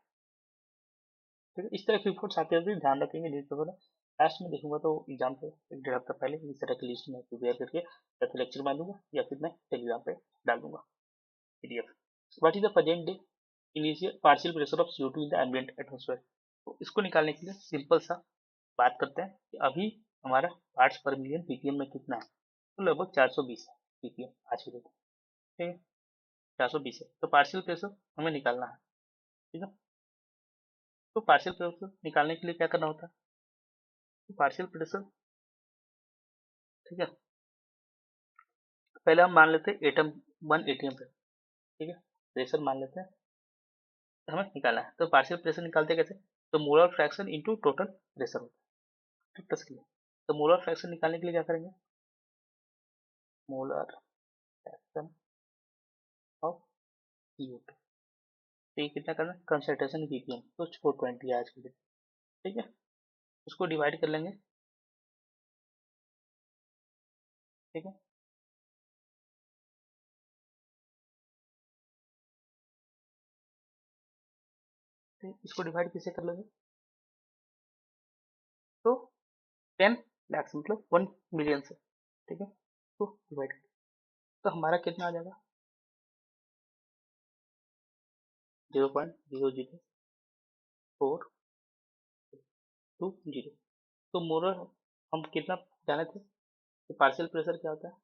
ठीक है, इस तरह की रिपोर्ट्स आते हुए ध्यान रखेंगे न्यूज़पेपर में। लास्ट में देखूंगा तो एग्जाम से एक डेढ़ हफ्ता पहले इस तरह की लिस्ट में प्रिपेयर करके या तो लेक्चर बना दूंगा या फिर मैं टेलीग्राम पे डाल दूंगा PDF। What is the present day initial partial pressure of CO2 in the ambient atmosphere, तो इसको निकालने के लिए सिंपल सा बात करते हैं कि अभी हमारा पार्ट्स पर मिलियन ppm में कितना है, तो लगभग 420 ppm आज की डेट। ठीक है, 420 है, तो पार्शियल प्रेशर हमें निकालना है। ठीक है, तो पार्शियल प्रेशर निकालने के लिए क्या करना होता है, तो पार्शियल प्रेशर, ठीक है, पहले हम मान लेते हैं एटम 1 ATM पे। ठीक है, प्रेशर मान लेते हैं, तो हमें निकालना है। तो पार्शियल प्रेशर निकालते कैसे, तो molar fraction into total pressure होता है। ठीक है, तो मोलर फ्रैक्शन निकालने के लिए क्या करेंगे, मोलर फ्रैक्शन ऑफ CO2, तो ये कितना करना है, कंसंट्रेशन ppm, तो 420 आज के लिए। ठीक है, उसको डिवाइड कर लेंगे। ठीक है, तो इसको डिवाइड किससे कर लेंगे, तो 10 लाख मतलब 1 मिलियन से। ठीक है, तो डिवाइड, तो हमारा कितना आ जाएगा, 0.00420। तो मोलर हम कितना जाने थे, तो पार्शियल प्रेशर क्या होता है,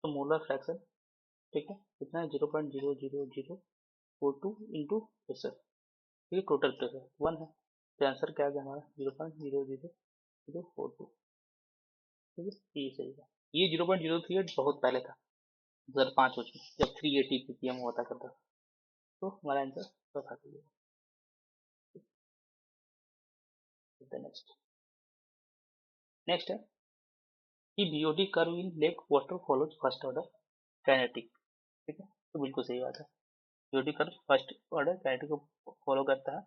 तो मोलर फ्रैक्शन, ठीक है, कितना है 0.00042 इंटू प्रेशर, ठीक है, टोटल प्रेशर 1 है, तो आंसर क्या आ गया हमारा 0.00042। ठीक है, ये सही है। ये 0.038 बहुत पहले था, 2005 में जब 380 ppm हुआ करता, तो हमारा आंसर तो था। नेक्स्ट, नेक्स्ट है कि BOD कर्व इन lake water follows first order kinetic. ठीक है, तो बिल्कुल सही बात है, BOD curve first order kinetic को फॉलो करता है,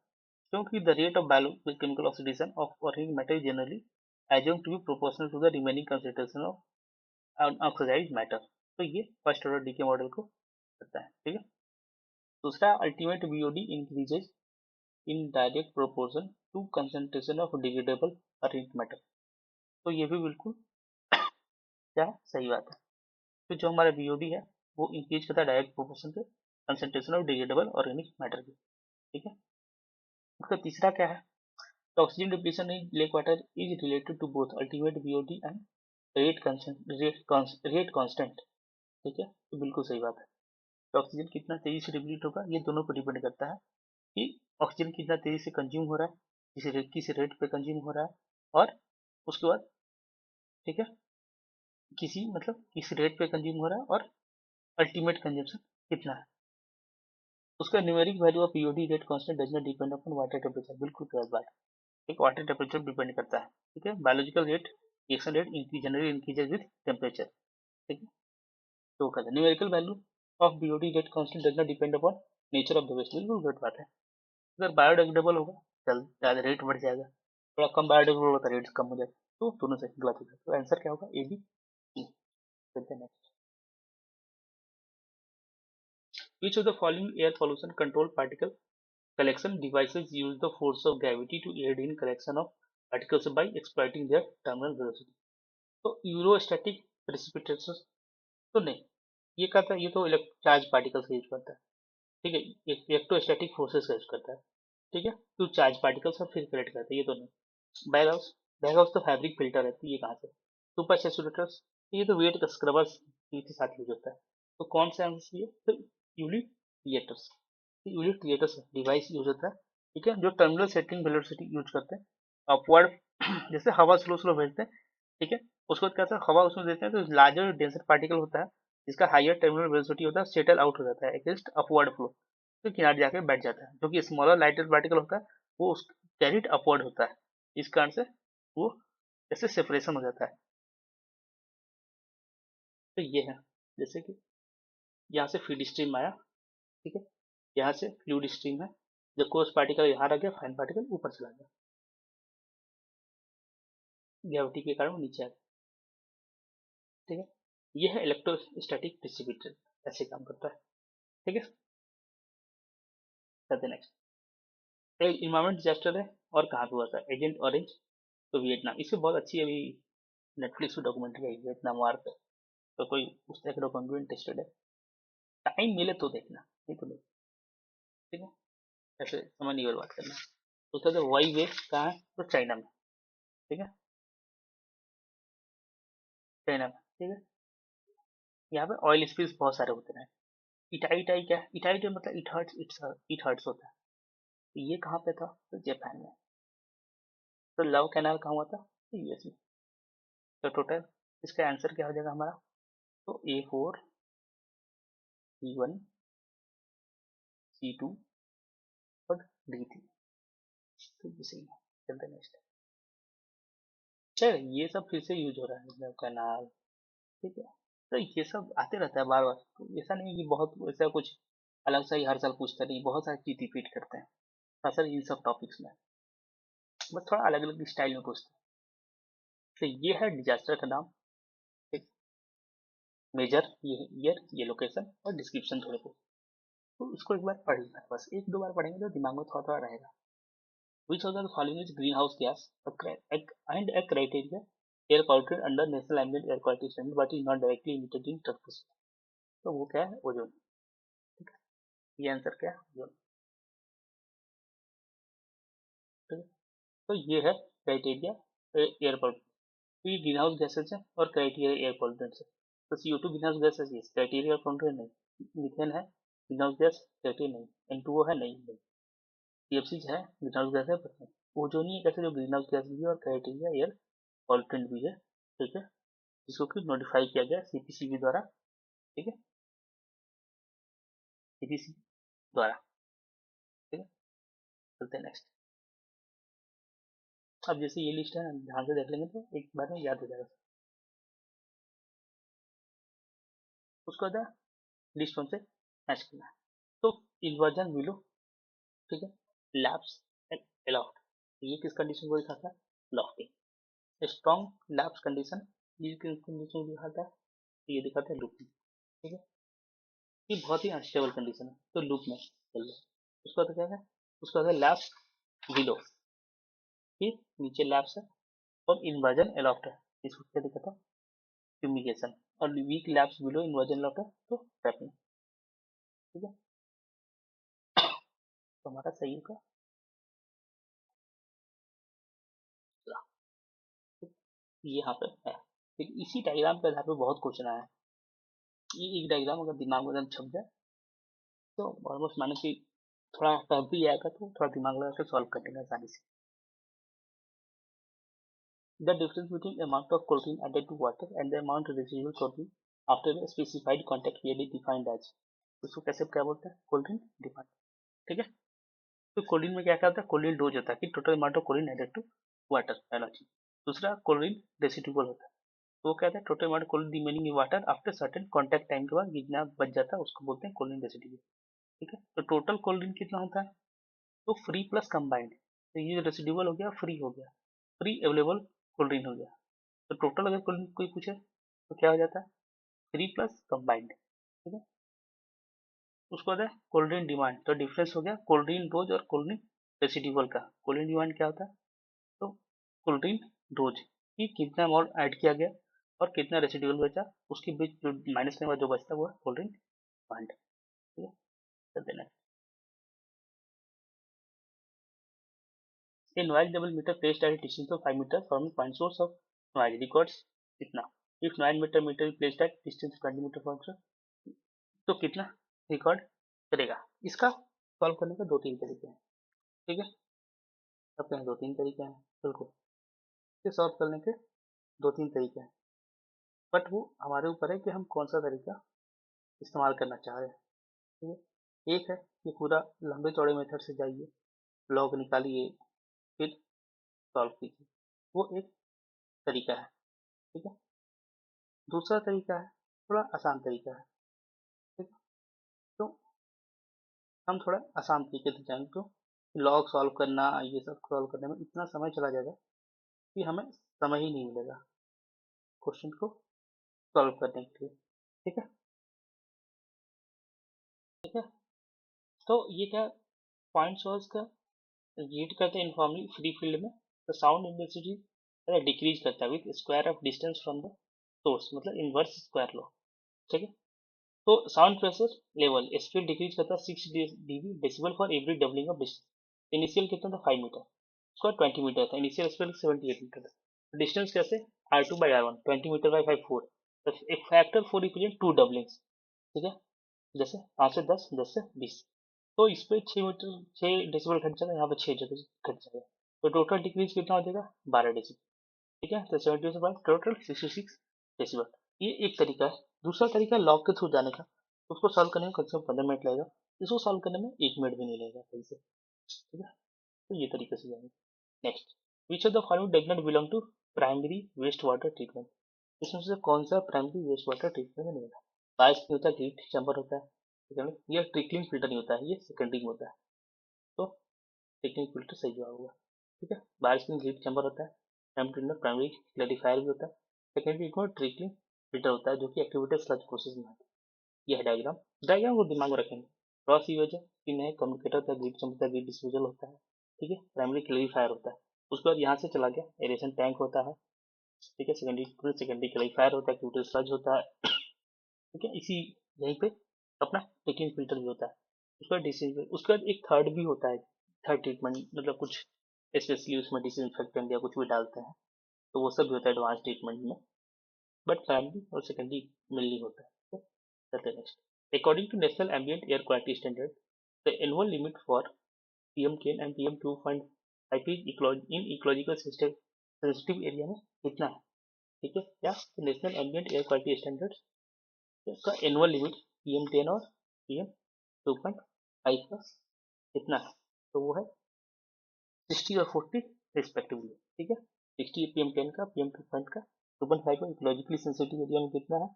क्योंकि the rate of biochemical oxidation of organic matter generally assumed to be proportional to the remaining concentration of oxidized matter, तो ये फर्स्ट ऑर्डर डीके मॉडल को करता है। ठीक है, दूसरा ultimate BOD increases in direct proportion to concentration of degradable organic matter, तो ये भी बिल्कुल क्या सही बात है, तो जो हमारा BOD है वो इंक्रीज करता है डायरेक्ट प्रोपोर्शन से concentration of degradable organic matter की। ठीक है, उसका तीसरा क्या है, The oxygen depletion in lake water is related to both ultimate VOD and rate constant. ठीक है, तो बिल्कुल सही बात है। तो ऑक्सीजन कितना तेजी से डिप्लीट होगा ये दोनों पर डिपेंड करता है कि ऑक्सीजन कितना तेजी से कंज्यूम हो रहा है, किस रेट पे कंज्यूम हो रहा है, और उसके बाद ठीक है किस रेट पे कंज्यूम हो रहा है और अल्टीमेट कंजम्पशन कितना है। उसका numeric value of POD rate constant does not depend upon water temperature, बिल्कुल गलत बात है। एक वाटर टेम्परेचर डिपेंड करता है। ठीक है, biological rate reaction rate generally increases with temperature. ठीक है, तो कहते हैं numerical value of BOD rate constant does not depend upon nature of the waste, बिल्कुल गलत बात है। अगर बायोडिग्रेडेबल होगा चल ज़्यादा रेट बढ़ जाएगा, थोड़ा कम बायोडिग्रेडेबल होगा तो रेट कम हो जाएगा, तो दोनों से गलत हो जाएगा। तो आंसर क्या होगा, ए बी सी। चलते हैं next. Which of the following air pollution control particle collection devices use the force of gravity to aid in collection of particles by exploiting their terminal velocity? तो यूरोस्टैटिक प्रेसिपिटेशंस तो नहीं, ये कहता है ये तो चार्ज पार्टिकल्स का यूज करता है। ठीक है, इलेक्ट्रोस्टैटिक फोर्सेस का यूज करता है। ठीक है, तो चार्ज पार्टिकल्स और फिर कलेक्ट करता है, ये तो नहीं। बैग हाउस तो फैब्रिक फिल्टर है, तो ये कहाँ से। सुपर सेचुरेटर्स, ये तो वेट स्क्रबर्स के साथ यूज होता है। तो कौन सा आंसर ये, तो unit creators, unit creators device use होता है। ठीक है, जो टर्मिनल सेटिंग वेलोसिटी यूज करते हैं अपवर्ड जैसे हवा स्लो स्लो भेजते हैं। ठीक है, उसको कैसे हवा उसमें देते हैं तो लार्जर डेंसर पार्टिकल होता है जिसका हायर टर्मिनल वेलोसिटी होता है, सेटल आउट हो जाता है अगेंस्ट अपवर्ड फ्लो, तो किनारे जाके बैठ जाता है। जो कि स्मॉलर लाइटर पार्टिकल होता है वो उस कैरिड अपवर्ड होता है, इस कारण से वो ऐसे सेपरेशन हो जाता है। तो ये है, जैसे कि यहाँ से फीड स्ट्रीम आया, ठीक है, यहाँ से फ्लूइड स्ट्रीम है, जब कोर्स पार्टिकल यहाँ रह गया, फाइन पार्टिकल ऊपर चला गया, ग्रेविटी के कारण वो नीचे आ गया। ठीक है, ये है इलेक्ट्रोस्टैटिक प्रेसिपिटेशन, ऐसे काम करता है। ठीक है, चलते नेक्स्ट। एक इन्वायरमेंट डिजास्टर है और कहाँ पे हुआ था, एजेंट ऑरेंज, तो वियतनाम। इससे बहुत अच्छी अभी नेटफ्लिक्स पे डॉक्यूमेंट्री आई, वियतनाम वार पे, तो कोई उस तरह का डॉक्यूमेंट्री इंटरेस्टेड है, टाइम मिले तो देखना, नहीं तो नहीं। ठीक है, ऐसे समय नहीं बर्बाद करना। तो उसका जो वाई वे कहाँ है, तो चाइना में। ठीक है, चाइना में। ठीक है, यहाँ पे ऑयल स्पिल्स बहुत सारे होते हैं। इटाई इटाई क्या है, इटाई इटाई मतलब इट हर्ट्स होता है। तो ये कहाँ पे था, तो जापान में। तो लव कैनाल कहाँ हुआ था, तो यूएस में। तो टोटल इसका आंसर क्या हो जाएगा हमारा, तो A4 C1 C2 और D3, तो ये सही है। चलते नेक्स्ट। चल ये सब फिर से यूज हो रहा है लव कैनाल। ठीक है, तो ये सब आते रहता है बार बार, तो ऐसा नहीं कि बहुत ऐसा कुछ अलग सा ही हर साल पूछता नहीं, बहुत सारी चीज रिपीट करते हैं असल इन सब टॉपिक्स में, बस थोड़ा अलग अलग स्टाइल में पूछते हैं। तो ये है डिजास्टर का नाम, मेजर, ये ईयर, ये लोकेशन और डिस्क्रिप्शन थोड़े बहुत, तो इसको एक बार पढ़ लेना, बस एक दो बार पढ़ेंगे तो दिमाग में थोड़ा थोड़ा रहेगा। विच of the following is green house gas and A criteria air quality under national ambient air quality standard but is not directly emitted in troposphere, तो वो क्या है, ओजोन। ठीक है, ये आंसर क्या है, ओजोन। ठीक है, तो ये है क्राइटेरिया एयर क्वालिटी, ये ग्रीन हाउस गैसेज है और क्राइटेरिया एयर क्वालिटी है। तो CO2 ग्रीन हाउस गैसेज है, क्राइटेरिया एयर क्वालिटी नहीं, मीथेन है ग्रीन हाउस गैस, क्राइटेरिया नहीं, N2O है नहीं, CFC है ग्रीन हाउस गैस है, पर नहीं। ओजोन ही एक ऐसे जो ग्रीन हाउस गैस भी है और क्राइटेरिया एयर क्वालिटी भी है। ठीक है, जिसको कि नोटिफाई किया गया CPCB द्वारा। ठीक है, CPCB द्वारा। ठीक है, चलते हैं नेक्स्ट। अब जैसे ये लिस्ट है ना, ध्यान से देख लेंगे तो एक बार में याद हो जाएगा। उसको बाद लिस्ट वन से मैच करना है, तो इन्वर्जन बिलो, ठीक है, लैप्स एंड एलॉफ्ट, ये किस कंडीशन को दिखाता है, लॉफ्टिंग। स्ट्रॉन्ग लैप्स कंडीशन, ये किस कंडीशन को दिखाता है, तो ये दिखाता है लूपिंग। ठीक है, ये बहुत ही अनस्टेबल कंडीशन है, तो लूप में चल रहा है। उसका तो क्या है, उसका है लैप्स बिलो, फिर नीचे लैप्स है और इन्वर्जन एलॉफ्ट है, इसको क्या दिखाता है, फ्यूमिगेशन, और week lapse below inversion aloft है तो ट्रैपिंग। ठीक है, तो हमारा सही होगा ये यहाँ पे है। फिर इसी डायग्राम के आधार पे बहुत क्वेश्चन आया है। ये एक डायग्राम अगर दिमाग में एकदम छप जाए तो ऑलमोस्ट मानो कि थोड़ा टफ भी आएगा तो थोड़ा दिमाग लगा के सॉल्व कर लेंगे आसानी से। The difference between amount of chlorine added to water and the amount of residual chlorine after a specified contact period is defined as, इसको कैसे क्या बोलते हैं, क्लोरीन डिमांड। ठीक है, तो क्लोरीन में क्या क्या होता है, क्लोरीन डोज होता है कि total amount of chlorine added to water, पहला चीज। दूसरा क्लोरीन रेसिडुअल होता है, तो वो क्या है, total amount chlorine remaining in water after certain contact time के बाद जितना बच जाता है उसको बोलते हैं क्लोरीन रेसिडुअल। ठीक है, तो टोटल क्लोरीन कितना होता है, तो फ्री प्लस कंबाइंड, तो ये रेसिडुअल हो गया, फ्री हो गया, फ्री अवेलेबल क्लोरीन हो गया। तो टोटल अगर कोई पूछे तो क्या हो जाता है, थ्री प्लस कंबाइंड। ठीक है, उसको होता है कोल्ड्रिन डिमांड, तो डिफरेंस हो गया कोल्ड्रिन डोज और कोल्ड्रिन रेसिडुअल का। कोल्ड्रिन डिमांड क्या होता है, तो कोल्ड्रिन डोज की कितना अमाउंट ऐड किया गया और कितना रेसिडुअल बचा, उसके बीच जो माइनस करने के बाद जो बचता है वो है कोल्ड्रिन डिमांड। ठीक है, कर देना। A noise level meter placed at a distance of 5 meters from a point source of noise records कितना, if noise meter is placed at distance 20 meter from source तो कितना रिकॉर्ड करेगा। इसका सॉल्व करने के दो तीन तरीके हैं। ठीक है, सबके यहाँ दो तीन तरीके हैं, बिल्कुल, इसे सॉल्व करने के दो तीन तरीके हैं, बट वो हमारे ऊपर है कि हम कौन सा तरीका इस्तेमाल करना चाह रहे हैं। ठीक है, एक है कि पूरा लंबे चौड़े मेथड से जाइए, लॉग निकालिए, फिर सॉल्व कीजिए, वो एक तरीका है। ठीक है, दूसरा तरीका है थोड़ा आसान तरीका है। ठीक है, तो हम थोड़ा आसान तरीके से जाएंगे तो लॉग सॉल्व करना, ये सब सॉल्व करने में इतना समय चला जाएगा कि हमें समय ही नहीं मिलेगा क्वेश्चन को सॉल्व करने के लिए। ठीक है, ठीक है, तो ये क्या पॉइंट सोर्स का रीड करते हैं यूनिफॉर्मली फ्री फील्ड में, तो साउंड इंटेंसिटी डिक्रीज करता है with square of distance from the source, मतलब इनवर्स स्क्वायर लॉ। ठीक है, तो sound pressure level speed decrease करता है 6 dB decibel for every doubling of distance. Initial कितना था 5 मीटर, उसका 20 मीटर था, इनिशियल स्पीड 78 मीटर था। डिस्टेंस कैसे, R2 by R1, 20 metre by 5 4, तो एक फैक्टर 4 रिप्रेजेंट 2 डबलिंग्स। ठीक है, जैसे 5 से 10, 10 से 20, तो इस पे 6 मीटर 6 डेसिबल घट जाएगा, यहाँ पे 6 जगह घट जाएगा, तो टोटल डिक्रीज कितना हो जाएगा 12 डेसिबल। ठीक है, तो 70 से 5 टोटल 66 डेसिबल। ये एक तरीका है। दूसरा तरीका लॉग के थ्रू जाने का, उसको सॉल्व करने में कम से कम 15 मिनट लगेगा, इसको सॉल्व करने में 1 मिनट भी नहीं लगेगा सही से। ठीक है, तो ये तरीके से जाएंगे। Next, which of the following does not belong to primary waste water treatment, इसमें से कौन सा प्राइमरी वेस्ट वाटर ट्रीटमेंट में नहीं होता। बारिश में होता है हीट चैम्बर होता है, ठीक है, ये ट्रिकलिंग फिल्टर नहीं होता है, ये सेकेंडरी में होता है, तो ट्रिकलिंग फिल्टर सही जवाब होगा। ठीक है, बारिश में हीट चैम्बर होता है, प्राइमरी क्लैरिफायर भी होता है, सेकेंडरी में ट्रिकलिंग फिल्टर होता है जो कि एक्टिवेटेड स्लज प्रोसेस में होता है। यह डायग्राम डायग्राम को दिमाग में रखेंगे। क्रॉस सीवेज है, स्किन है, कम्युनिकेटर होता है, हीट चैम्बर होता है, हीट डिस्पोजल होता है। ठीक है, प्राइमरी क्लैरिफायर होता है, उसके बाद यहाँ से चला गया एरेशन टैंक होता है। ठीक है, सेकेंडरी क्लैरिफायर होता है, एक्टिवेटेड स्लज होता है। ठीक है, इसी यहीं पे अपना टेकिंग फिल्टर भी होता है, उसका डिसइंफेक्ट, उसके बाद एक थर्ड भी होता है, थर्ड ट्रीटमेंट, मतलब कुछ स्पेशली उसमें डिसइंफेक्टेंट या कुछ भी डालते हैं, तो वो सब भी होता है एडवांस ट्रीटमेंट में, बट प्राइमरी और सेकेंडरी मिलनी होता है। चलते next, according to national ambient air quality standard, the annual limit for PM10 and PM2.5 in ecological system sensitive area में कितना है। ठीक है, क्या national ambient air quality standard का एनुअल लिमिट PM10 और PM2.5 का कितना है, तो वो है 60 और 40 रिस्पेक्टिवली। ठीक है, 60 PM10 का, PM2 का, 2.5 का इकोलॉजिकली सेंसिटिव एरिया में कितना है,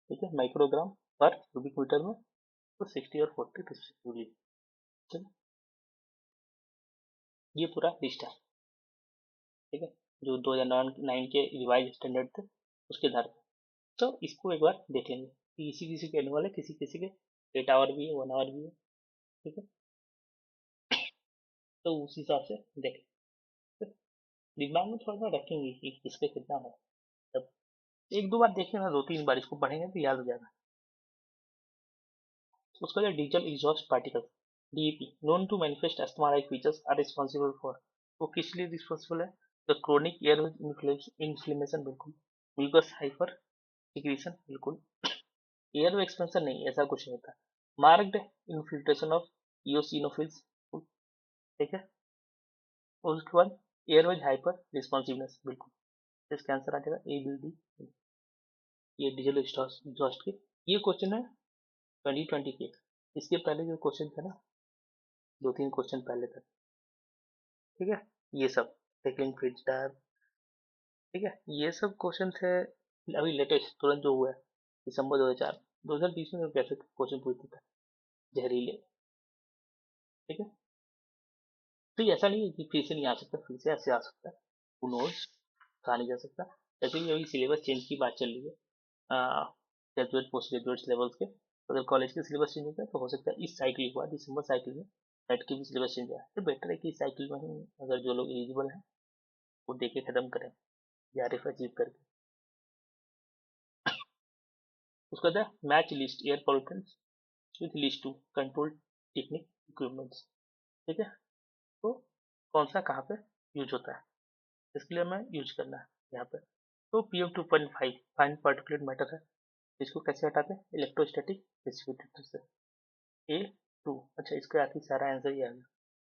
ठीक है, माइक्रोग्राम पर क्यूबिक मीटर में, तो 60 और 40 रिस्पेक्टिवली। ठीक है, ये पूरा लिस्ट है। ठीक है, जो 2009 के रिवाइज स्टैंडर्ड थे उसके आधार पर, तो इसको एक बार देख लेंगे कि किसी किसी के एनुअल है, किसी किसी के 8 आवर भी है, 1 आवर भी है। ठीक है, तो उस हिसाब से देख लेंगे। दिमाग में थोड़ा सा रखेंगे कि किसके कितना है, तब एक दो बार देखें ना, दो तीन बार इसको पढ़ेंगे तो याद हो जाएगा। उसका जो digital exhaust particle DEP known to manifest asthma like features are responsible for, वो किस लिए रिस्पॉन्सिबल है, द क्रोनिक एयरवेज इन्फ्लेमेशन बिल्कुल, म्यूकस हाइपर सिक्रीशन बिल्कुल, एयरवे एक्सपेंशन नहीं, ऐसा कुछ नहीं होता, मार्क्ड इन्फिल्ट्रेशन ऑफ इओसिनोफिल्स, ठीक है। और उसके बाद एयरवेज हाइपर रिस्पॉन्सिवनेस बिल्कुल, इसका आंसर आ जाएगा ए बी डी, ये डीजल एग्जॉस्ट के। ये क्वेश्चन है 2020 के, इसके पहले जो क्वेश्चन थे ना, 2-3 क्वेश्चन पहले तक, ठीक है, ये सब टेकलिंग फ्रिज टायर, ठीक है, ये सब क्वेश्चन थे अभी लेटेस्ट तुरंत जो हुआ है दिसंबर 2020 में कैसे क्वेश्चन पूछते थे, जहरीले, ठीक है। तो ये ऐसा नहीं है कि फिर से नहीं आ सकता, फिर से ऐसे आ सकता है, who knows, कहा नहीं जा सकता। जैसे कि अभी सिलेबस चेंज की बात चल रही है ग्रेजुएट पोस्ट ग्रेजुएट लेवल्स के, तो अगर कॉलेज के सिलेबस चेंज होता है तो हो सकता है इस साइकिल के बाद दिसंबर साइकिल में नेट के भी सिलेबस चेंज आए, तो बेटर है कि इस साइकिल में ही अगर जो लोग एलिजिबल हैं वो दे के खत्म करें, आरएफ अचीव करके। उसके बाद match list air pollutants with list two control technique equipments, ठीक है। तो कौन सा कहाँ पे यूज होता है, इसके लिए हमें यूज करना है यहाँ पे। तो PM2.5 फाइन पार्टिकुलेट मैटर है, इसको कैसे हटाते हैं, इलेक्ट्रोस्टैटिक प्रेसिपिटेटर से। A2, अच्छा इसका आखिर सारा आंसर ही आ गया,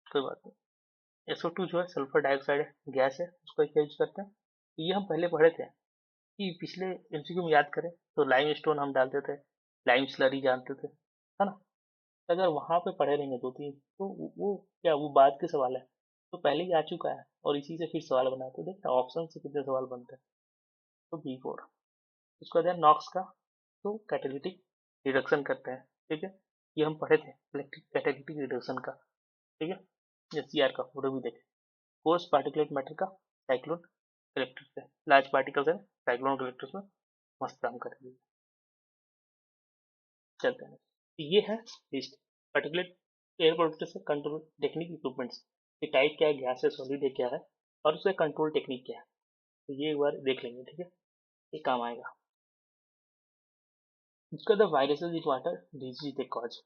कोई बात नहीं। SO2 जो है सल्फर डाइऑक्साइड गैस है, उसको क्या यूज करते हैं, ये हम पहले पढ़े थे कि पिछले MCQ में याद करें तो लाइम स्टोन हम डालते थे, लाइम स्लरी जानते थे, है ना। अगर वहां पे पढ़े रहेंगे 2-3 तो वो क्या, वो बाद के सवाल है, तो पहले ही आ चुका है और इसी से फिर सवाल बना, तो देखना ऑप्शन से कितने सवाल बनते हैं। तो B4। उसके बाद नॉक्स का, तो कैटेलिटिक रिडक्शन करते हैं, ठीक है, ये हम पढ़े थे इलेक्ट्रिक कैटेलिटिक रिडक्शन का, ठीक है। या CR का फोटो भी देखें, कोर्स पार्टिकुलेट मैटर का साइक्लोन कलेक्टर से, लार्ज पार्टिकल्स है साइक्लोन कलेक्टर्स में मस्त काम करेंगे। चलते हैं, तो ये है लिस्ट पार्टिकुलेट एयर पोल्यूशन से कंट्रोल टेक्निक इक्विपमेंट्स, कि टाइप क्या है, गैस है, सॉलिड है, क्या है, और उसका कंट्रोल टेक्निक क्या है, तो ये एक बार देख लेंगे, ठीक है, ये काम आएगा। उसका the viruses in water disease they cause,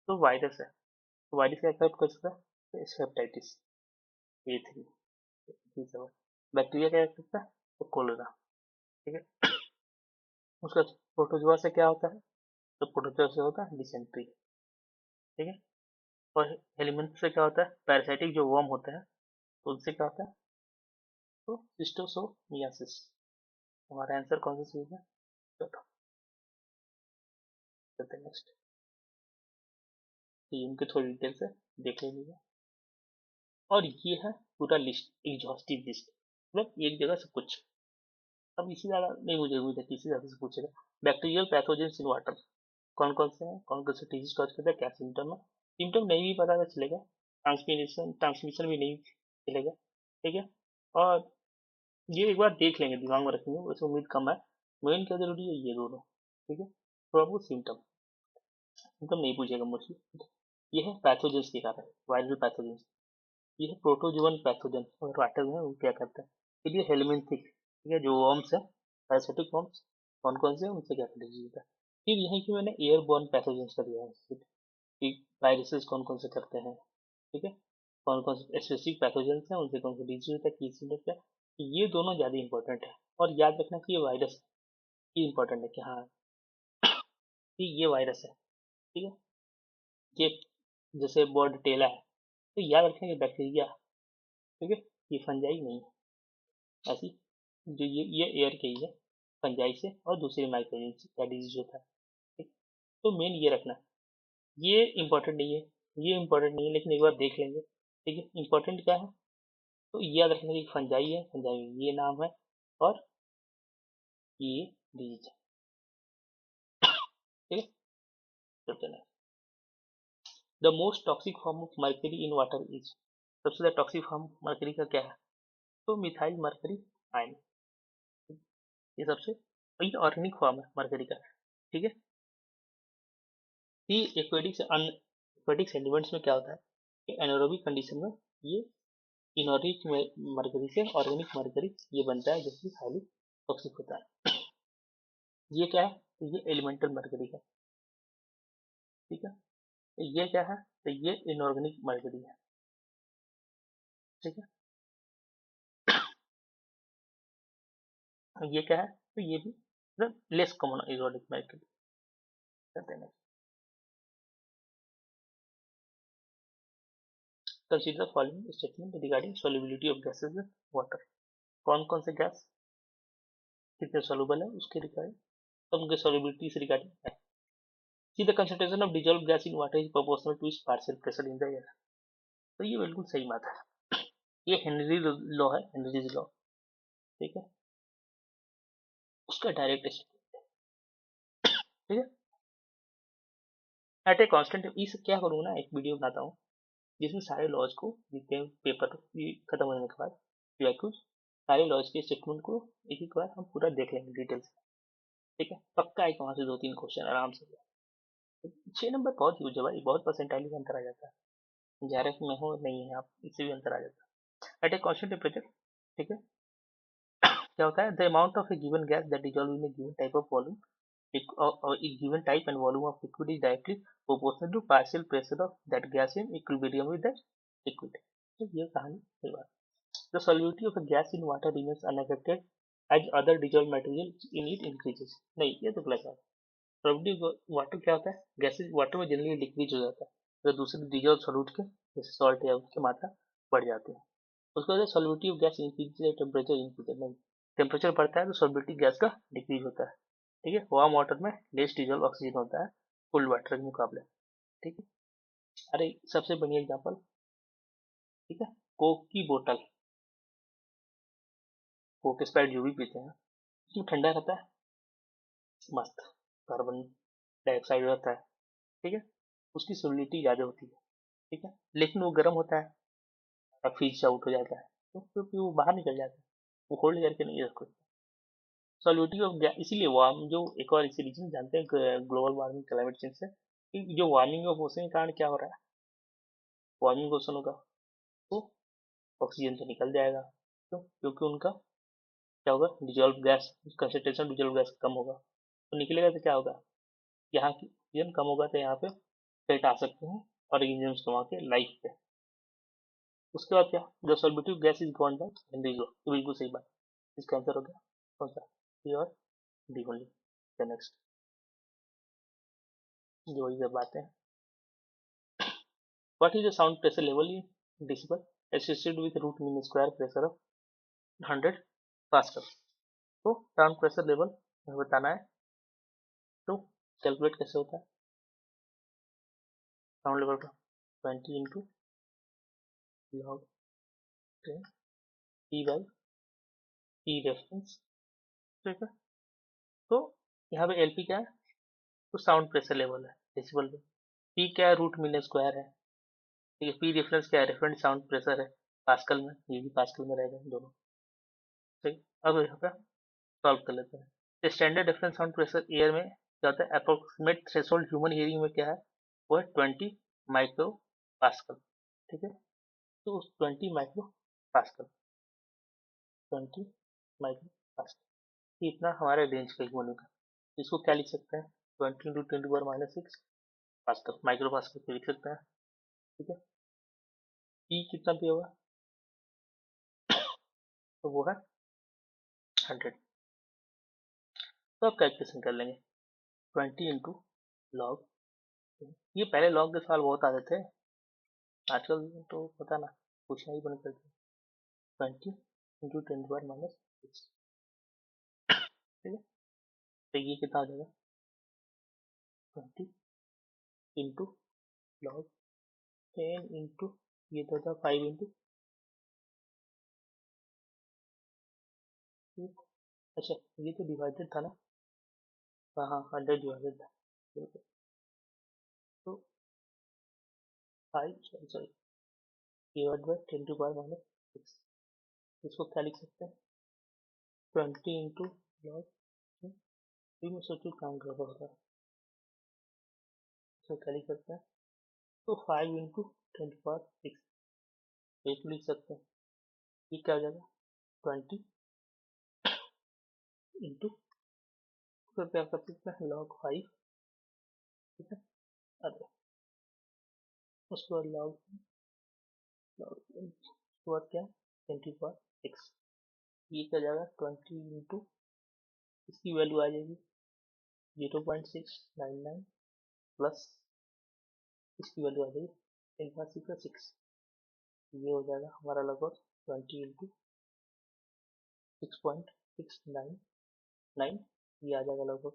तो वायरस है, तो वायरस क्या अफेक्ट कर सकता है, हेपेटाइटिस A3, बैक्टीरिया क्या कर सकता है, तो कोलेरा, ठीक है। उसका प्रोटोजोआ से क्या होता है, तो प्रोटोजोआ से होता है डिसेंट्री, ठीक है। और एलिमेंट से क्या होता है, पैरासाइटिक जो वर्म होता है, तो उनसे क्या होता है, तो सिस्टोसोमियासिस। हमारा आंसर कौन सा चीज है, चलो चलते हैं नेक्स्ट, ये उनके थोड़ी डिटेल से देख लेंगे। और ये है पूरा लिस्ट, एग्जॉस्टिव लिस्ट, मतलब एक जगह सब कुछ। अब इसी ज्यादा नहीं मुझे उम्मीद है किसी ज्यादा से पूछेगा, बैक्टीरियल पैथोजेंस इन वाटर कौन कौन से हैं, कौन कौन से डिजीज कॉज करते हैं, क्या सिम्टम है, सिम्टम नहीं भी पता तो चलेगा, ट्रांसमिशन ट्रांसमिशन भी नहीं चलेगा, ठीक है। और ये एक बार देख लेंगे, दिमाग में रखेंगे, वैसे उम्मीद कम है। मेन क्या जरूरी है, ये दोनों, ठीक है, तो आपको सिम्टम, सिम्टम नहीं पूछेगा मुझसे। ये है पैथोजेंस के कारण, वायरल पैथोजेंस, ये है प्रोटोजोअन पैथोजन और वाटर में वो क्या करता है, फिर ये हेलमिंथिक, ठीक है, जो वर्म्स है पैरासिटिक वर्म्स, कौन कौन से हैं, उनसे क्या डिजीज होता है। फिर यहीं की मैंने एयरबोर्न पैथोजेंस का दिया है, कि वायरसेस कौन कौन से करते हैं, ठीक है, कौन कौन से स्पेसिफिक पैथोजेंस हैं, उनसे कौन सा डिजीज होता है, किस होता है, ये दोनों ज़्यादा इंपॉर्टेंट है। और याद रखना कि ये वायरस ये इंपॉर्टेंट है कि हाँ कि ये वायरस है, ठीक है, ये जैसे बॉर्डटेला है, तो याद रखें कि बैक्टीरिया, ठीक है, ये फंजाई नहीं है, ऐसी जो ये एयर के ही है, फंजाई से और दूसरे माइक्रोजीन से क्या डिजीज होता है, ठीक। तो मेन ये रखना, ये इंपॉर्टेंट नहीं है, ये इंपॉर्टेंट नहीं है, लेकिन एक बार देख लेंगे, ठीक है। इंपॉर्टेंट क्या है, तो ये याद रखना कि फंजाई है, फंजाई में ये नाम है और ये डिजीज है, ठीक है। चलते हैं, the most toxic form of mercury in water is, सबसे ज्यादा टॉक्सिक फॉर्म मर्करी का क्या है, तो मिथाइल मर्करी आयन, ये सबसे ऑर्गेनिक फॉर्म है मर्करी का, ठीक है। ये एक्वेटिक से अन एक्वेटिक सेडिमेंट्स में क्या होता है कि एनारोबिक कंडीशन में ये इनऑर्गेनिक मरकरी से ऑर्गेनिक मरकरी ये बनता है, जो कि हाईली टॉक्सिक होता है। ये क्या है, तो ये एलिमेंटल मरकरी है, ठीक है। तो ये क्या है, तो ये इनऑर्गेनिक मरकरी है, ठीक है। ये क्या है, तो ये भी मतलब लेस कॉमन एग्जॉटिक मार्केट करते हैं। Consider following statement regarding solubility of gases in water. कौन कौन से गैस कितने सॉल्युबल है उसके रिगार्डिंग, तो उनके सॉल्युबिलिटी से रिगार्डिंग है। See the concentration of dissolved gas in water is proportional to its partial pressure in the air। तो ये बिल्कुल सही बात है, ये हेनरी लॉ है, हेनरीज लॉ, ठीक है, उसका डायरेक्ट, ठीक है। एट ए कांस्टेंट, इस क्या करूँ ना, एक वीडियो बनाता हूँ जिसमें सारे लॉज को लिखते हैं, पेपर खत्म होने के बाद पीवाईक्यूज, सारे लॉज के स्टेटमेंट को एक एक बार हम पूरा देख लेंगे डिटेल से, ठीक है। पक्का एक वहां से 2-3 क्वेश्चन आराम से। 6 नंबर बहुत यूज है भाई, बहुत परसेंटाइल का अंतर आ जाता है, जेआरएफ में हो नहीं है आप, इससे भी अंतर आ जाता है। एट ए कांस्टेंट टेम्परेचर, ठीक है, क्या होता है, the amount of A given gas that dissolve in a given type of volume, a given type and volume of liquid is directly proportional to partial pressure of that gas in equilibrium with the liquid। तो ये कहानी सही बात। The solubility of a gas in water remains unaffected as other dissolved material in it increases। नहीं, ये तो गलत है। solubility वाटर क्या होता है, गैसेज वाटर में जनरली लिक्विड हो जाता है, तो दूसरे डिजॉल्व सॉल्यूट के जैसे सॉल्ट है उसकी मात्रा बढ़ जाती है, उसके वजह से solubility of gas increases, temperature increase नहीं, टेम्परेचर बढ़ता है तो solubility गैस का डिक्रीज होता है, ठीक है। वार्म वाटर में लेस डिजॉल्व ऑक्सीजन होता है कोल्ड वाटर के मुकाबले, ठीक है। अरे सबसे बढ़िया एग्जांपल, ठीक है, कोक की बोतल, कोक स्प्राइट जो भी पीते हैं उसमें ठंडा रहता है, मस्त, कार्बन डाइऑक्साइड रहता है, ठीक है, उसकी सोलिडिटी ज़्यादा होती है, ठीक है, लेकिन वो गर्म होता है और फ्रीज आउट हो जाता है, तो क्योंकि वो बाहर निकल जाता है, वो होल्ड करके नहीं रख सकते। सॉल्युबिलिटी ऑफ गैस, इसीलिए वार्म जो एक और इसी रीजन जानते हैं ग्लोबल वार्मिंग क्लाइमेट चेंज से, कि जो वार्मिंग ऑफ ओशन के कारण क्या हो रहा है, वार्मिंग ओशन होगा तो ऑक्सीजन तो निकल जाएगा, तो क्योंकि उनका क्या होगा, dissolve gas concentration dissolve gas कम होगा, तो निकलेगा तो क्या होगा, यहाँ की ऑक्सीजन कम होगा तो यहाँ पे पेट आ सकते हैं ऑर्गेनिजम्स को वहाँ के लाइफ पे। उसके बाद क्या, the solubility gas is gone by Henry law, तो बिल्कुल सही बात, इसका आंसर हो गया कौन सा, सी और डी ओनली। नेक्स्ट, जो वही सब बातें हैं। What is the sound pressure level in decibel associated with root mean square pressure of 100 pascal. तो साउंड प्रेशर लेवल हमें बताना है, तो कैलकुलेट कैसे होता है साउंड लेवल का, 20 into log 10 P by P reference, ठीक है। तो यहाँ पे एल पी क्या है, तो साउंड प्रेशर लेवल है डेसिबल में, पी क्या है, रूट मीन स्क्वायर है, ठीक है, पी रेफरेंस क्या है, रेफरेंस साउंड प्रेशर है पास्कल में, ये भी पास्कल में रहेगा दोनों, ठीक। अब यहाँ पे सॉल्व कर लेते हैं। Standard difference sound pressure air में क्या होता है, अप्रोक्सीमेट थ्रेशोल्ड ह्यूमन हियरिंग में क्या है, वो है 20 माइक्रो पास्कल, ठीक है। तो उस 20 माइक्रो पास्कल इतना हमारे रेंज का ह्यूमन का, इसको क्या लिख सकते हैं, 20 × 10⁻⁶ पास्कल, माइक्रो पास्कल पे लिख सकते हैं, ठीक है। पी कितना पे होगा, तो वो है 100। तो आप कैलकुलेशन कर लेंगे, 20 × लॉग, ये पहले लॉग के सवाल बहुत आते थे, आजकल तो पता ना पूछना ही बंद कर दिया। 20 × 10⁻⁶, ठीक है। तो ये कितना आ जाएगा, 20 × लॉग 10 इंटू, ये तो था 5 इंटू, अच्छा ये तो डिवाइडेड था ना, हाँ हाँ 100 डिवाइडेड था, ठीक है। तो 5 सॉरी सॉरी डिवाइड बाई 10⁻⁶, इसको क्या लिख सकते हैं, 20 × लॉग, मैं सोचूं काम कर रहा होता है, इसको क्या लिख सकते हैं, तो 5 × 10⁻⁶, एक लिख सकते हैं, ये क्या हो जाएगा, 20 इंटू, फिर क्या कर सकते हैं, log 5, ठीक है। अरे उसके बाद log उसके बाद क्या, 20⁻⁶, ये क्या जाएगा 20 इंटू इसकी वैल्यू आ जाएगी 0.699 प्लस इसकी वैल्यू आ जाएगी 10⁻6, ये हो जाएगा हमारा लगभग 20 इंटू 6.699, ये आ जाएगा लगभग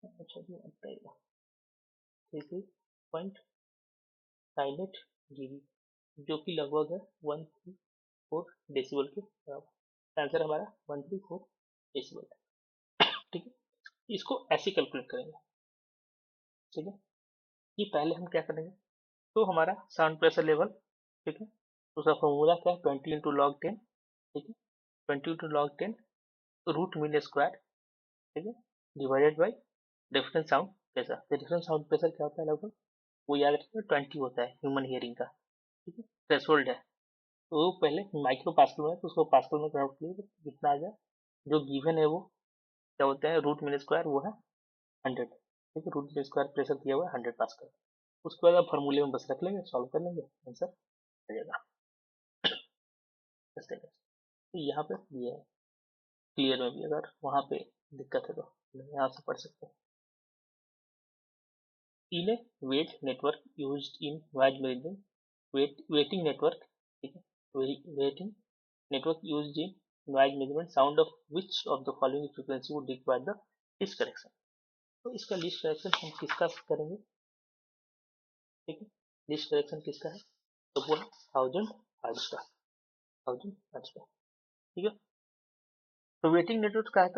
33.98 जीबी, जो कि लगभग है 134 डेसिबल के बराबर। आंसर हमारा 134 डेसिबल है। ठीक है, इसको ऐसे कैलकुलेट करेंगे। ठीक है, ये पहले हम क्या करेंगे, तो हमारा साउंड प्रेशर लेवल, ठीक है, उसका फॉर्मूला क्या है, 20 इंटू लॉग 10, ठीक है, 20 into log 10 root mean square, ठीक है, divided by difference sound pressure. तो डिफरेंस साउंड प्रेशर क्या होता है, लगभग वो याद रखिए 20 होता है ह्यूमन हियरिंग का। ठीक है, थ्रेशोल्ड है, तो वो पहले माइक्रो पास्कल में है, तो उसको पास्कल में कन्वर्ट कीजिए, जितना आ जाए जो गिवन है वो क्या होता है, रूट मीन स्क्वायर वो है 100। ठीक है, रूट मीन स्क्वायर प्रेशर दिया हुआ है 100 पास्कल। उसके बाद आप फॉर्मूले में बस रख लेंगे, सॉल्व कर लेंगे, आंसर आ जाएगा। इस तरह से। तो यहाँ पे ये है, क्लियर में भी अगर वहाँ पे दिक्कत है तो यहाँ से पढ़ सकते हैं। In a weight network used in noise measurement, weighting network, ठीक है, weighting network used in noise measurement, sound of which of the following frequency would require the least correction। तो इसका लिस्ट करेक्शन हम किसका करेंगे, ठीक है, लिस्ट करेक्शन किसका है, तो वो है 1000 हर्ट्ज का, 1000 हर्ट्ज का। ठीक है, तो वेटिंग नेटवर्क का है,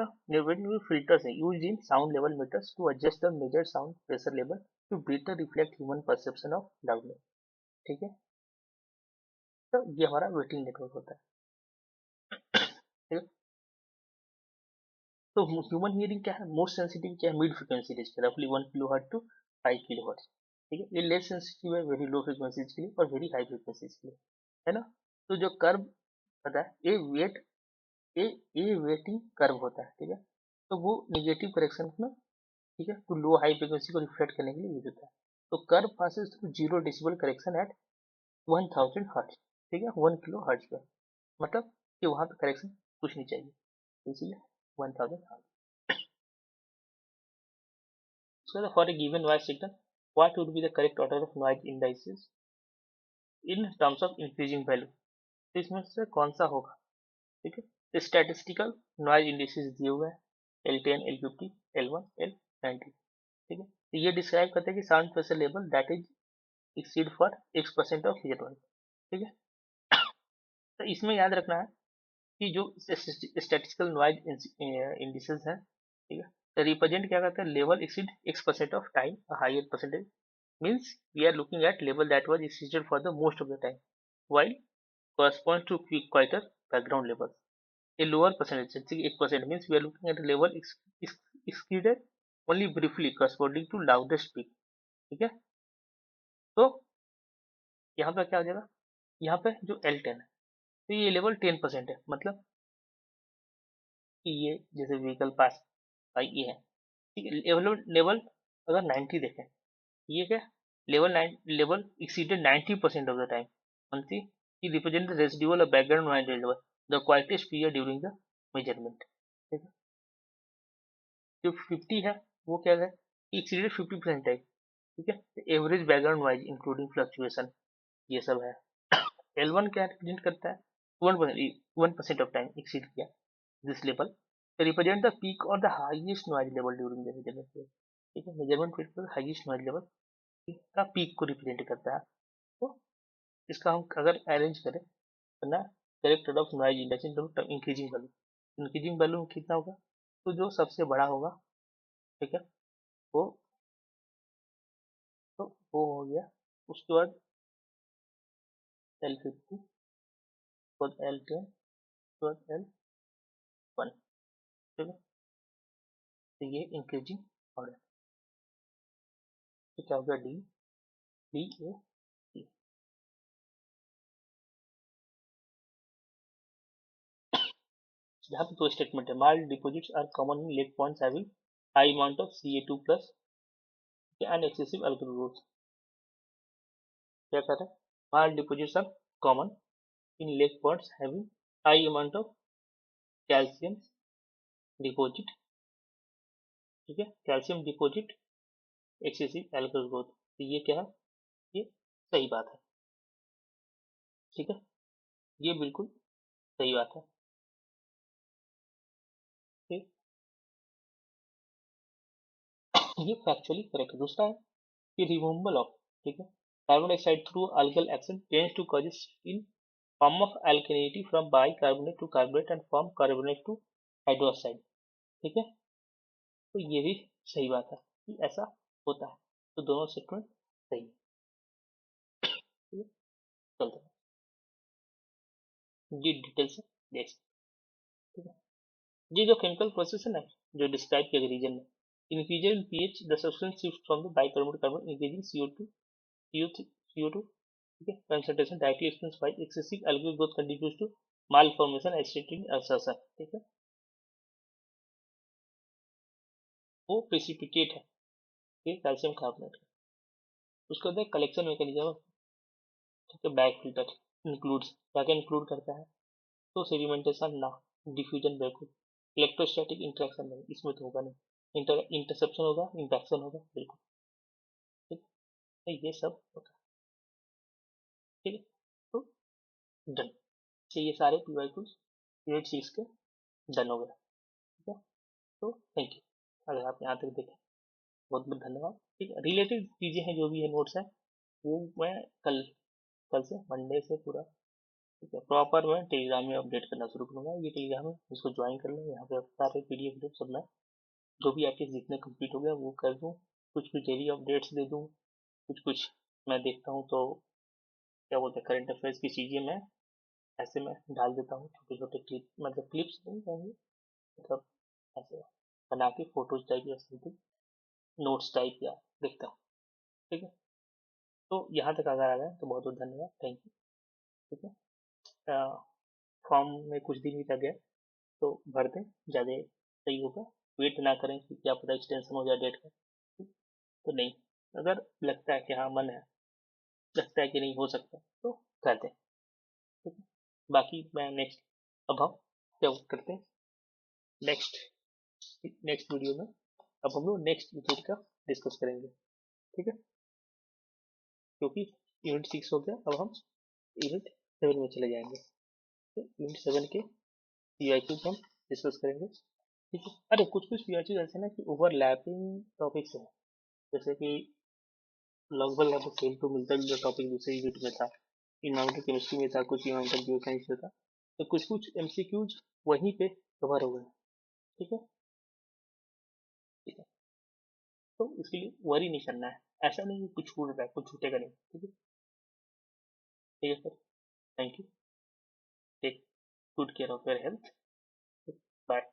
वेटिंग फिल्टर्स है use in sound level meters to adjust the measure sound pressure level to better reflect human perception of loudness. ठीक है, तो ये हमारा वेटिंग नेटवर्क होता है। ठीक है, तो ह्यूमन हियरिंग क्या है, मोस्ट सेंसिटिव क्या है, मिड फ्रीक्वेंसी रेंज के रफली 1 किलोहर्ट्ज टू 5 किलोहर्ट्ज। ठीक है, ये लेस सेंसिटिव है वेरी लो फ्रीक्वेंसीज के लिए और वेरी हाई फ्रीक्वेंसीज के लिए, है ना। तो जो कर्व पता है, ए वेटिंग कर्व होता है। ठीक है, तो वो निगेटिव करेक्शन में, ठीक है, तो लो हाई फ्रीक्वेंसी को रिफ्लेक्ट करने के लिए यूज होता है। तो curve passes through 0 decibel correction at 1000 hertz. ठीक है, 1 किलो हर्ट्ज पे, मतलब कि वहां पे करेक्शन कुछ नहीं चाहिए, तो इसीलिए 1000 hertz. So for a given noise signal, what would be the correct order of noise indices in terms of increasing value? तो इसमें से कौन सा होगा, ठीक है, तो स्टैटिस्टिकल नॉइज इंडिसेस दिए हुए हैं L10, L50, L1, L90। ठीक है, तो ये डिस्क्राइब करते हैं कि sound pressure level that is exceed for x% of Z1। ठीक है, तो इसमें याद रखना है कि जो स्टैटिस्टिकल नॉइज इंडिसेस हैं, ठीक है, तो रिप्रेजेंट क्या करते हैं, level exceed x% of time, higher percentage means we are looking at level that was existed for the most of the time, while corresponds to quieter background levels. A lower percentage, जैसे कि 1% means we are looking at a level exceeded only briefly corresponding to loudest peak। ठीक है, तो यहाँ पे क्या हो जाएगा, यहाँ पे जो L10 है, तो ये लेवल 10% है, मतलब कि ये जैसे व्हीकल पास ये है, ठीक है, लेवल अगर 90 देखें, ये क्या, level exceeded 90% of the time, मतलब कि represent the residual or background noise level the quietest period during the measurement। ठीक है, जो 50 है वो क्या है, exceeded 50% है। ठीक है, average background noise including fluctuation, ये सब है। L1 क्या रिप्रेजेंट करता है, 1% ऑफ टाइम एक्सीड किया this level, represent the peak और the highest noise level during the measurement. ठीक है, मेजरमेंट पीरियड पर हाईएस्ट नॉइज लेवल का पीक को रिप्रेजेंट करता है। तो इसका हम अगर अरेंज करें तो ना, correct of noise index in increasing value, increasing value कितना होगा, तो जो सबसे बड़ा होगा, ठीक है, वो, तो वो हो गया, उसके बाद L50, बाद L10, बाद L1। ठीक है, तो ये इंक्रीजिंग ऑर्डर, तो क्या हो गया, D A C। यहाँ पे दो स्टेटमेंट है, marl deposits are common in lake points having high amount of Ca2 plus and excessive alcohol. क्या कह रहा है, marl deposits are common in lake ponds having high amount of calcium deposit, ठीक है, calcium deposit excessive alcohol growth, तो ये क्या है, ये सही बात है, ठीक है, ये बिल्कुल सही बात है, ठीक, ये फैक्चुअली करेक्ट है। दूसरा है कि रिमूवल ऑफ, ठीक है, carbon dioxide through algal action tends to causes in form of alkalinity from bicarbonate to carbonate and form carbonate to hydroxide, ठीक है, तो ये भी सही बात है कि ऐसा होता है, तो दोनों स्टेटमेंट सही है, ठीक है, चलते हैं जी डिटेल से देख सकते हैं, ठीक है, ये जो केमिकल प्रोसेस है ना, जो डिस्क्राइब किया गया रीजन में, increase in pH the substance shift from the bicarbonate carbon increasing CO2 ठीक है, concentration directly influenced by excessive algal growth contributes to malformation as stated in assertion, ठीक है, वो प्रेसिपिटेट है, ठीक है, कैल्शियम कार्बोनेट का, उसके बाद कलेक्शन मैकेनिज्म, ठीक है, बैक फिल्टर इंक्लूड्स, क्या क्या इंक्लूड करता है, तो सेडिमेंटेशन ना, डिफ्यूजन बिल्कुल, इलेक्ट्रोस्टैटिक इंटरेक्शन नहीं, इसमें तो होगा नहीं, इंटरसेप्शन होगा, इंपैक्शन होगा बिल्कुल, ठीक है, ये सब होता है, ठीक है, तो डन, ये सारे पीवाईक्यूज यूनिट 6 के डन हो गए, ठीक है, तो थैंक यू, अगर आप यहाँ तक देखें, बहुत बहुत धन्यवाद, ठीक है, रिलेटेड चीज़ें हैं जो भी है नोट्स है, वो मैं कल कल से मंडे से पूरा, ठीक है, प्रॉपर मैं टेलीग्राम में अपडेट करना शुरू करूँगा, ये टेलीग्राम है, इसको ज्वाइन कर लो, यहाँ पे सारे PDF सब मैं जो भी आपके जितने कंप्लीट हो गया वो कर दूँ, कुछ कुछ डेली अपडेट्स दे दूँ, कुछ कुछ मैं देखता हूँ, तो क्या बोलते हैं करंट अफेयर्स की चीज़ें मैं ऐसे में डाल देता हूँ, छोटे छोटे क्लिप, मतलब क्लिप्स नहीं कहेंगे, मतलब ऐसे बना के फोटोज टाइप या समथिंग, नोट्स टाइप या देखता हूँ, ठीक है, तो यहाँ तक अगर आ गया तो बहुत बहुत धन्यवाद, थैंक यू, ठीक है, फॉर्म में कुछ दिन ही रह गया, तो भर दें, ज़्यादा सही होगा, वेट ना करें कि क्या पता एक्सटेंशन हो जाए डेट का, तो नहीं, अगर लगता है कि हाँ मन है, लगता है कि नहीं हो सकता, तो कर दें, ठीक है, बाकी मैं नेक्स्ट, अब हम क्या करते हैं, नेक्स्ट नेक्स्ट वीडियो में, अब हम लोग नेक्स्ट यूनिट का डिस्कस करेंगे, ठीक है, क्योंकि यूनिट 6 हो गया, अब हम यूनिट 7 में चले जाएंगे, तो यूनिट 7 के पीआईक्यूज हम डिस्कस करेंगे, ठीक है, अरे कुछ कुछ पीआईक्यूज ऐसे ना कि ओवरलैपिंग टॉपिक्स हैं, जैसे कि लगभग लगभग सेम टू मिलता जुलता टॉपिक दूसरे यूनिट में था, इन्वायरमेंटल केमिस्ट्री में था, कुछ इन्वायरमेंटल जियोसाइंस में था, तो कुछ कुछ एमसीक्यूज वहीं पे कवर हो गए, ठीक है, ठीक है, तो इसके लिए वरी नहीं करना है, ऐसा नहीं कि कुछ छूट रहा है, कुछ छूटेगा नहीं, ठीक है sir, thank you, take good care of your health, bye.